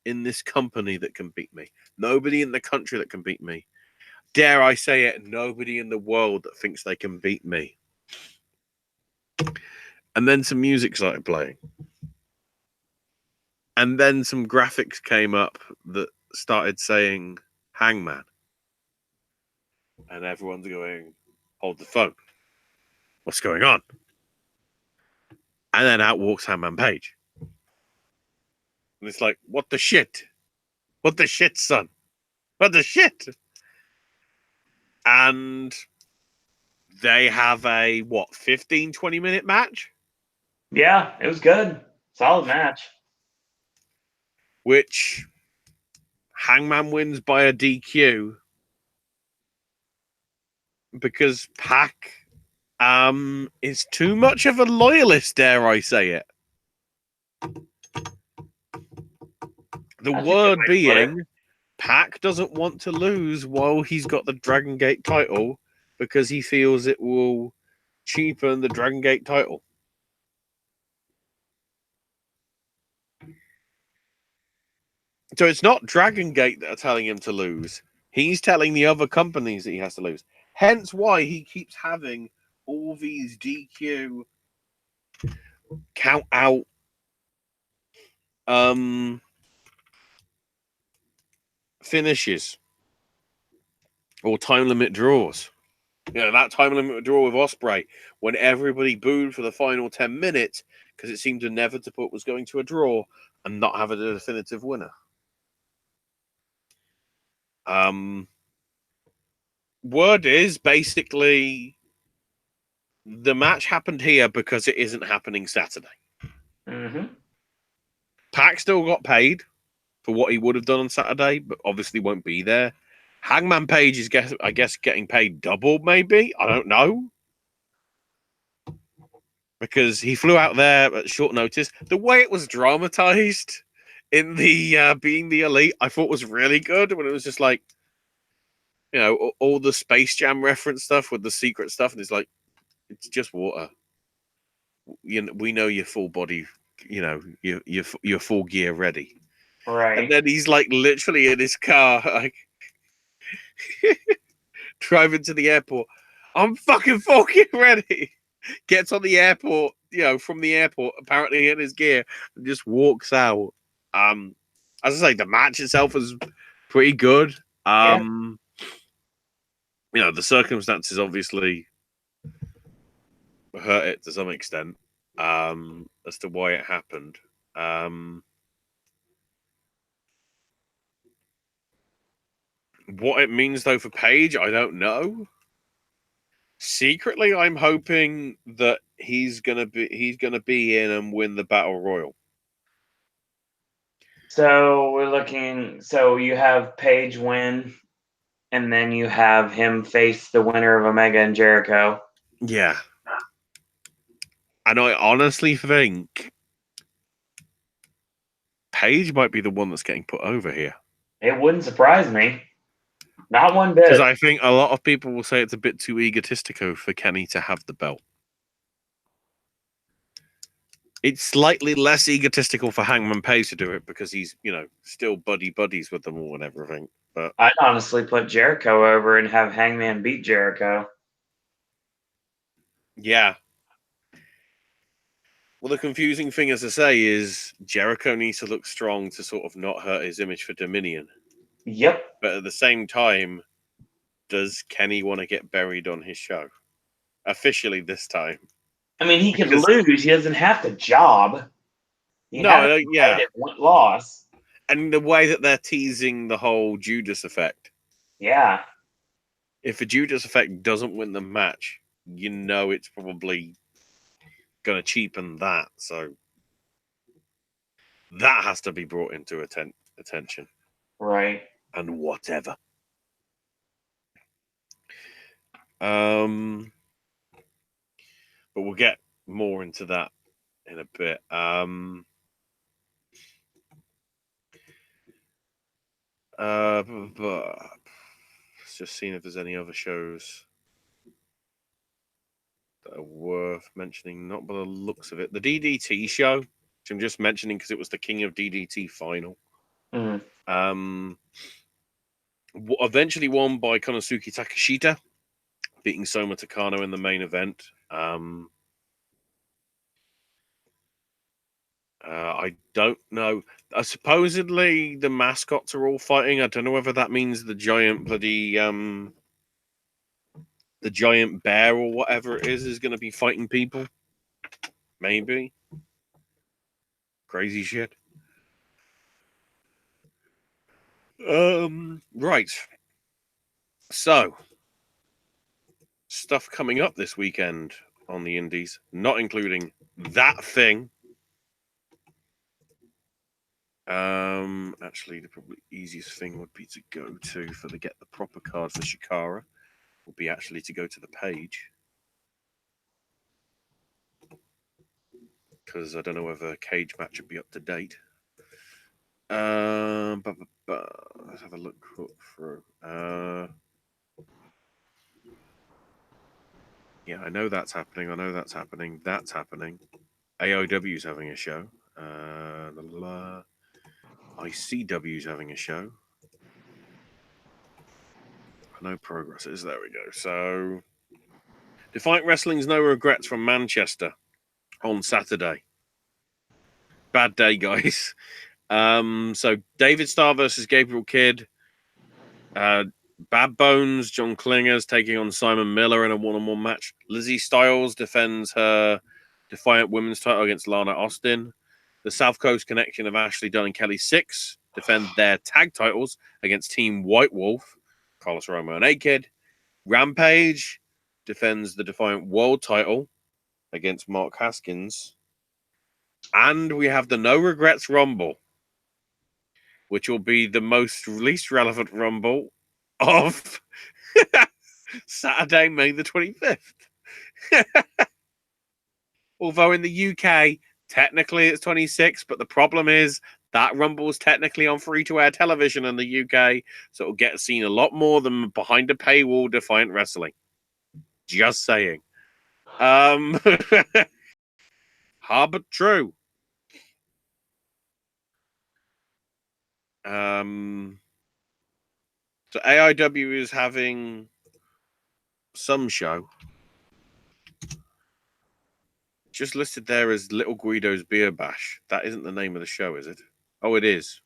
in this company that can beat me. Nobody in the country that can beat me. Dare I say it? Nobody in the world that thinks they can beat me. And then some music started playing. And then some graphics came up that started saying Hangman. And everyone's going, hold the phone. What's going on? And then out walks Hangman Page. And it's like, what the shit? What the shit, son? What the shit? And they have a, 15, 20-minute match? Yeah, it was good. Solid match. Which Hangman wins by a DQ because Pac is too much of a loyalist, dare I say it. The word being, Pac doesn't want to lose while he's got the Dragon Gate title because he feels it will cheapen the Dragon Gate title. So it's not Dragon Gate that are telling him to lose. He's telling the other companies that he has to lose. Hence why he keeps having all these DQ count out finishes or time limit draws. You know, that time limit draw with Ospreay when everybody booed for the final 10 minutes because it seemed inevitable it was going to a draw and not have a definitive winner. Word is basically the match happened here because it isn't happening Saturday. Mm-hmm. Pac still got paid for what he would have done on Saturday, but obviously won't be there. Hangman Page is, I guess, getting paid double, maybe. I don't know. Because he flew out there at short notice. The way it was dramatized in the Being the Elite, I thought was really good. When it was just like, you know, all the Space Jam reference stuff with the secret stuff, and it's like, it's just water. You know, we know your full body, you know, your full gear ready. Right. And then he's like literally in his car, like driving to the airport. I'm fucking ready. Gets on the airport, you know, from the airport, apparently in his gear, and just walks out. As I say, the match itself was pretty good. Yeah. You know, the circumstances obviously hurt it to some extent, as to why it happened. What it means though for Paige, I don't know. Secretly, I'm hoping that he's gonna be in and win the Battle Royal. So we're looking. So you have Paige win, and then you have him face the winner of Omega and Jericho. Yeah. And I honestly think Paige might be the one that's getting put over here. It wouldn't surprise me. Not one Because bit. I think a lot of people will say it's a bit too egotistical for Kenny to have the belt. It's slightly less egotistical for Hangman Page to do it because he's, still buddies with them or whatever, I think. But I'd honestly put Jericho over and have Hangman beat Jericho. yeah. Well, the confusing thing, as I say, is Jericho needs to look strong to sort of not hurt his image for Dominion. Yep. But at the same time, does Kenny want to get buried on his show? Officially this time. I mean, he could lose. He doesn't have to job. Yeah. Loss. And the way that they're teasing the whole Judas effect. Yeah. If a Judas effect doesn't win the match, it's probably going to cheapen that. So that has to be brought into attention. Right. And whatever. But we'll get more into that in a bit. Let's just seeing if there's any other shows that are worth mentioning. Not by the looks of it. The DDT show, which I'm just mentioning because it was the King of DDT final. Eventually won by Konosuke Takeshita, beating Soma Takano in the main event. I don't know. Supposedly the mascots are all fighting. I don't know whether that means the giant the giant bear or whatever it is going to be fighting people. Maybe. Crazy shit. Right. So, stuff coming up this weekend on the indies, not including that thing. Actually, the probably easiest thing would be to go to get the proper card for Shikara. Would be actually to go to the page. Because I don't know whether a cage match would be up to date. Let's have a look through. Yeah, I know that's happening. That's happening. AOW's having a show. ICW's having a show. No progresses. There we go. So, Defiant Wrestling's No Regrets from Manchester on Saturday. Bad day, guys. So David Starr versus Gabriel Kidd. Bad Bones, John Klinger's taking on Simon Miller in a one-on-one match. Lizzie Styles defends her Defiant Women's title against Lana Austin. The South Coast Connection of Ashley Dunn and Kelly Six defend their tag titles against Team White Wolf, Carlos Romo and A-Kid. Rampage defends the Defiant World title against Mark Haskins. And we have the No Regrets Rumble, which will be the least relevant Rumble of Saturday, May the 25th. Although in the UK, technically it's 26, but the problem is that Rumble is technically on free-to-air television in the UK, so it'll get seen a lot more than behind a paywall Defiant Wrestling. Just saying. Hard but true. So AEW is having some show. Just listed there as Little Guido's Beer Bash. That isn't the name of the show, is it? Oh, it is.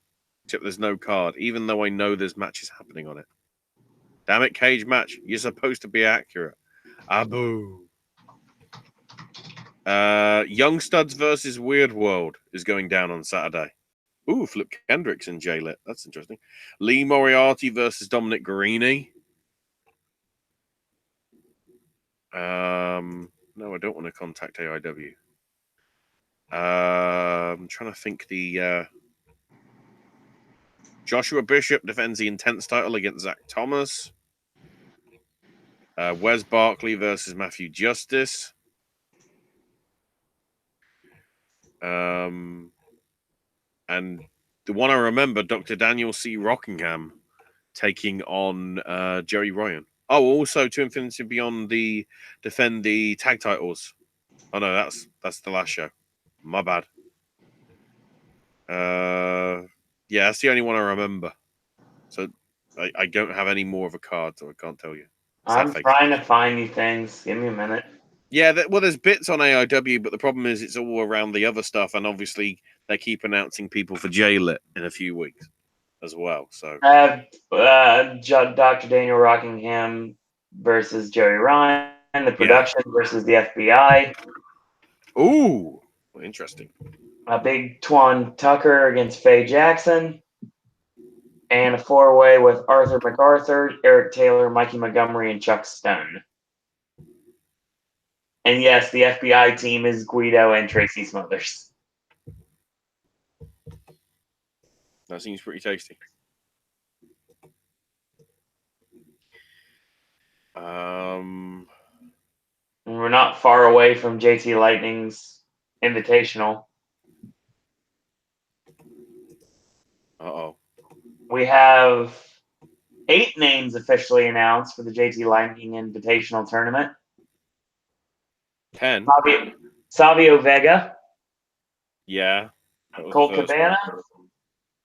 Except there's no card, even though I know there's matches happening on it. Damn it, cage match. You're supposed to be accurate. Abu. Young Studs versus Weird World is going down on Saturday. Ooh, Flip Kendrick's in J-Lit. That's interesting. Lee Moriarty versus Dominic Guarini. No, I don't want to contact AIW. I'm trying to think the Joshua Bishop defends the Intense title against Zach Thomas. Wes Barkley versus Matthew Justice. And the one I remember, Dr. Daniel C. Rockingham taking on Joey Ryan. Oh, also to Infinity Beyond defend the tag titles. Oh no, that's the last show. My bad. Yeah, that's the only one I remember. So I don't have any more of a card, so I can't tell you. I'm trying to find you things. Give me a minute. Yeah, well, there's bits on AEW, but the problem is it's all around the other stuff, and obviously they keep announcing people for J-Lit in a few weeks as well. So I have Dr. Daniel Rockingham versus Jerry Ryan, the production versus the FBI. Ooh, interesting. A big Twan Tucker against Faye Jackson. And a four-way with Arthur MacArthur, Eric Taylor, Mikey Montgomery, and Chuck Stone. And yes, the FBI team is Guido and Tracy Smothers. That seems pretty tasty. And we're not far away from JT Lightning's Invitational. Uh-oh. We have 8 names officially announced for the JT Lightning Invitational Tournament. 10. Savio Vega. Yeah. Colt Cabana.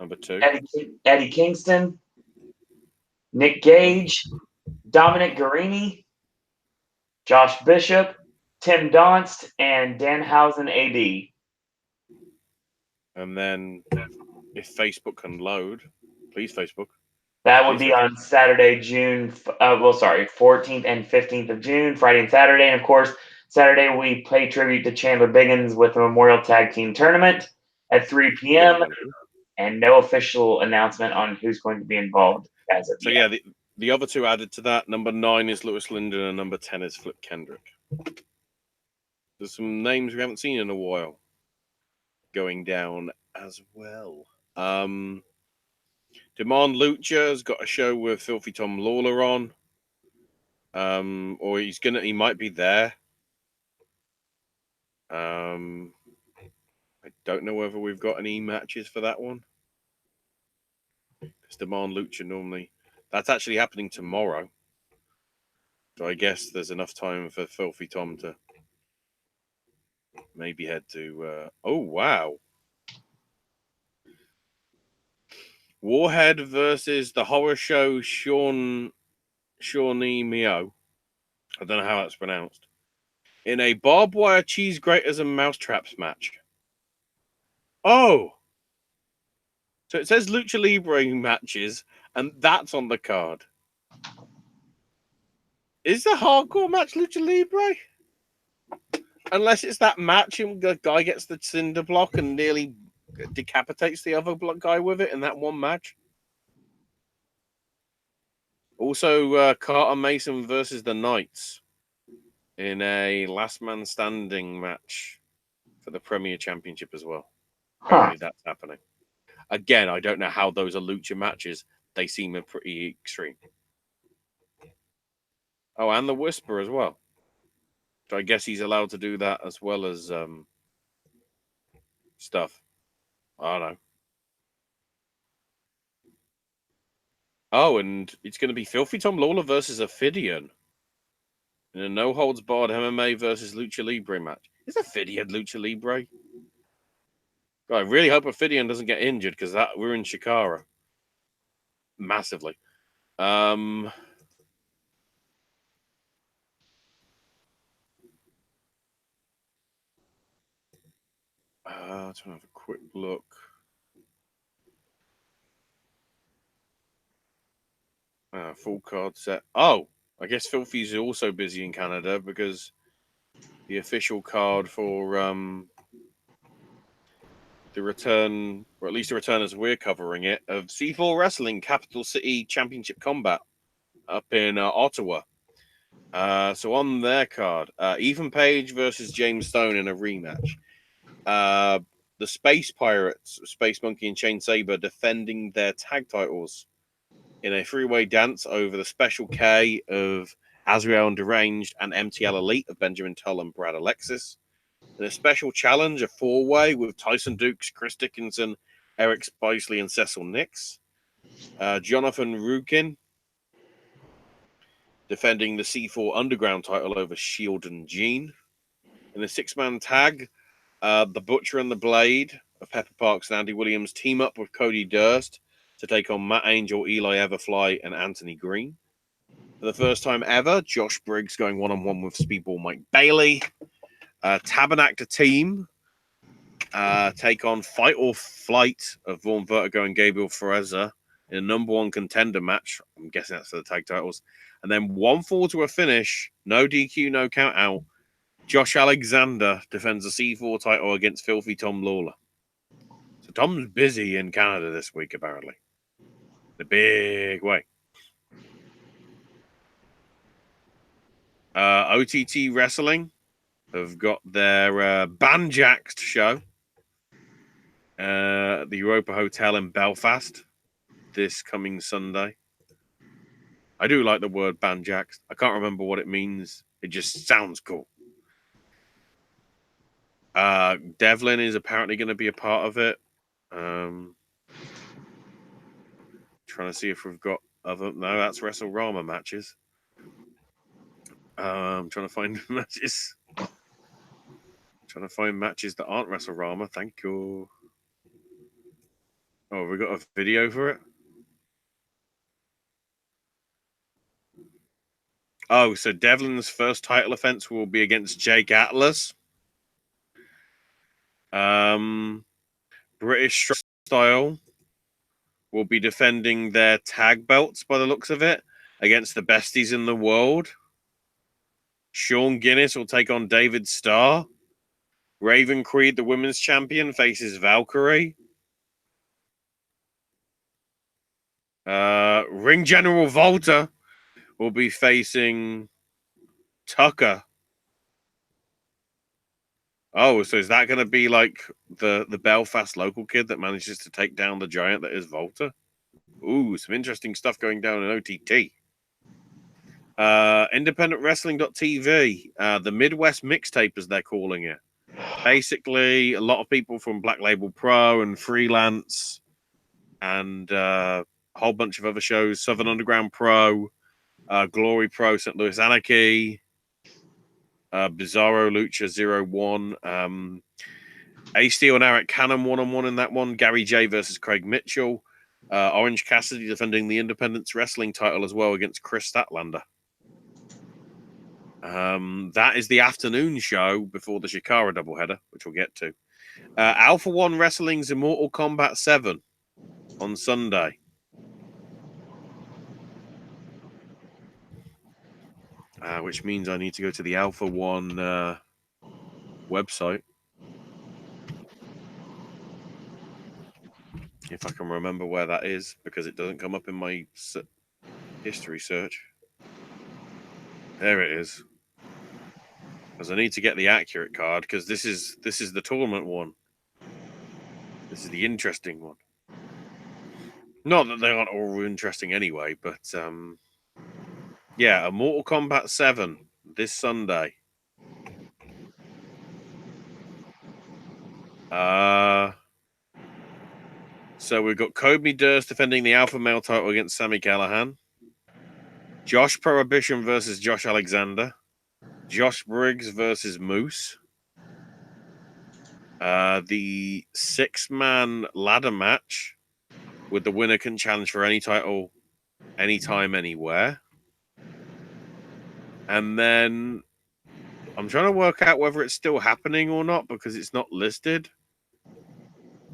Number 2. Eddie Kingston. Nick Gage. Dominic Guarini. Josh Bishop. Tim Donst. And Danhausen AD. And then if Facebook can load, please, Facebook. That would be on Saturday, 14th and 15th of June, Friday and Saturday. And, of course, Saturday we pay tribute to Chandler Biggins with the Memorial Tag Team Tournament at 3 p.m. And no official announcement on who's going to be involved as of yet. Yeah, the other 2 added to that. Number 9 is Lewis Linden and number 10 is Flip Kendrick. There's some names we haven't seen in a while going down as well. Demand Lucha has got a show with Filthy Tom Lawler on. Or he might be there. I don't know whether we've got any matches for that one. Because Demand Lucha normally, that's actually happening tomorrow. So I guess there's enough time for Filthy Tom to maybe head to. Oh wow! Warhead versus the horror show Shawnee Mio. I don't know how that's pronounced. In a barbed wire cheese graters and mousetraps match. Oh! So it says Lucha Libre matches, and that's on the card. Is the hardcore match Lucha Libre? Unless it's that match and the guy gets the cinder block and nearly decapitates the other guy with it in that one match. Also, Carter Mason versus the Knights in a last man standing match for the Premier Championship as well. Apparently that's happening. Again, I don't know how those are lucha matches. They seem pretty extreme. Oh, and the Whisper as well. So I guess he's allowed to do that as well as stuff. I don't know. Oh, and it's going to be Filthy Tom Lawler versus Ophidian in a no-holds-barred MMA versus Lucha Libre match. Is Ophidian Lucha Libre? God, I really hope Ophidian doesn't get injured because that ruined Shikara massively. Trying to have a quick look. Full card set. Oh, I guess Filthy's also busy in Canada because the official card for the return, or at least the return as we're covering it, of C4 Wrestling Capital City Championship Combat up in Ottawa. So on their card, Ethan Page versus James Stone in a rematch. the Space Pirates, Space Monkey and Chain Saber, defending their tag titles in a three-way dance over the Special K of Azrael and Deranged and MTL Elite of Benjamin Tull and Brad Alexis. In a special challenge, a four-way with Tyson Dukes, Chris Dickinson, Eric Spicely, and Cecil Nix. Jonathan Rukin defending the C4 Underground title over Shield and Gene. In a six-man tag, the Butcher and the Blade of Pepper Parks and Andy Williams team up with Cody Durst to take on Matt Angel, Eli Everfly, and Anthony Green. For the first time ever, Josh Briggs going one-on-one with Speedball Mike Bailey. Tabernacle team take on Fight or Flight of Vaughn Vertigo and Gabriel Fereza in a number one contender match. I'm guessing that's for the tag titles. And then 1-4 to a finish. No DQ, no count out. Josh Alexander defends the C4 title against Filthy Tom Lawler. So Tom's busy in Canada this week, apparently. The big way. OTT Wrestling have got their Banjaxed show at the Europa Hotel in Belfast this coming Sunday. I do like the word Banjaxed. I can't remember what it means. It just sounds cool. Devlin is apparently going to be a part of it. Trying to see if we've got other... No, that's WrestleRama matches. I'm trying to find matches. Trying to find matches that aren't WrestleRama. Thank you. Oh, we got a video for it? Oh, so Devlin's first title offense will be against Jake Atlas. British Style will be defending their tag belts by the looks of it against the besties in the world. Sean Guinness will take on David Starr. Raven Creed, the women's champion, faces Valkyrie. Ring General Volta will be facing Tucker. Oh, so is that going to be like the Belfast local kid that manages to take down the giant that is Volta? Ooh, some interesting stuff going down in OTT. IndependentWrestling.tv, the Midwest Mixtape, as they're calling it. Basically, a lot of people from Black Label Pro and Freelance and a whole bunch of other shows, Southern Underground Pro, Glory Pro, St. Louis Anarchy, Bizarro Lucha 01, Ace Steel and Eric Cannon one-on-one in that one, Gary J versus Craig Mitchell, Orange Cassidy defending the Independence Wrestling title as well against Chris Statlander. That is the afternoon show before the Shikara doubleheader, which we'll get to. Alpha One Wrestling's Immortal Kombat 7 on Sunday. Which means I need to go to the Alpha One website. If I can remember where that is, because it doesn't come up in my history search. There it is. Because I need to get the accurate card, because this is the tournament one. This is the interesting one. Not that they aren't all interesting anyway, but yeah, Immortal Kombat 7 this Sunday. So we've got Kobe Durst defending the Alpha Male title against Sami Callihan. Josh Prohibition versus Josh Alexander. Josh Briggs versus Moose. The 6-man ladder match with the winner can challenge for any title, anytime, anywhere. And then I'm trying to work out whether it's still happening or not because it's not listed.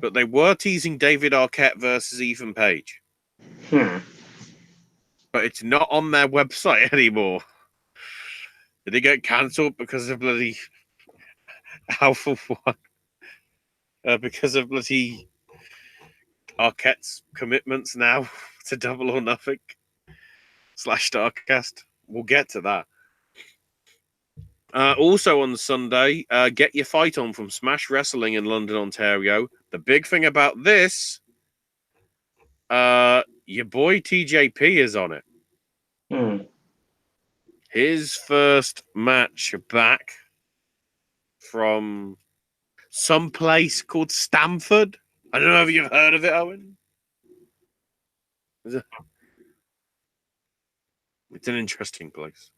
But they were teasing David Arquette versus Ethan Page. But it's not on their website anymore. Did it get cancelled because of bloody Alpha One? Because of bloody Arquette's commitments now to Double or Nothing / Starcast. We'll get to that. Also on Sunday, Get Your Fight On from Smash Wrestling in London, Ontario. The big thing about this, your boy TJP is on it. His first match back from some place called Stamford. I don't know if you've heard of it, Owen. It's an interesting place.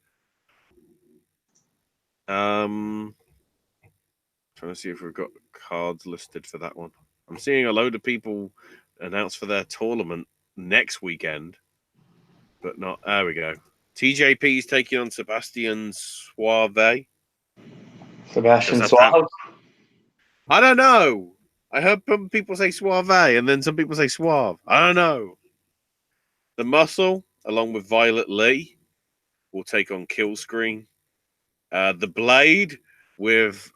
Trying to see if we've got cards listed for that one. I'm seeing a load of people announce for their tournament next weekend, but not. There we go. TJP is taking on Sebastian Suave. Sebastian Suave? I don't know. I heard some people say Suave, and then some people say Suave. I don't know. The Muscle, along with Violet Lee, will take on Killscreen. The Blade with...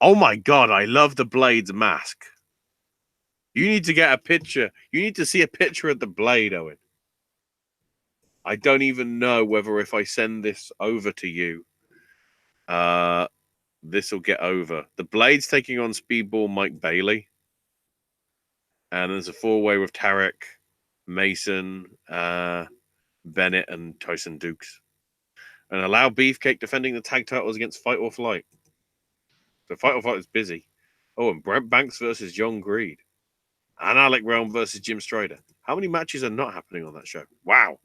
Oh my God, I love the Blade's mask. You need to get a picture. You need to see a picture of the Blade, Owen. I don't even know whether if I send this over to you, this will get over. The Blade's taking on Speedball Mike Bailey. And there's a four-way with Tarek, Mason, Bennett, and Tyson Dukes. And allow Beefcake defending the tag titles against Fight or Flight. So Fight or Flight is busy. Oh, and Brent Banks versus John Greed. And Alec Realm versus Jim Strider. How many matches are not happening on that show? Wow.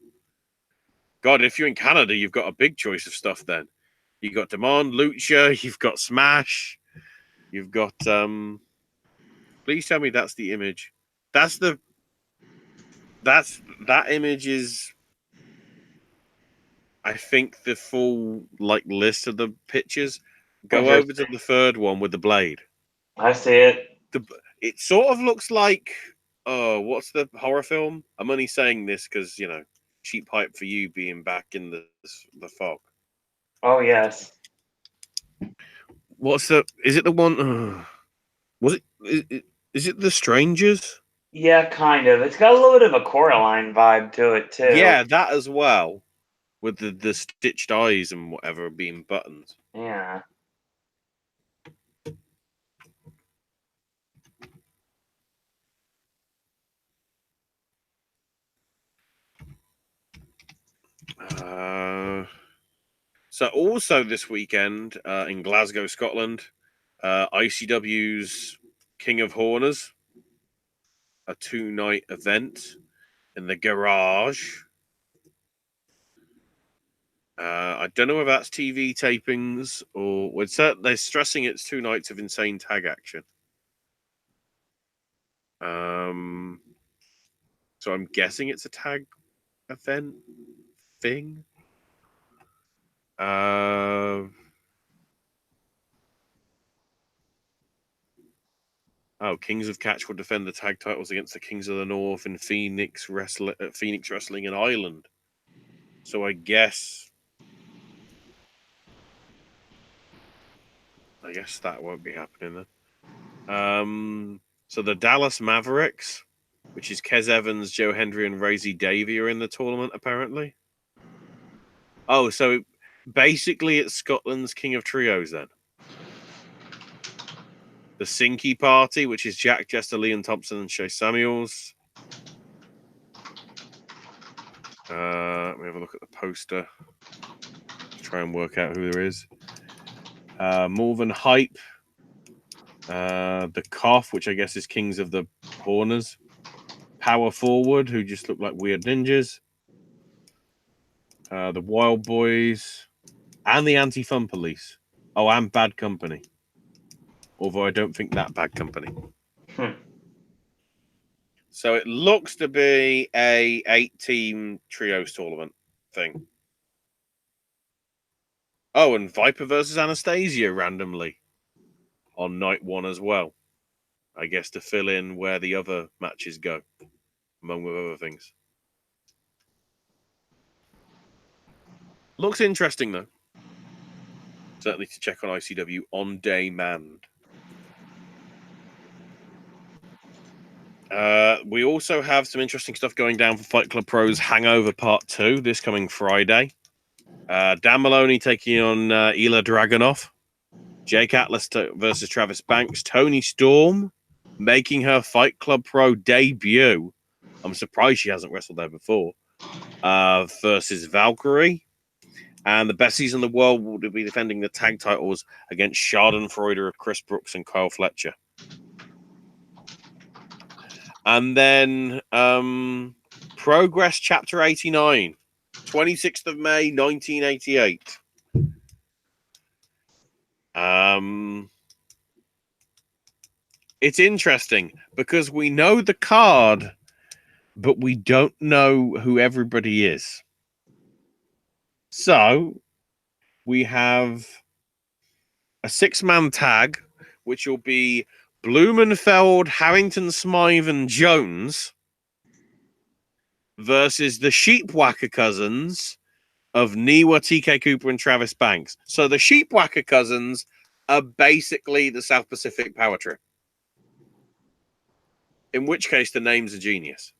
God, if you're in Canada, you've got a big choice of stuff then. You've got Demand, Lucha, you've got Smash, you've got... Please tell me that's the image. That image is... I think the full list of the pictures. Go over to the third one with the Blade. I see it. It sort of looks like what's the horror film? I'm only saying this because cheap hype for you being back in the fog. Oh yes. Is it the one? Was it? Is it The Strangers? Yeah, kind of. It's got a little bit of a Coraline vibe to it too. Yeah, that as well. With the stitched eyes and whatever being buttons. Yeah. So also this weekend in Glasgow, Scotland, ICW's King of Horners, a 2-night event in the garage. I don't know if that's TV tapings or they're stressing it's 2 nights of insane tag action. So I'm guessing it's a tag event thing. Kings of Catch will defend the tag titles against the Kings of the North in Phoenix Wrestling in Ireland. So I guess that won't be happening then. So the Dallas Mavericks, which is Kez Evans, Joe Hendry, and Razzie Davey are in the tournament, apparently. Oh, so basically it's Scotland's King of Trios then. The Sinky Party, which is Jack Jester, Liam Thompson, and Shay Samuels. Let me have a look at the poster. Try and work out who there is. Morven Hype. The Cough, which I guess is Kings of the Horners. Power Forward, who just look like weird ninjas. The Wild Boys. And the Anti-Fun Police. Oh, and Bad Company. Although I don't think that Bad Company. So it looks to be a 8-team trios tournament thing. Oh, and Viper versus Anastasia randomly on night 1 as well. I guess to fill in where the other matches go, among other things. Looks interesting, though. Certainly to check on ICW on demand. We also have some interesting stuff going down for Fight Club Pro's Hangover Part 2 this coming Friday. Dan Maloney taking on Ila Dragunov. Jake Atlas versus Travis Banks. Toni Storm making her Fight Club Pro debut. I'm surprised she hasn't wrestled there before. Versus Valkyrie. And the Bessies in the world will be defending the tag titles against Schadenfreude, Chris Brooks, and Kyle Fletcher. And then Progress Chapter 89, 26th of May, 1988. It's interesting because we know the card, but we don't know who everybody is. So we have a 6-man tag, which will be Blumenfeld, Harrington, Smythe, and Jones versus the Sheepwhacker Cousins of Niwa, TK Cooper, and Travis Banks. So the Sheepwhacker Cousins are basically the South Pacific Power Trip. In which case, the name's a genius.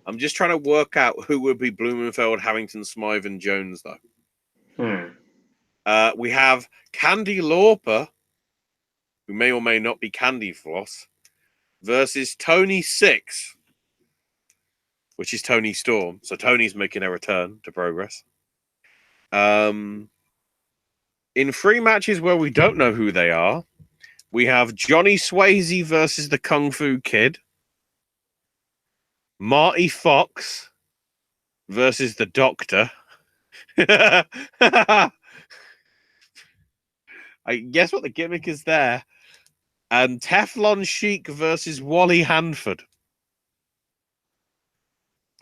I'm just trying to work out who would be Blumenfeld, Harrington, Smythe, and Jones, though. We have Candy Lauper, who may or may not be Candy Floss, versus Tony Six, which is Tony Storm. So Tony's making a return to Progress. In 3 matches where we don't know who they are, we have Johnny Swayze versus the Kung Fu Kid, Marty Fox versus the Doctor. I guess what the gimmick is there. And Teflon Sheik versus Wally Hanford.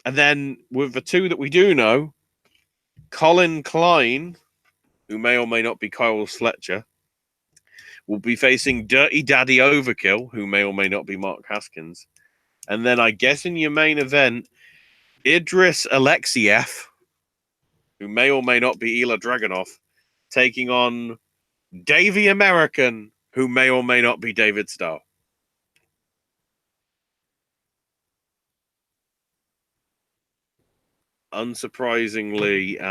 And then with the 2 that we do know, Colin Klein, who may or may not be Kyle Fletcher, will be facing Dirty Daddy Overkill, who may or may not be Mark Haskins. And then I guess in your main event, Idris Alexiev, who may or may not be Ila Dragunov, taking on Davey American, who may or may not be David Starr. Unsurprisingly,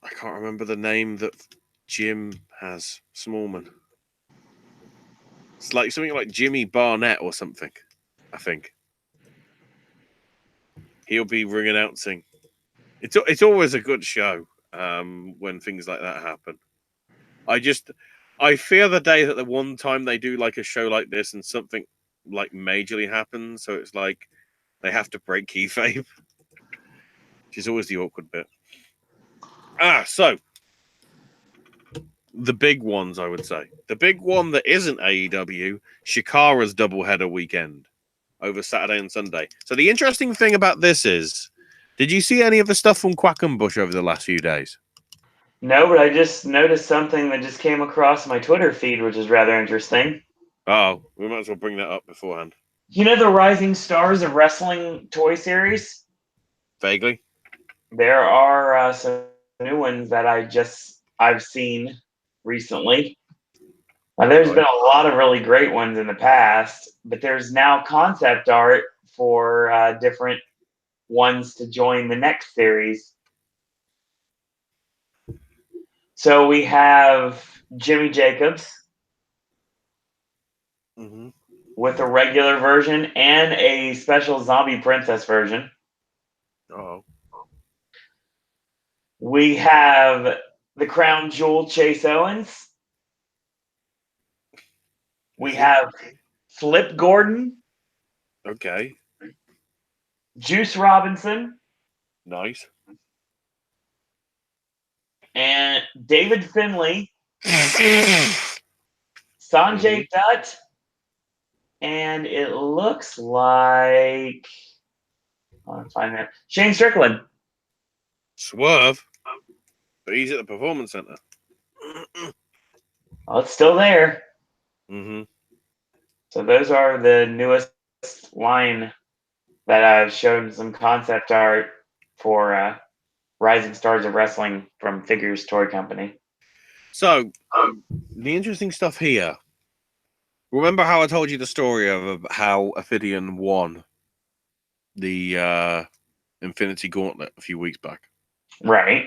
I can't remember the name that Jim has. Smallman. It's like something like Jimmy Barnett or something, I think. He'll be ring announcing. It's always a good show when things like that happen. I fear the day that the one time they do like a show like this and something like majorly happens, so it's like they have to break kayfabe, which is always the awkward bit. So the big ones, I would say. The big one that isn't AEW, Shikara's doubleheader weekend over Saturday and Sunday. So the interesting thing about this is, did you see any of the stuff from Quackenbush over the last few days? No, but I just noticed something that just came across my Twitter feed, which is rather interesting. Oh, we might as well bring that up beforehand. You know the Rising Stars of Wrestling toy series? Vaguely. There are some new ones that I've seen recently. There's been a lot of really great ones in the past, but there's now concept art for different ones to join the next series. So we have Jimmy Jacobs with a regular version and a special Zombie Princess version. Oh. We have the Crown Jewel Chase Owens. We have Flip Gordon. Okay. Juice Robinson. Nice. And David Finlay. Sanjay Dutt. And it looks like Shane Strickland. Swerve. But he's at the Performance Center. Oh, it's still there. Mm-hmm. So those are the newest line that I've shown some concept art for Rising Stars of Wrestling from Figures Toy Company. So, the interesting stuff here. Remember how I told you the story of how Ophidian won the Infinity Gauntlet a few weeks back? Right.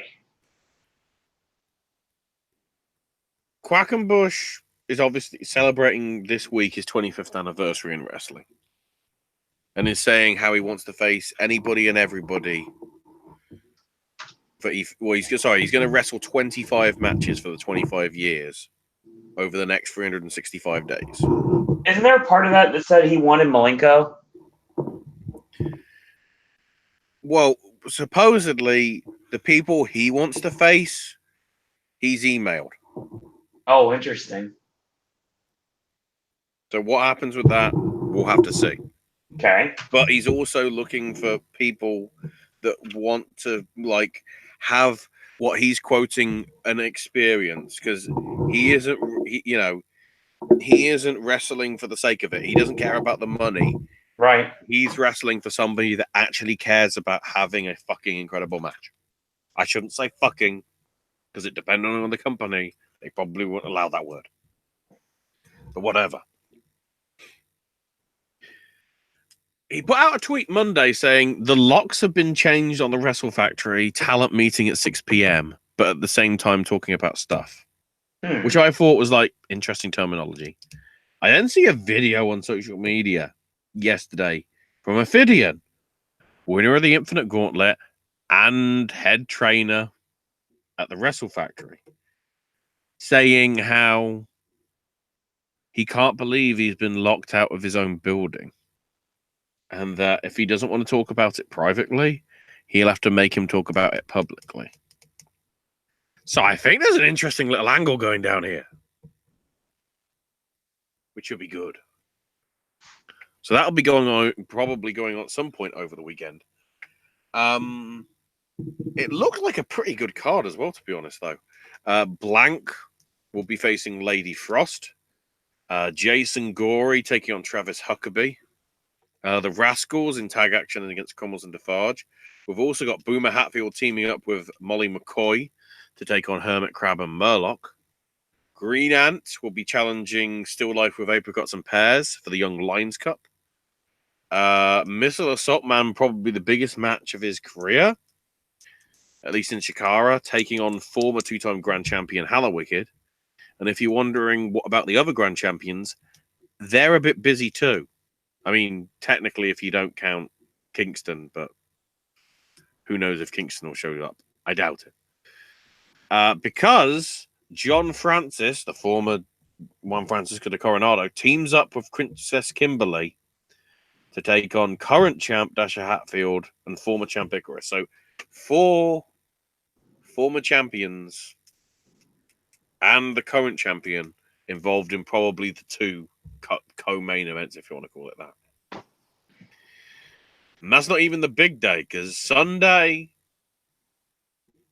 Quackenbush is obviously celebrating this week his 25th anniversary in wrestling. And is saying how he wants to face anybody and everybody. He's going to wrestle 25 matches for the 25 years over the next 365 days. Isn't there a part of that said he wanted Malenko? Well, supposedly, the people he wants to face, he's emailed. Oh, interesting. So what happens with that, we'll have to see. Okay. But he's also looking for people that want to, like, have what he's quoting an experience, because he isn't wrestling for the sake of it. He doesn't care about the money. Right. He's wrestling for somebody that actually cares about having a fucking incredible match. I shouldn't say fucking, because it depending on the company, they probably won't allow that word. But whatever. He put out a tweet Monday saying the locks have been changed on the Wrestle Factory talent meeting at 6 p.m., but at the same time talking about stuff, which I thought was like interesting terminology. I then see a video on social media yesterday from Ophidian, winner of the Infinite Gauntlet and head trainer at the Wrestle Factory, saying how he can't believe he's been locked out of his own building. And that if he doesn't want to talk about it privately, he'll have to make him talk about it publicly. So I think there's an interesting little angle going down here, which should be good. So that'll be probably going on at some point over the weekend. It looked like a pretty good card as well, to be honest, though. Blank will be facing Lady Frost. Jason Gorey taking on Travis Huckabee. The Rascals in tag action against Crummels and Defarge. We've also got Boomer Hatfield teaming up with Molly McCoy to take on Hermit Crab and Murloc. Green Ant will be challenging Still Life with Apricots and Pears for the Young Lions Cup. Missile Assault Man, probably the biggest match of his career, at least in Chikara, taking on former two-time Grand Champion Hallowicked. And if you're wondering what about the other Grand Champions, they're a bit busy too. I mean, technically, if you don't count Kingston, but who knows if Kingston will show up. I doubt it. Because John Francis, the former Juan Francisco de Coronado, teams up with Princess Kimberly to take on current champ Dasha Hatfield and former champ Icarus. So 4 former champions and the current champion involved in probably the 2 co-main events, if you want to call it that. And that's not even the big day, because Sunday,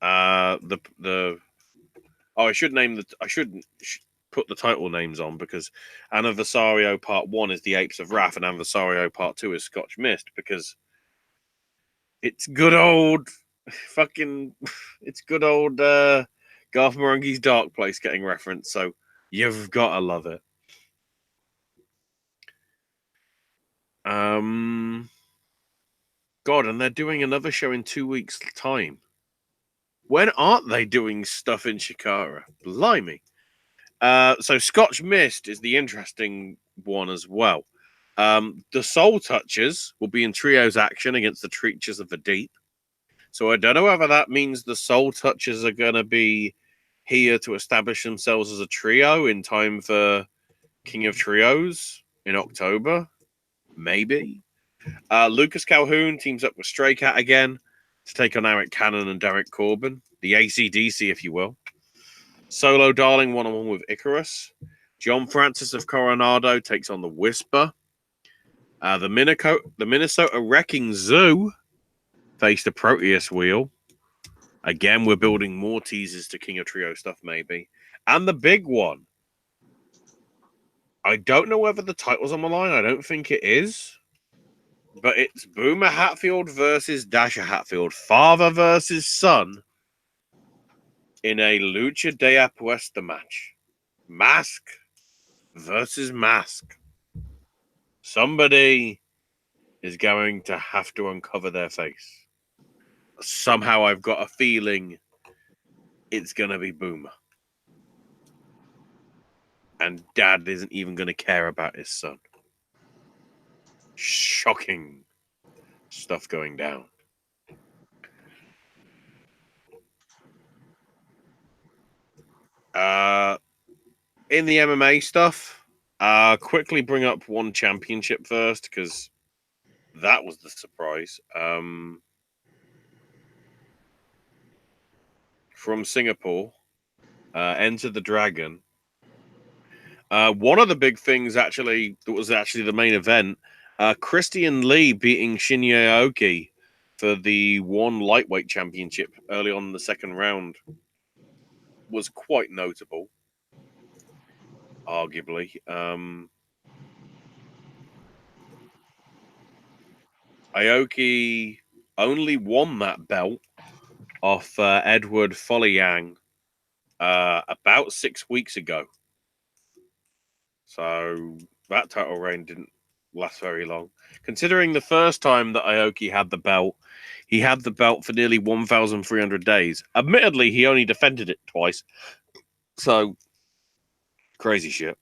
I should put the title names on, because Anniversario Part 1 is the Apes of Wrath and Anniversario Part 2 is Scotch Mist, because it's good old Garth Marenghi's Dark Place getting referenced, so you've got to love it. God, and they're doing another show in 2 weeks' time. When aren't they doing stuff in Chikara? Blimey. So Scotch Mist is the interesting one as well. The Soul Touchers will be in trios action against the Treachers of the Deep. So I don't know whether that means the Soul Touchers are going to be here to establish themselves as a trio in time for King of Trios in October. Maybe. Lucas Calhoun teams up with Stray Cat again to take on Eric Cannon and Derek Corbin. The ACDC, if you will. Solo Darling one-on-one with Icarus. John Francis of Coronado takes on the Whisper. The Minnesota Wrecking Zoo face the Proteus Wheel. Again, we're building more teasers to King of Trio stuff, maybe. And the big one. I don't know whether the title's on the line. I don't think it is. But it's Boomer Hatfield versus Dasher Hatfield, father versus son, in a Lucha de Apuesta match. Mask versus mask. Somebody is going to have to uncover their face. Somehow I've got a feeling it's going to be Boomer. And Dad isn't even going to care about his son. Shocking stuff going down. In the MMA stuff, quickly bring up one championship first, because that was the surprise. From Singapore, Enter the Dragon. One of the big things, actually, that was actually the main event, Christian Lee beating Shinya Aoki for the one lightweight championship early on in the second round was quite notable, arguably. Aoki only won that belt off Edward Folleyang about 6 weeks ago. So that title reign didn't last very long. Considering the first time that Aoki had the belt, he had the belt for nearly 1,300 days. Admittedly, he only defended it twice. So, crazy shit.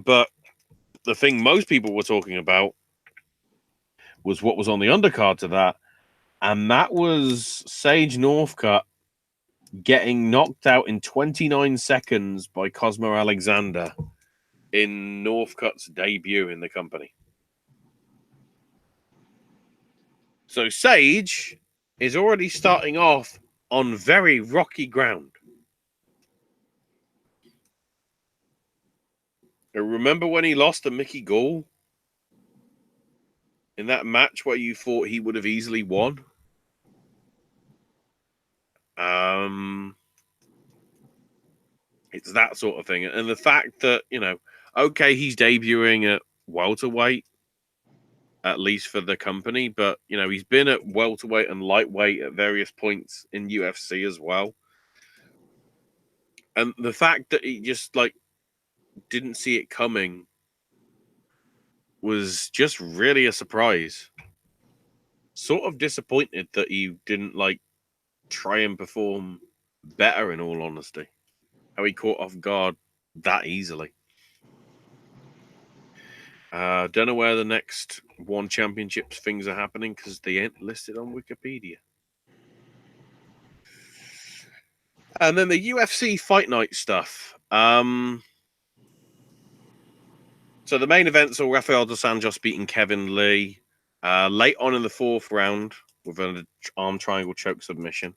But the thing most people were talking about was what was on the undercard to that, and that was Sage Northcutt getting knocked out in 29 seconds by Cosmo Alexander in Northcutt's debut in the company. So Sage is already starting off on very rocky ground. Remember when he lost to Mickey Gall? In that match where you thought he would have easily won? It's that sort of thing. And the fact that, okay, he's debuting at welterweight, at least for the company, but, he's been at welterweight and lightweight at various points in UFC as well. And the fact that he just, didn't see it coming was just really a surprise. Sort of disappointed that he didn't, try and perform better, in all honesty. How he caught off guard that easily. Don't know where the next one championships things are happening because they ain't listed on Wikipedia. And then the UFC Fight Night stuff. So the main event saw Rafael dos Anjos beating Kevin Lee late on in the fourth round with an arm triangle choke submission.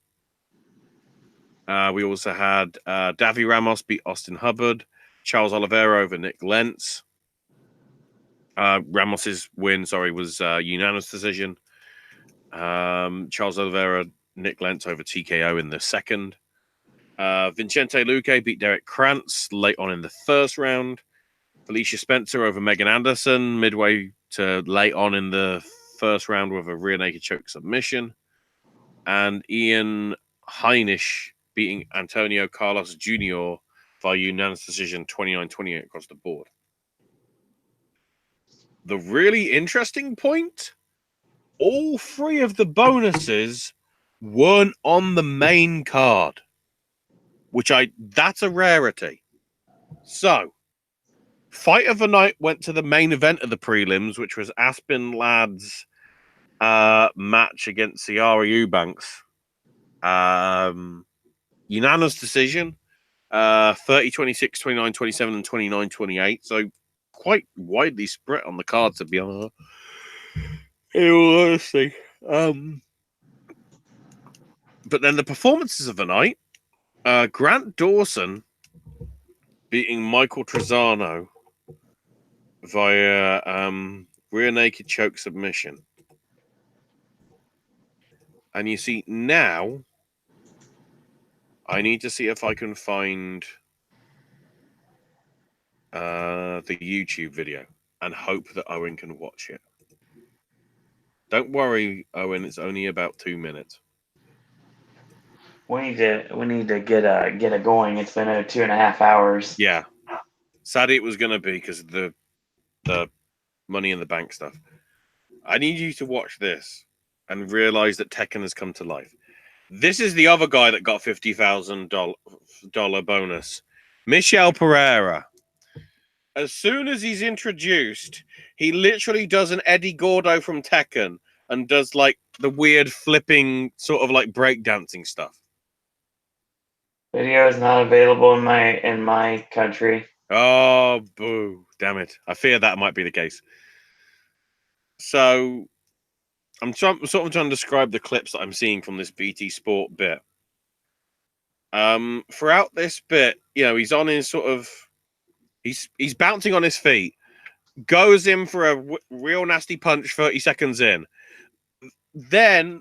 We also had Davy Ramos beat Austin Hubbard, Charles Oliveira over Nick Lentz. Ramos's win, was unanimous decision. Charles Oliveira, Nick Lentz over TKO in the second. Vicente Luque beat Derek Krantz late on in the first round. Felicia Spencer over Megan Anderson midway to late on in the first round with a rear naked choke submission. And Ian Heinisch beating Antonio Carlos Jr. via unanimous decision 29-28 across the board. The really interesting point, all three of the bonuses weren't on the main card, that's a rarity. So, Fight of the Night went to the main event of the prelims, which was Aspen Ladd's match against Ciara Eubanks. Unanimous decision, 30-26, 29-27, and 29-28. So quite widely spread on the card, to be honest. In all honesty. But then the performances of the night, Grant Dawson beating Michael Trezano via rear naked choke submission. And you see, now I need to see if I can find the YouTube video and hope that Owen can watch it. Don't worry, Owen. It's only about 2 minutes. We need to get it going. It's been 2.5 hours. Yeah. Sadly, it was going to be because of the Money in the Bank stuff. I need you to watch this and realize that Tekken has come to life. This is the other guy that got $50,000 bonus. Michel Pereira. As soon as he's introduced, he literally does an Eddie Gordo from Tekken and does like the weird flipping sort of like breakdancing stuff. Video is not available in my country. Oh, boo. Damn it. I fear that might be the case. So I'm sort of trying to describe the clips that I'm seeing from this BT Sport bit. Throughout this bit, he's on his sort of he's bouncing on his feet, goes in for a real nasty punch 30 seconds in, then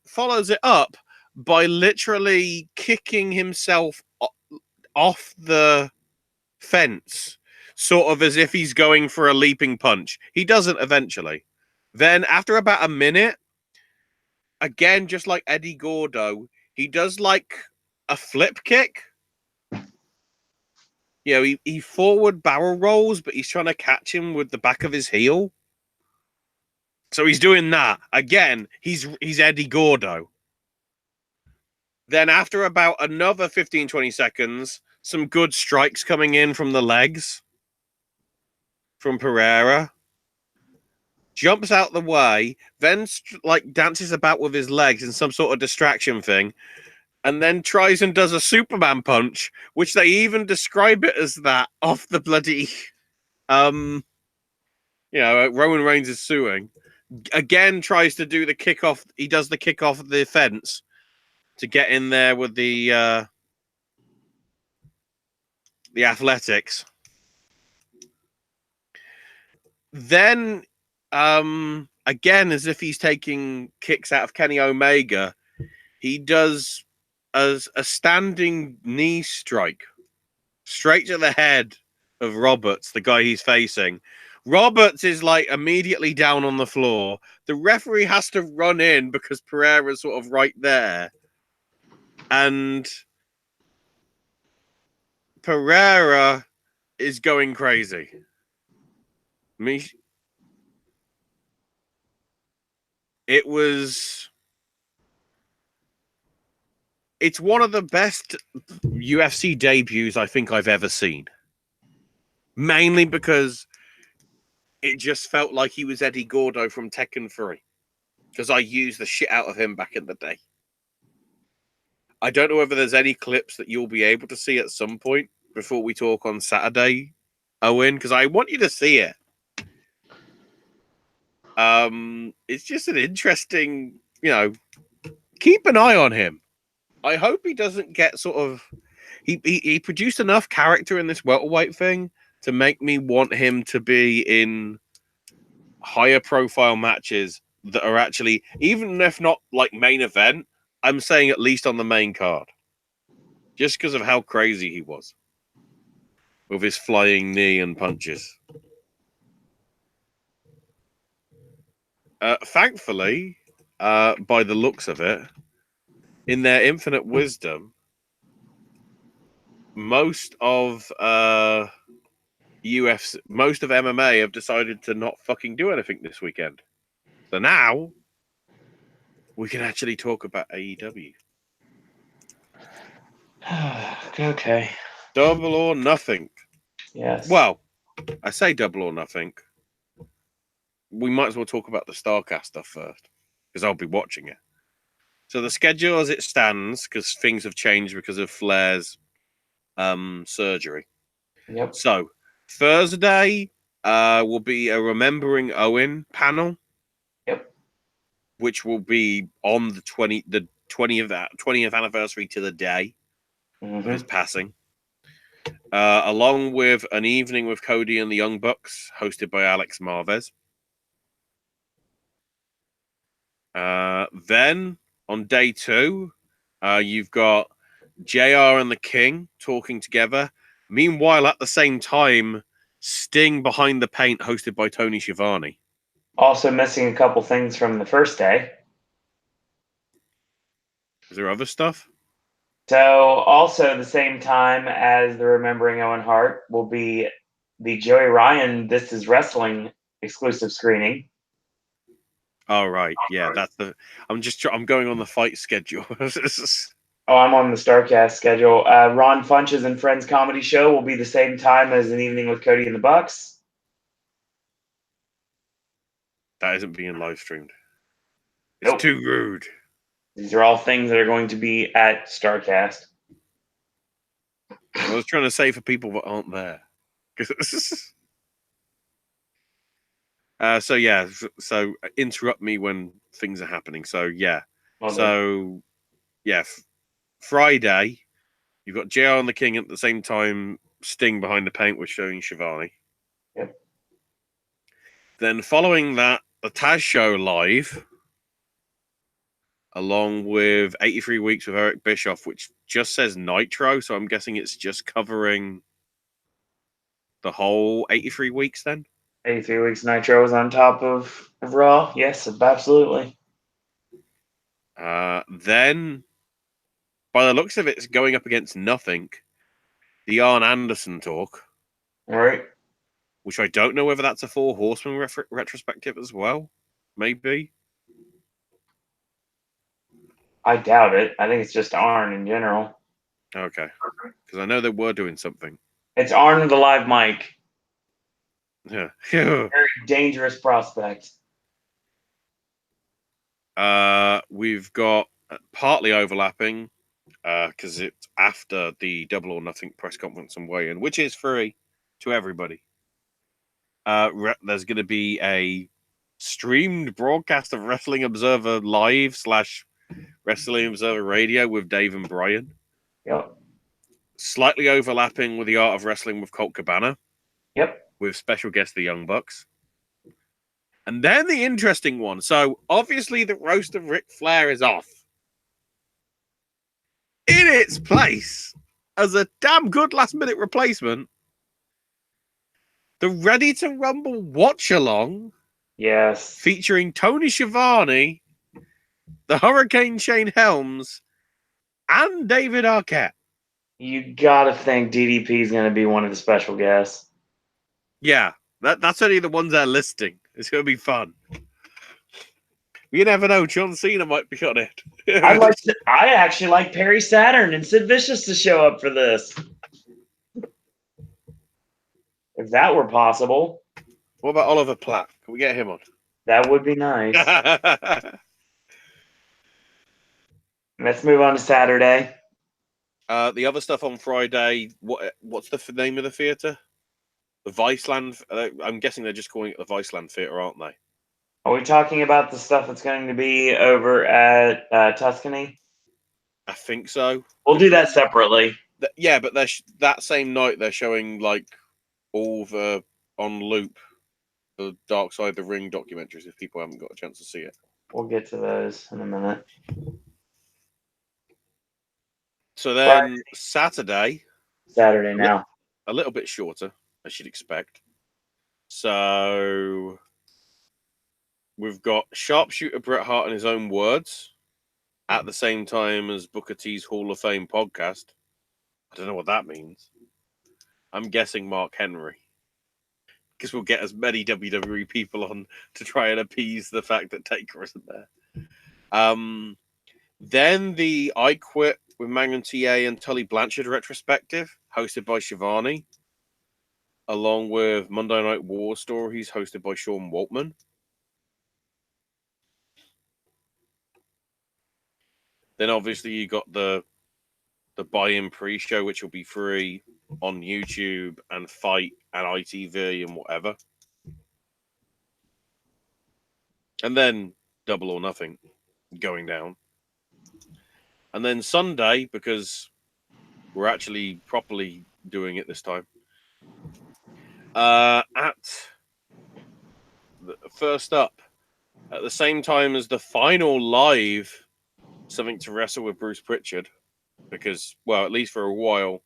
follows it up by literally kicking himself off the fence, sort of as if he's going for a leaping punch. He doesn't eventually. Then after about a minute, again, just like Eddie Gordo, he does like a flip kick. He forward barrel rolls, but he's trying to catch him with the back of his heel. So he's doing that. Again, he's Eddie Gordo. Then after about another 15, 20 seconds, some good strikes coming in from the legs from Pereira. Jumps out the way, then dances about with his legs in some sort of distraction thing, and then tries and does a Superman punch, which they even describe it as that off the bloody, Roman Reigns is suing. Again, tries to do the kickoff. He does the kick off the fence to get in there with the athletics. Then, again, as if he's taking kicks out of Kenny Omega, he does as a standing knee strike straight to the head of Roberts, the guy he's facing. Roberts is like immediately down on the floor. The referee has to run in because Pereira's sort of right there. And Pereira is going crazy. It's one of the best UFC debuts I think I've ever seen. Mainly because it just felt like he was Eddie Gordo from Tekken 3. Because I used the shit out of him back in the day. I don't know whether there's any clips that you'll be able to see at some point before we talk on Saturday, Owen, because I want you to see it. It's just an interesting, keep an eye on him. I hope he doesn't get sort of... He produced enough character in this welterweight thing to make me want him to be in higher profile matches that are actually, even if not like main event, I'm saying at least on the main card. Just because of how crazy he was. With his flying knee and punches. Thankfully, by the looks of it, in their infinite wisdom, most of UFC, most of MMA have decided to not fucking do anything this weekend. So now we can actually talk about AEW. Okay. Double or nothing. Yes. Well, I say double or nothing. We might as well talk about the StarCast stuff first, because I'll be watching it. So the schedule as it stands, because things have changed because of Flair's surgery. Yep. So Thursday will be a Remembering Owen panel. Yep. Which will be on the 20th anniversary to the day of his passing. Along with an evening with Cody and the Young Bucks, hosted by Alex Marvez. Then on day 2, you've got JR and the King talking together. Meanwhile, at the same time, Sting Behind the Paint, hosted by Tony Schiavone. Also missing a couple things from the first day. Is there other stuff? So also the same time as the Remembering Owen Hart will be the Joey Ryan This Is Wrestling exclusive screening. Oh right, yeah, that's the. I'm going on the fight schedule. Oh, I'm on the StarCast schedule. Ron Funches and Friends comedy show will be the same time as An Evening with Cody and the Bucks. That isn't being live streamed. It's Nope. too rude. These are all things that are going to be at StarCast. I was trying to say for people that aren't there. So yeah, so interrupt me when things are happening. So yeah, Friday, you've got JR and the King at the same time. Sting behind the paint was showing Shivani. Yep. Then following that, the Taz show live, along with 83 Weeks with Eric Bischoff, which just says Nitro, so I'm guessing it's just covering the whole 83 weeks then? 83 Weeks Nitro is on top of Raw. Yes, absolutely. Then, by the looks of it, it's going up against nothing. The Arn Anderson talk. All right. Which I don't know whether that's a Four Horsemen retrospective as well. Maybe. I doubt it. I think it's just Arn in general. Okay. Because I know they were doing something. It's Arn with a live mic. Yeah. Very dangerous prospect. We've got partly overlapping because it's after the Double or Nothing press conference and weigh-in, which is free to everybody. There's going to be a streamed broadcast of Wrestling Observer Live / Wrestling Observer Radio with Dave and Brian. Yep. Slightly overlapping with the Art of Wrestling with Colt Cabana. Yep. With special guest the Young Bucks. And then the interesting one. So obviously the roast of Ric Flair is off. In its place, as a damn good last minute replacement, the Ready to Rumble watch along. Yes. Featuring Tony Schiavone, the Hurricane Shane Helms, and David Arquette. You gotta think DDP is gonna be one of the special guests. Yeah, that's only the ones they're listing. It's gonna be fun. You never know. John Cena might be on it. I actually like Perry Saturn and Sid Vicious to show up for this. If that were possible. What about Oliver Platt? Can we get him on? That would be nice. Let's move on to Saturday. The other stuff on Friday. What's the name of the theater? The Viceland. I'm guessing they're just calling it the Viceland Theater, aren't they? Are we talking about the stuff that's going to be over at Tuscany? I think so. We'll do that separately. Yeah, but that same night they're showing like all the on loop the Dark Side of the Ring documentaries. If people haven't got a chance to see it, we'll get to those in a minute. So then Saturday now, a little bit shorter, as you'd expect. So we've got Sharpshooter Bret Hart in his own words at the same time as Booker T's Hall of Fame podcast. I don't know what that means. I'm guessing Mark Henry. Because we'll get as many WWE people on to try and appease the fact that Taker isn't there. Then the I Quit with Magnum TA and Tully Blanchard retrospective, hosted by Shivani, along with Monday Night War Stories, hosted by Sean Waltman. Then obviously you got the buy-in pre-show, which will be free on YouTube and Fight and ITV and whatever. And then Double or Nothing going down. And then Sunday, because we're actually properly doing it this time, first up, at the same time as the final live Something to Wrestle with Bruce Pritchard, because, well, at least for a while,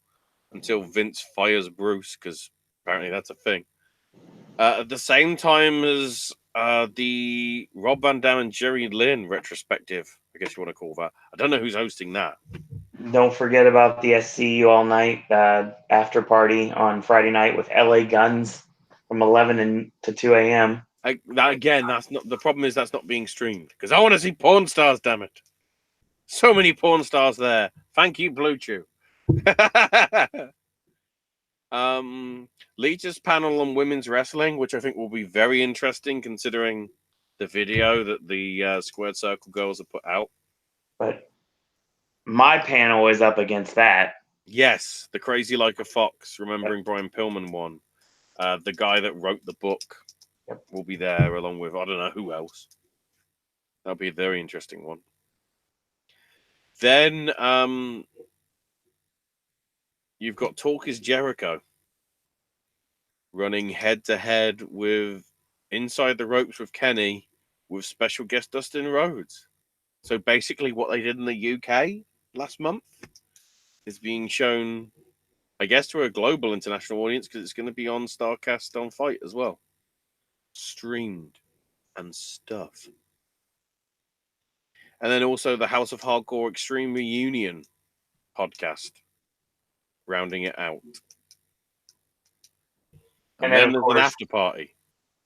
until Vince fires Bruce, because apparently that's a thing. At the same time as The Rob Van Dam and Jerry Lynn retrospective, I guess you want to call that. I don't know who's hosting that. Don't forget about the SCU All Night after party on Friday night with LA Guns from 11 to 2 a.m. That's not the problem. Is that's not being streamed because I want to see porn stars. Damn it! So many porn stars there. Thank you, Blue Chew. Lita's panel on women's wrestling, which I think will be very interesting considering the video that the Squared Circle girls have put out. But my panel is up against that. Yes, the Crazy Like a Fox, remembering Brian Pillman one. The guy that wrote the book will be there along with, I don't know who else. That'll be a very interesting one. Then you've got Talk is Jericho running head-to-head with Inside the Ropes with Kenny with special guest Dustin Rhodes. So basically what they did in the UK last month is being shown, I guess, to a global international audience because it's going to be on StarCast on Fight as well. Streamed and stuff. And then also the House of Hardcore Extreme Reunion podcast, rounding it out. And then there's an after party.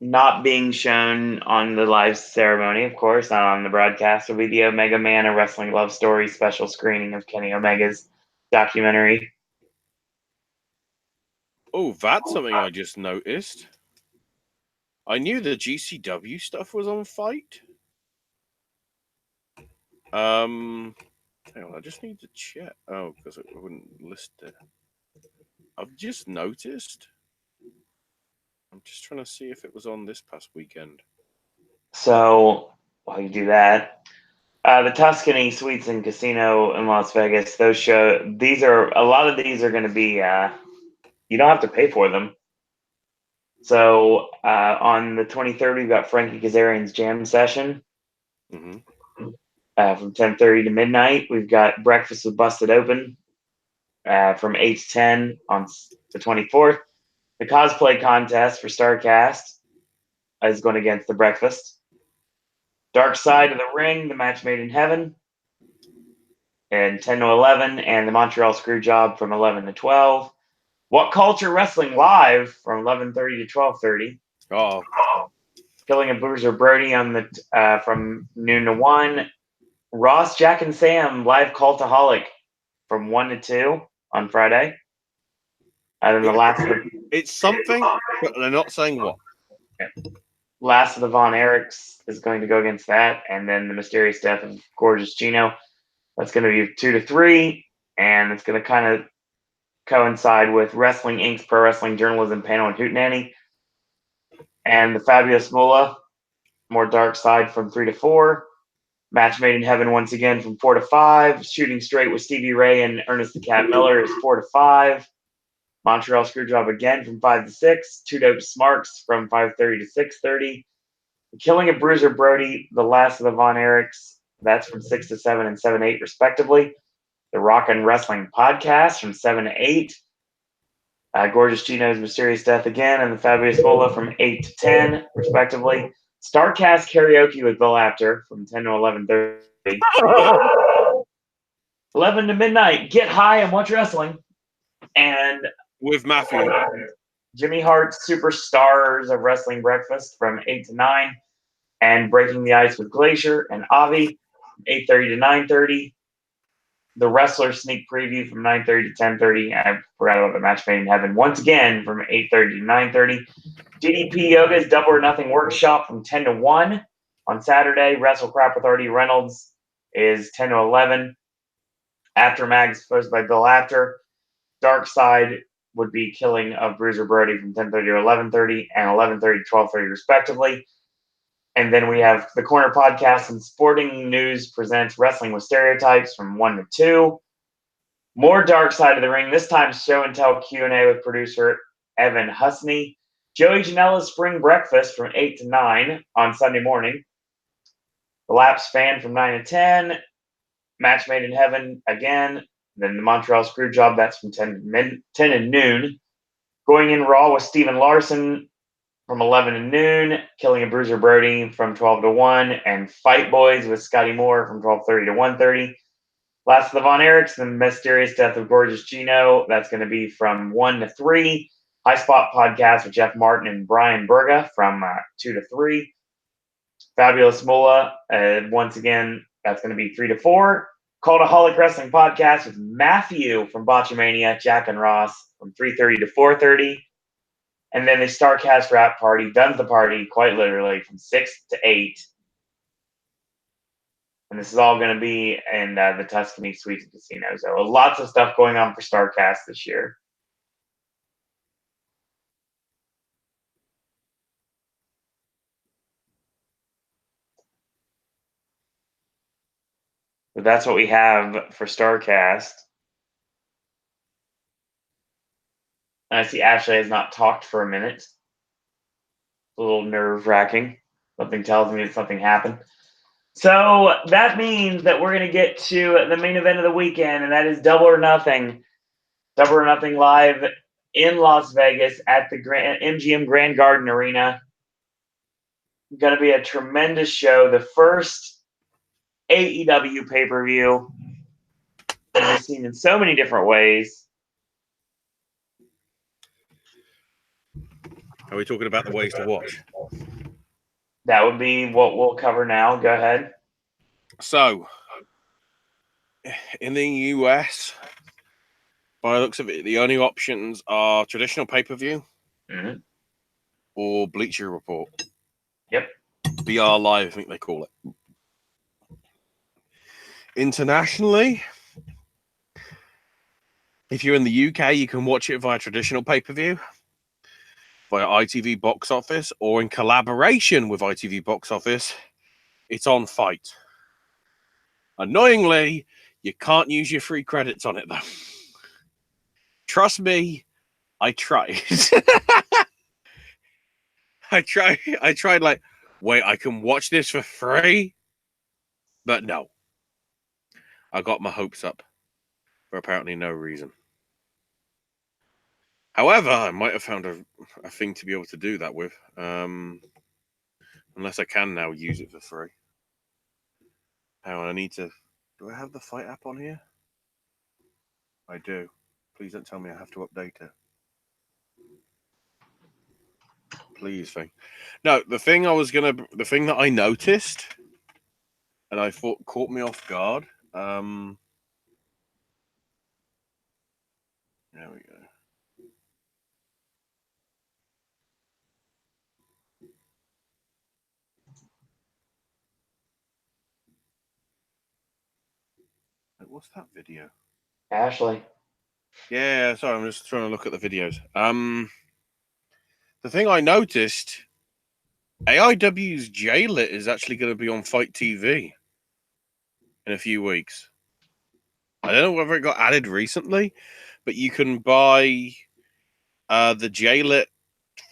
Not being shown on the live ceremony, of course, not on the broadcast, will be the Omega Man, a Wrestling Love Story special screening of Kenny Omega's documentary. Oh, that's something I just noticed. I knew the GCW stuff was on Fight. Hang on, I just need to check. Oh, because it wouldn't list it. I've just noticed. I'm just trying to see if it was on this past weekend. So, while you do that, the Tuscany Suites and Casino in Las Vegas, a lot of these are going to be, you don't have to pay for them. So, on the 23rd, we've got Frankie Kazarian's jam session. Mm-hmm. From 10:30 to midnight. We've got Breakfast with Busted Open from 8 to 10 on the 24th. The cosplay contest for StarCast is going against the Breakfast. Dark Side of the Ring, the match made in heaven, and 10 to 11, and the Montreal Screwjob from 11 to 12. What Culture Wrestling Live from 11:30 to 12:30. Oh, Killing a Bruiser Brody on the from noon to 1. Ross, Jack, and Sam live Cultaholic from 1 to 2 on Friday. And then the last of the, it's something, but they're not saying what. last of the Von Erichs is going to go against that, and then the mysterious death of Gorgeous Gino. That's going to be 2 to 3, and it's going to kind of coincide with Wrestling Inc.'s Pro Wrestling Journalism panel and Hootenanny. And the Fabulous Moolah, more Dark Side from 3 to 4. Match made in heaven once again from 4 to 5. Shooting Straight with Stevie Ray and Ernest the Cat Miller is 4 to 5. Montreal Screwjob again from 5 to 6. Two Dope Smarks from 5:30 to 6:30. Killing a Bruiser Brody, the last of the Von Erichs, that's from 6 to 7 and 7 to 8 respectively. The Rock and Wrestling Podcast from 7 to 8. Gorgeous Gino's Mysterious Death again, and the Fabulous Moolah from 8 to 10 respectively. StarCast Karaoke with Bill Apter from 10 to 11:30. 11 to midnight, Get High and Watch Wrestling. And With Matthew. Jimmy Hart's Superstars of Wrestling Breakfast from 8 to 9. And Breaking the Ice with Glacier and Avi from 8:30 to 9:30. The Wrestler Sneak Preview from 9:30 to 10:30. I forgot about the Match Made in Heaven once again from 8:30 to 9:30. DDP Yoga's Double or Nothing Workshop from 10 to 1 on Saturday. Wrestle Crap with R.D. Reynolds is 10 to 11. After Mags posted by Bill Apter. Dark Side would be Killing of Bruiser Brody from 10:30 to 11:30 and 11:30 to 12:30 respectively. And then we have the Corner Podcast and Sporting News presents Wrestling with Stereotypes from 1 to 2. More Dark Side of the Ring, this time show and tell Q&A with producer Evan Husney. Joey Janela's Spring Breakfast from 8 to 9 on Sunday morning. The Laps Fan from 9 to 10. Match Made in Heaven again. Then the Montreal Screwjob, that's from 10 to noon. Going in Raw with Steven Larson from 11 to noon, Killing a Bruiser Brody from 12 to 1, and Fight Boys with Scotty Moore from 12:30 to 1:30. Last of the Von Erichs, The Mysterious Death of Gorgeous Gino. That's going to be from 1 to 3. High Spot Podcast with Jeff Martin and Brian Berga from 2 to 3. Fabulous Moolah, once again, that's going to be 3 to 4. Cultaholic Wrestling Podcast with Matthew from Botchamania, Jack and Ross from 3:30 to 4:30. And then the StarCast Rap Party, Duns the Party, quite literally, from 6 to 8. And this is all going to be in the Tuscany Suites and Casino. So lots of stuff going on for StarCast this year. But that's what we have for StarCast. And I see Ashley has not talked for a minute. A little nerve-wracking. Something tells me that something happened. So that means that we're going to get to the main event of the weekend, and that is Double or Nothing. Double or Nothing live in Las Vegas at the MGM Grand Garden Arena. Going to be a tremendous show. The first AEW pay-per-view that I've seen in so many different ways. Are we talking about the ways to watch? That would be what we'll cover now. Go ahead. So, in the US, by the looks of it, the only options are traditional pay-per-view or Bleacher Report. Yep. BR Live, I think they call it. Internationally, if you're in the UK, you can watch it via traditional pay-per-view, via ITV Box Office, or in collaboration with ITV Box Office, it's on Fight. Annoyingly, you can't use your free credits on it, though. Trust me, I tried. I tried like, wait, I can watch this for free? But no. I got my hopes up for apparently no reason. However, I might have found a thing to be able to do that with. Unless I can now use it for free. Hang on, I need to... Do I have the Fight app on here? I do. Please don't tell me I have to update it. Please, thing. No, the thing that I noticed, and I thought caught me off guard. There we go. What's that video? Ashley. Yeah, sorry, I'm just trying to look at the videos. The thing I noticed, AIW's J-Lit is actually going to be on Fight TV in a few weeks. I don't know whether it got added recently, but you can buy the J-Lit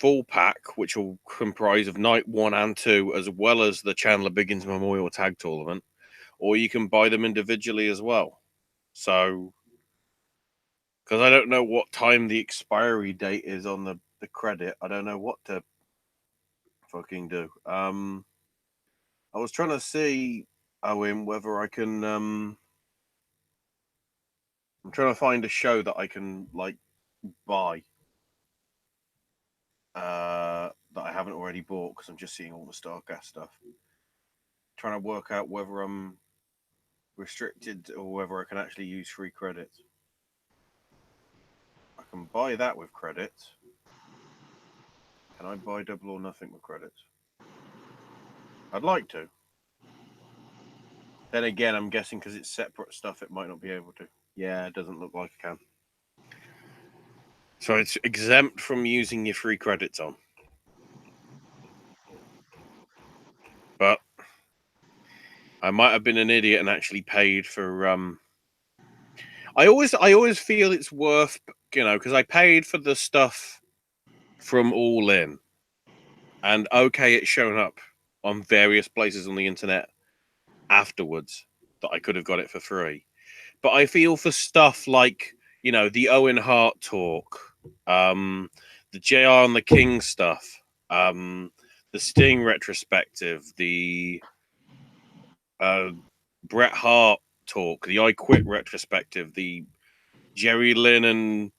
full pack, which will comprise of Night 1 and 2, as well as the Chandler Biggins Memorial Tag Tournament, or you can buy them individually as well. So, because I don't know what time the expiry date is on the credit, I don't know what to fucking do. I was trying to see, Owen, whether I can... I'm trying to find a show that I can, like, buy. That I haven't already bought, because I'm just seeing all the StarCast stuff. Trying to work out whether I'm restricted or whether I can actually use free credits. I can buy that with credits. Can I buy Double or Nothing with credits? I'd like to. Then again, I'm guessing because it's separate stuff, it might not be able to. Yeah, it doesn't look like I can. So it's exempt from using your free credits on. But I might have been an idiot and actually paid for... I always feel it's worth, because I paid for the stuff from All In. And okay, it's shown up on various places on the internet afterwards that I could have got it for free. But I feel for stuff like, the Owen Hart talk, the JR and the King stuff, The Sting retrospective, the Bret Hart talk, the I Quit retrospective, the Jerry Lynn and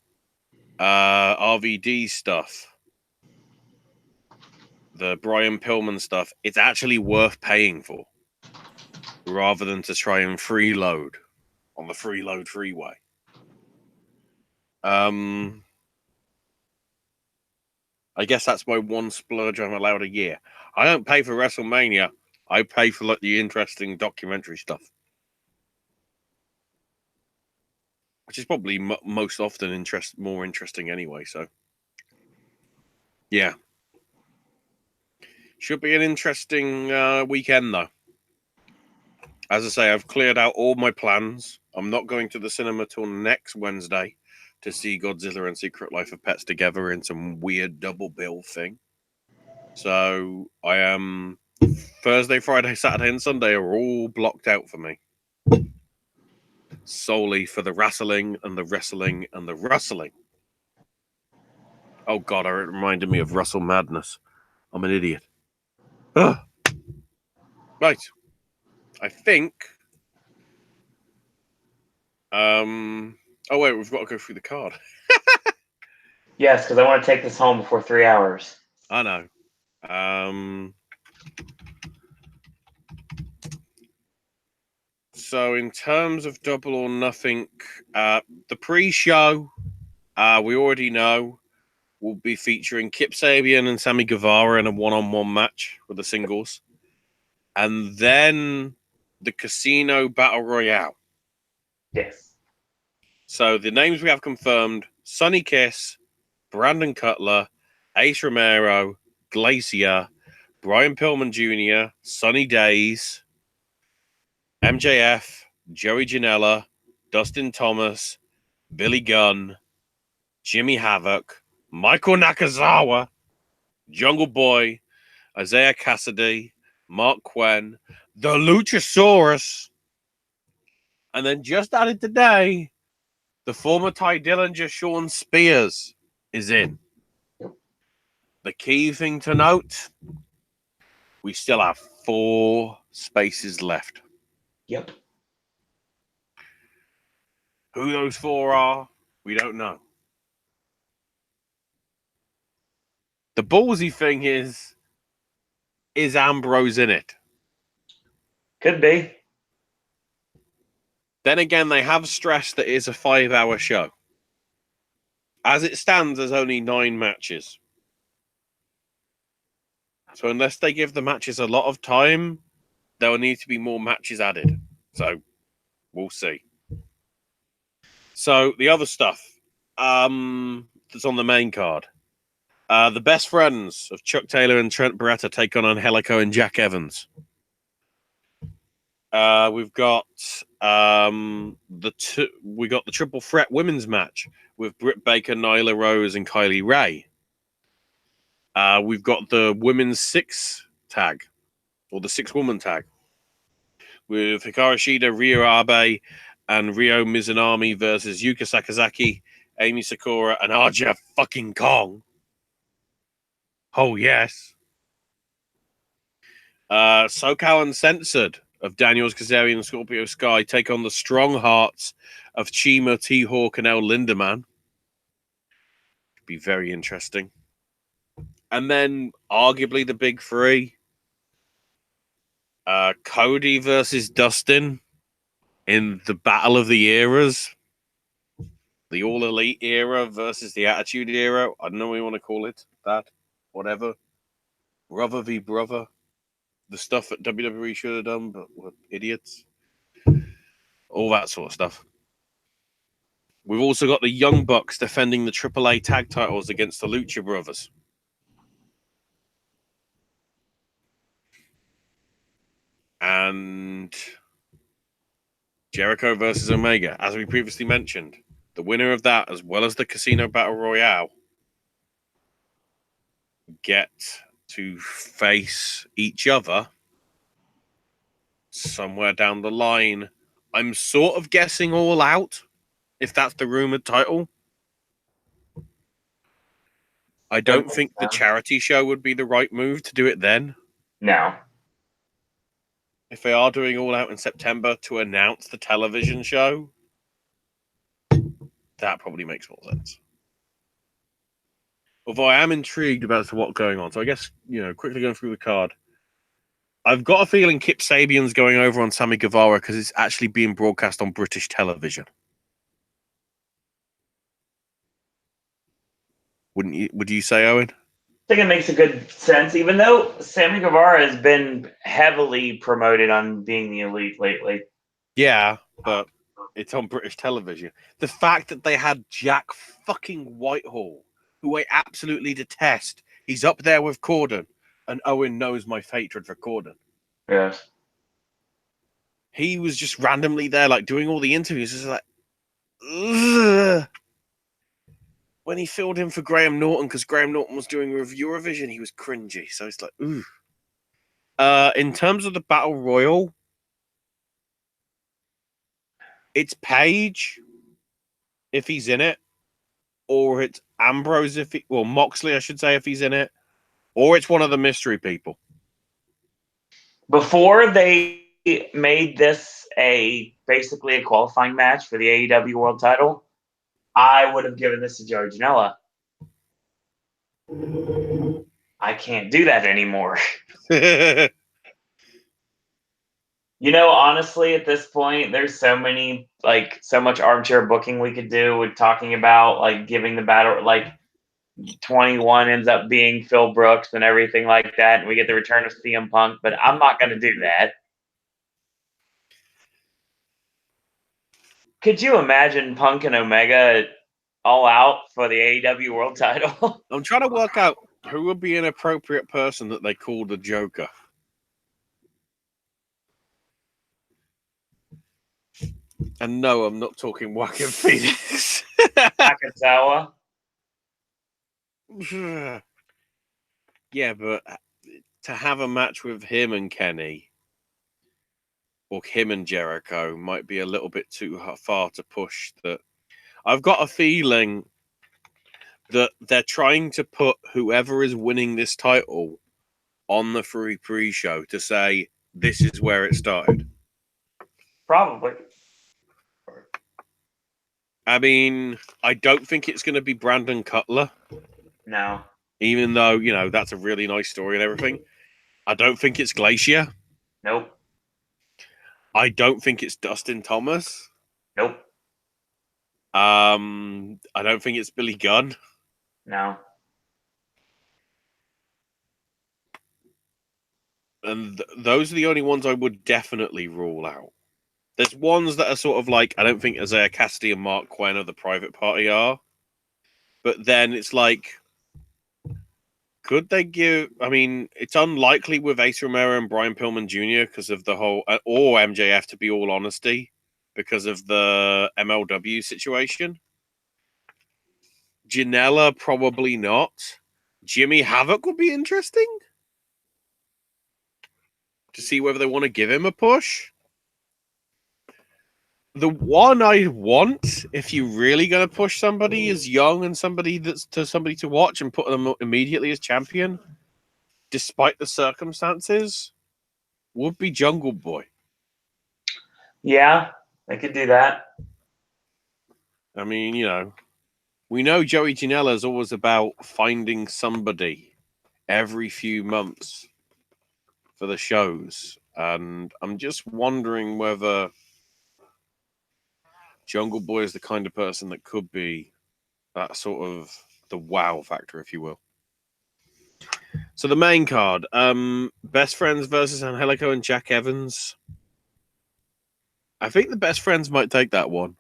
RVD stuff, the Brian Pillman stuff, it's actually worth paying for rather than to try and freeload on the freeload freeway. I guess that's my one splurge I'm allowed a year. I don't pay for WrestleMania. I pay for like the interesting documentary stuff, which is probably most often more interesting anyway. So, yeah, should be an interesting weekend though. As I say, I've cleared out all my plans. I'm not going to the cinema till next Wednesday to see Godzilla and Secret Life of Pets together in some weird double bill thing. So I am Thursday, Friday, Saturday, and Sunday are all blocked out for me. Solely for the wrestling and the wrestling and the wrestling. Oh God, it reminded me of Wrestle Madness. I'm an idiot. Ugh. Right. I think. Oh wait, we've got to go through the card. Yes, because I want to take this home before 3 hours. I know. So in terms of Double or Nothing, the pre-show, we already know, will be featuring Kip Sabian and Sammy Guevara in a one-on-one match with the singles. And then the Casino Battle Royale. Yes. So the names we have confirmed: Sonny Kiss, Brandon Cutler, Ace Romero, Glacier, Brian Pillman Jr., Sonny Days, MJF, Joey Janela, Dustin Thomas, Billy Gunn, Jimmy Havoc, Michael Nakazawa, Jungle Boy, Isaiah Cassidy, Mark Quinn, the Luchasaurus, and then just added today, the former Ty Dillinger, Sean Spears, is in. The key thing to note, we still have 4 spaces left. Yep. Who those 4 are, we don't know. The ballsy thing is Ambrose in it? Could be. Then again, they have stressed that it's a 5-hour show. As it stands, there's only 9 matches. So unless they give the matches a lot of time, there will need to be more matches added. So we'll see. So the other stuff that's on the main card. The best friends of Chuck Taylor and Trent Beretta take on Angelico and Jack Evans. We've got the triple threat women's match with Britt Baker, Nyla Rose, and Kylie Ray. We've got the women's 6 tag, or the 6-woman tag, with Hikaru Shida, Ryo Abe, and Ryo Mizunami versus Yuka Sakazaki, Amy Sakura, and Aja fucking Kong. Oh, yes. SoCal Uncensored of Daniels, Kazarian, and Scorpio Sky take on the strong hearts of Chima, T-Hawk, and El Lindaman. Be very interesting. And then, arguably, the big 3. Cody versus Dustin in the Battle of the Eras. The All Elite era versus the Attitude era. I don't know what you want to call it. That. Whatever. Brother v. brother. The stuff that WWE should have done, but we're idiots. All that sort of stuff. We've also got the Young Bucks defending the AAA tag titles against the Lucha Brothers. And Jericho versus Omega, as we previously mentioned. The winner of that, as well as the Casino Battle Royale, get to face each other somewhere down the line. I'm sort of guessing All Out, if that's the rumored title. I don't think the charity show would be the right move to do it then. No. If they are doing All Out in September to announce the television show, that probably makes more sense. Although I am intrigued about what's going on. So I guess, quickly going through the card. I've got a feeling Kip Sabian's going over on Sammy Guevara because it's actually being broadcast on British television. Would you say, Owen? I think it makes a good sense, even though Sammy Guevara has been heavily promoted on being the Elite lately. Yeah, but it's on British television. The fact that they had Jack fucking Whitehall, who I absolutely detest, he's up there with Corden, and Owen knows my hatred for Corden. Yes. He was just randomly there, like, doing all the interviews. It's like, ugh. When he filled in for Graham Norton, because Graham Norton was doing Eurovision, he was cringy. So it's like, ooh. In terms of the Battle Royal, it's Page, if he's in it, or it's Ambrose, Moxley, I should say, if he's in it, or it's one of the mystery people. Before they made this basically a qualifying match for the AEW World Title, I would have given this to Joey Janela. I can't do that anymore. Honestly, at this point, there's so much armchair booking we could do with talking about, like, giving the battle, like, 21 ends up being Phil Brooks and everything like that, and we get the return of CM Punk, but I'm not going to do that. Could you imagine Punk and Omega all out for the AEW World Title? I'm trying to work out who would be an appropriate person that they call the Joker. And no, I'm not talking Joaquin Phoenix. Nakazawa? Yeah, but to have a match with him and Kenny, or him and Jericho, might be a little bit too far to push. That I've got a feeling that they're trying to put whoever is winning this title on the free pre-show to say, this is where it started. Probably. I mean, I don't think it's going to be Brandon Cutler. No. Even though, that's a really nice story and everything. I don't think it's Glacier. Nope. I don't think it's Dustin Thomas. Nope. I don't think it's Billy Gunn. No. And those are the only ones I would definitely rule out. There's ones that are sort of like, I don't think Isaiah Cassidy and Mark Quinn of the Private Party are. But then it's like, could they give... I mean, it's unlikely with Ace Romero and Brian Pillman Jr. because of the whole... Or MJF, to be all honesty, because of the MLW situation. Janela, probably not. Jimmy Havoc would be interesting to see whether they want to give him a push. The one I want, if you're really going to push somebody, is young and somebody to watch and put them immediately as champion, despite the circumstances, would be Jungle Boy. Yeah, I could do that. I mean, we know Joey Janela is always about finding somebody every few months for the shows, and I'm just wondering whether Jungle Boy is the kind of person that could be that sort of the wow factor, if you will. So the main card, Best Friends versus Angelico and Jack Evans. I think the Best Friends might take that one,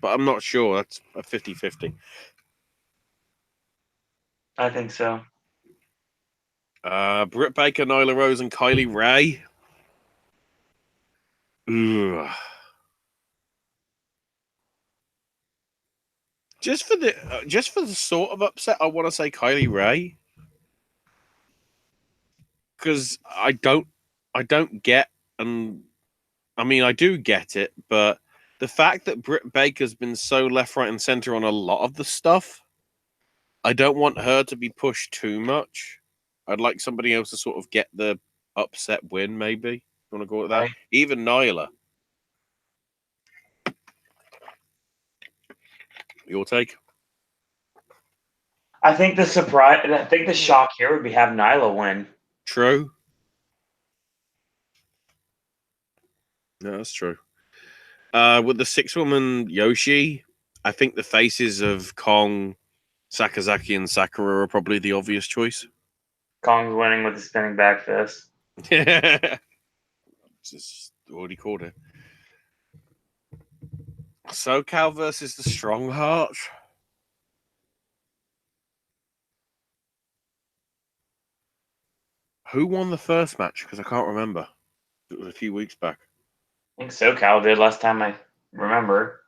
but I'm not sure. That's a 50-50. I think so. Britt Baker, Nyla Rose, and Kylie Ray. Ugh. Just for the sort of upset, I want to say Kylie Ray, because I don't get, and I mean I do get it, but the fact that Britt Baker's been so left, right, and center on a lot of the stuff, I don't want her to be pushed too much. I'd like somebody else to sort of get the upset win, maybe. You want to go with that? Right. Even Nyla. Your take? I think the shock here would be have Nyla win. True. No, that's true. With the 6-woman Yoshi, I think the faces of Kong, Sakazaki, and Sakura are probably the obvious choice. Kong's winning with the spinning back fist. Just already called it. SoCal versus the Strong Heart. Who won the first match? Because I can't remember. It was a few weeks back. I think SoCal did last time I remember.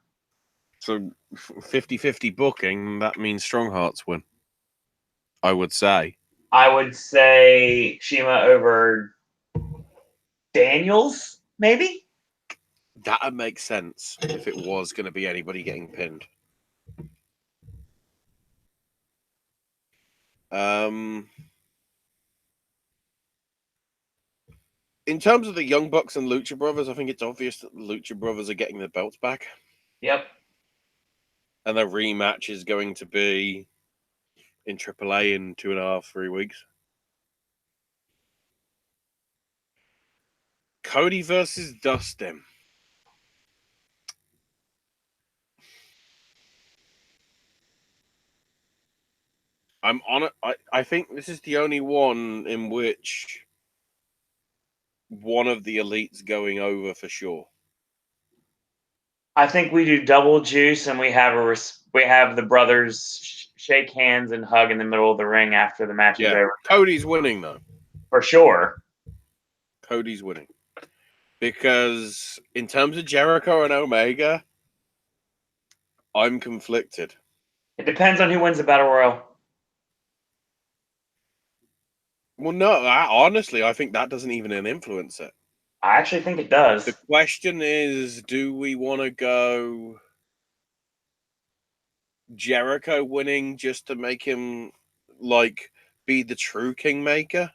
So 50-50 booking, that means Strong Hearts win. I would say. I would say Shima over Daniels, maybe? That would make sense if it was going to be anybody getting pinned. In terms of the Young Bucks and Lucha Brothers, I think it's obvious that the Lucha Brothers are getting their belts back. Yep. And their rematch is going to be in AAA in 2.5, 3 weeks. Cody versus Dustin. I'm on it. I think this is the only one in which one of the elites going over for sure. I think we do double juice and we have the brothers shake hands and hug in the middle of the ring after the match is over. Cody's winning though. For sure. Cody's winning. Because in terms of Jericho and Omega, I'm conflicted. It depends on who wins the Battle Royal. Well, no, honestly, I think that doesn't even influence it. I actually think it does. The question is, do we want to go Jericho winning just to make him, like, be the true Kingmaker?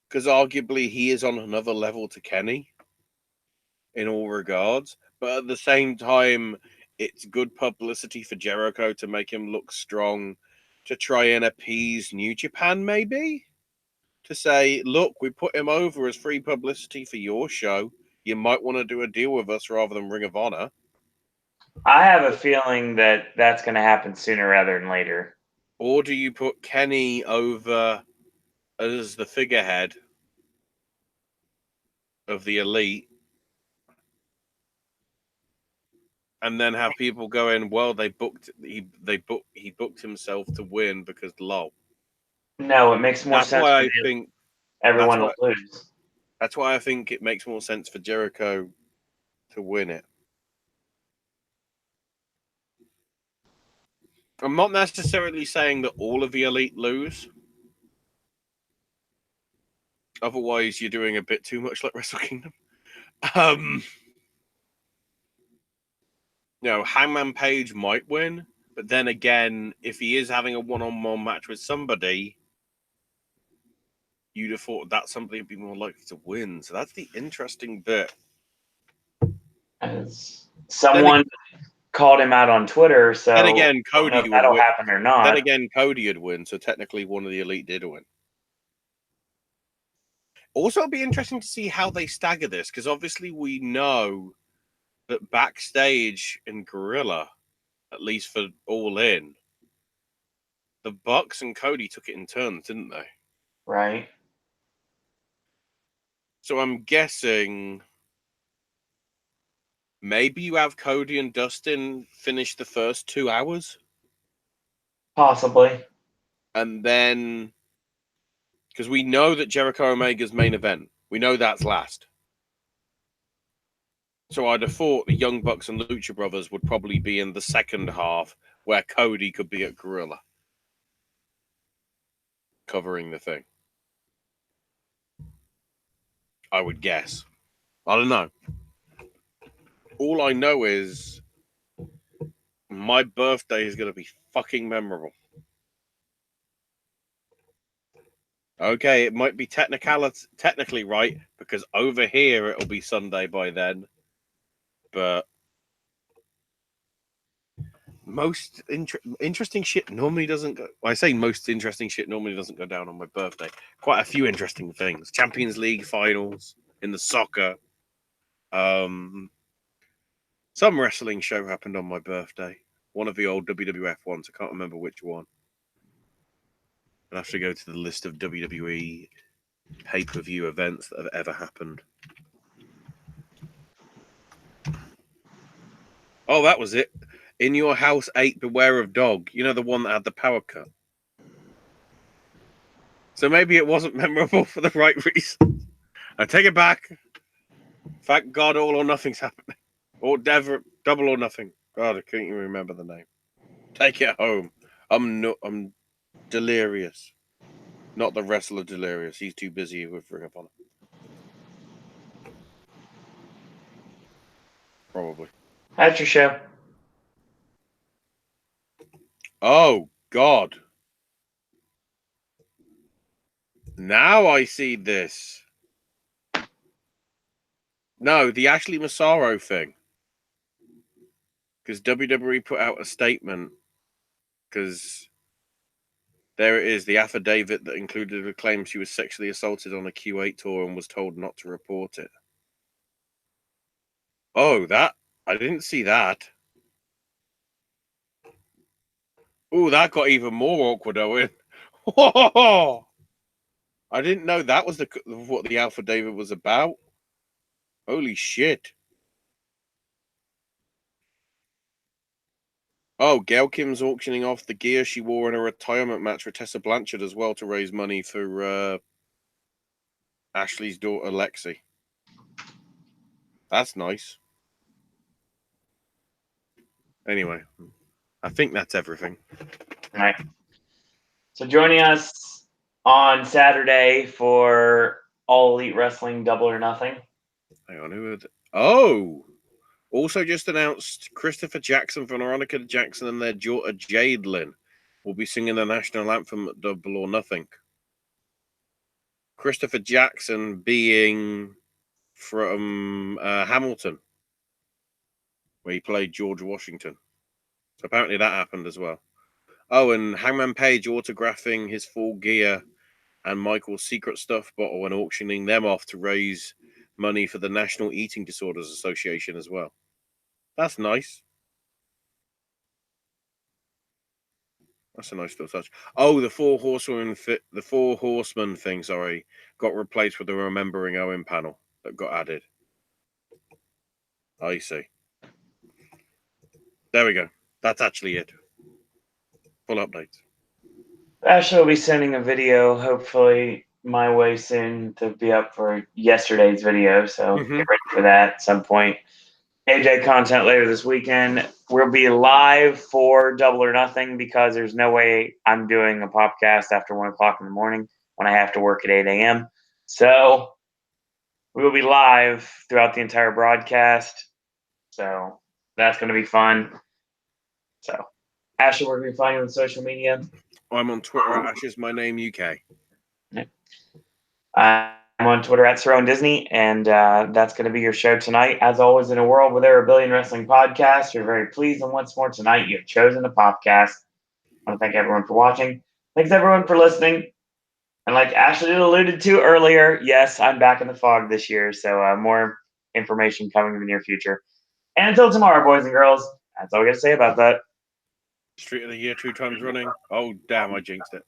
Because arguably he is on another level to Kenny in all regards. But at the same time, it's good publicity for Jericho to make him look strong, to try and appease New Japan, maybe? To say, look, we put him over as free publicity for your show. You might want to do a deal with us rather than Ring of Honor. I have a feeling that that's going to happen sooner rather than later. Or do you put Kenny over as the figurehead of the elite and then have people going, well, he booked himself to win because lol. No, it makes more That's sense. why I think everyone will lose. That's why I think it makes more sense for Jericho to win it. I'm not necessarily saying that all of the elite lose. Otherwise, you're doing a bit too much like Wrestle Kingdom. Hangman Page might win, but then again, if he is having a one-on-one match with somebody, you'd have thought that somebody would be more likely to win. So that's the interesting bit. As someone called him out on Twitter, so then again, Cody would that'll win. happen or not. Then again, Cody would win, so technically one of the elite did win. Also, it'll be interesting to see how they stagger this, because obviously we know that backstage in Gorilla, at least for All In, the Bucks and Cody took it in turns, didn't they? Right. So I'm guessing maybe you have Cody and Dustin finish the first 2 hours. Possibly. And then, because we know that Jericho Omega's main event, we know that's last. So I'd have thought the Young Bucks and Lucha Brothers would probably be in the second half, where Cody could be at Gorilla, covering the thing. I would guess. I don't know. All I know is My birthday is going to be fucking memorable. Okay, it might be technically right, because over here it'll be Sunday by then. But most interesting shit normally doesn't go... I say most interesting shit normally doesn't go down on my birthday. Quite a few interesting things. Champions League finals in the soccer. Some wrestling show happened on my birthday. One of the old WWF ones. I can't remember which one. I'll have to go to the list of WWE pay-per-view events that have ever happened. Oh, that was it. In Your House 8, Beware of Dog. You know, the one that had the power cut. So maybe it wasn't memorable for the right reasons. I take it back. Thank God All or Nothing's happening. Or Double or Nothing. God, I can't even remember the name. Take it home. I'm delirious. Not the wrestler Delirious. He's too busy with Ring of Honor. Probably. That's your show. Oh, God. Now I see this. No, the Ashley Massaro thing. Because WWE put out a statement. Because there it is, the affidavit that included a claim she was sexually assaulted on a Q8 tour and was told not to report it. Oh, that? I didn't see that. Oh, that got even more awkward, Owen. Whoa! I didn't know that was what the affidavit was about. Holy shit. Oh, Gail Kim's auctioning off the gear she wore in a retirement match for Tessa Blanchard as well to raise money for Ashley's daughter, Lexi. That's nice. Anyway, I think that's everything. All right. So joining us on Saturday for All Elite Wrestling Double or Nothing. Hang on, who would... Oh! Also just announced Christopher Jackson, Veronica Jackson, and their daughter Jadelyn will be singing the national anthem at Double or Nothing. Christopher Jackson being from Hamilton, where he played George Washington. So apparently that happened as well. Oh, and Hangman Page autographing his full gear and Michael's secret stuff bottle and auctioning them off to raise money for the National Eating Disorders Association as well. That's nice. That's a nice little touch. Oh, the Four Horsemen thing, sorry, got replaced with the Remembering Owen panel that got added. I see. There we go. That's actually it. Full updates. Ashley will be sending a video, hopefully my way soon, to be up for yesterday's video. So get ready for that at some point. AJ content later this weekend. We'll be live for Double or Nothing because there's no way I'm doing a podcast after 1 o'clock in the morning when I have to work at 8 a.m. So we will be live throughout the entire broadcast. So that's going to be fun. So, Ashley, where can we find you on social media? I'm on Twitter at Ashes My Name UK. I'm on Twitter at Sir Owen Disney, and that's going to be your show tonight. As always, in a world where there are a billion wrestling podcasts, you're very pleased. And once more tonight, you have chosen the Popcast. I want to thank everyone for watching. Thanks everyone for listening. And like Ashley alluded to earlier, yes, I'm back in the fog this year, so more information coming in the near future. And until tomorrow, boys and girls, that's all we got to say about that. Street of the Year 2 times running. Oh, damn, I jinxed it.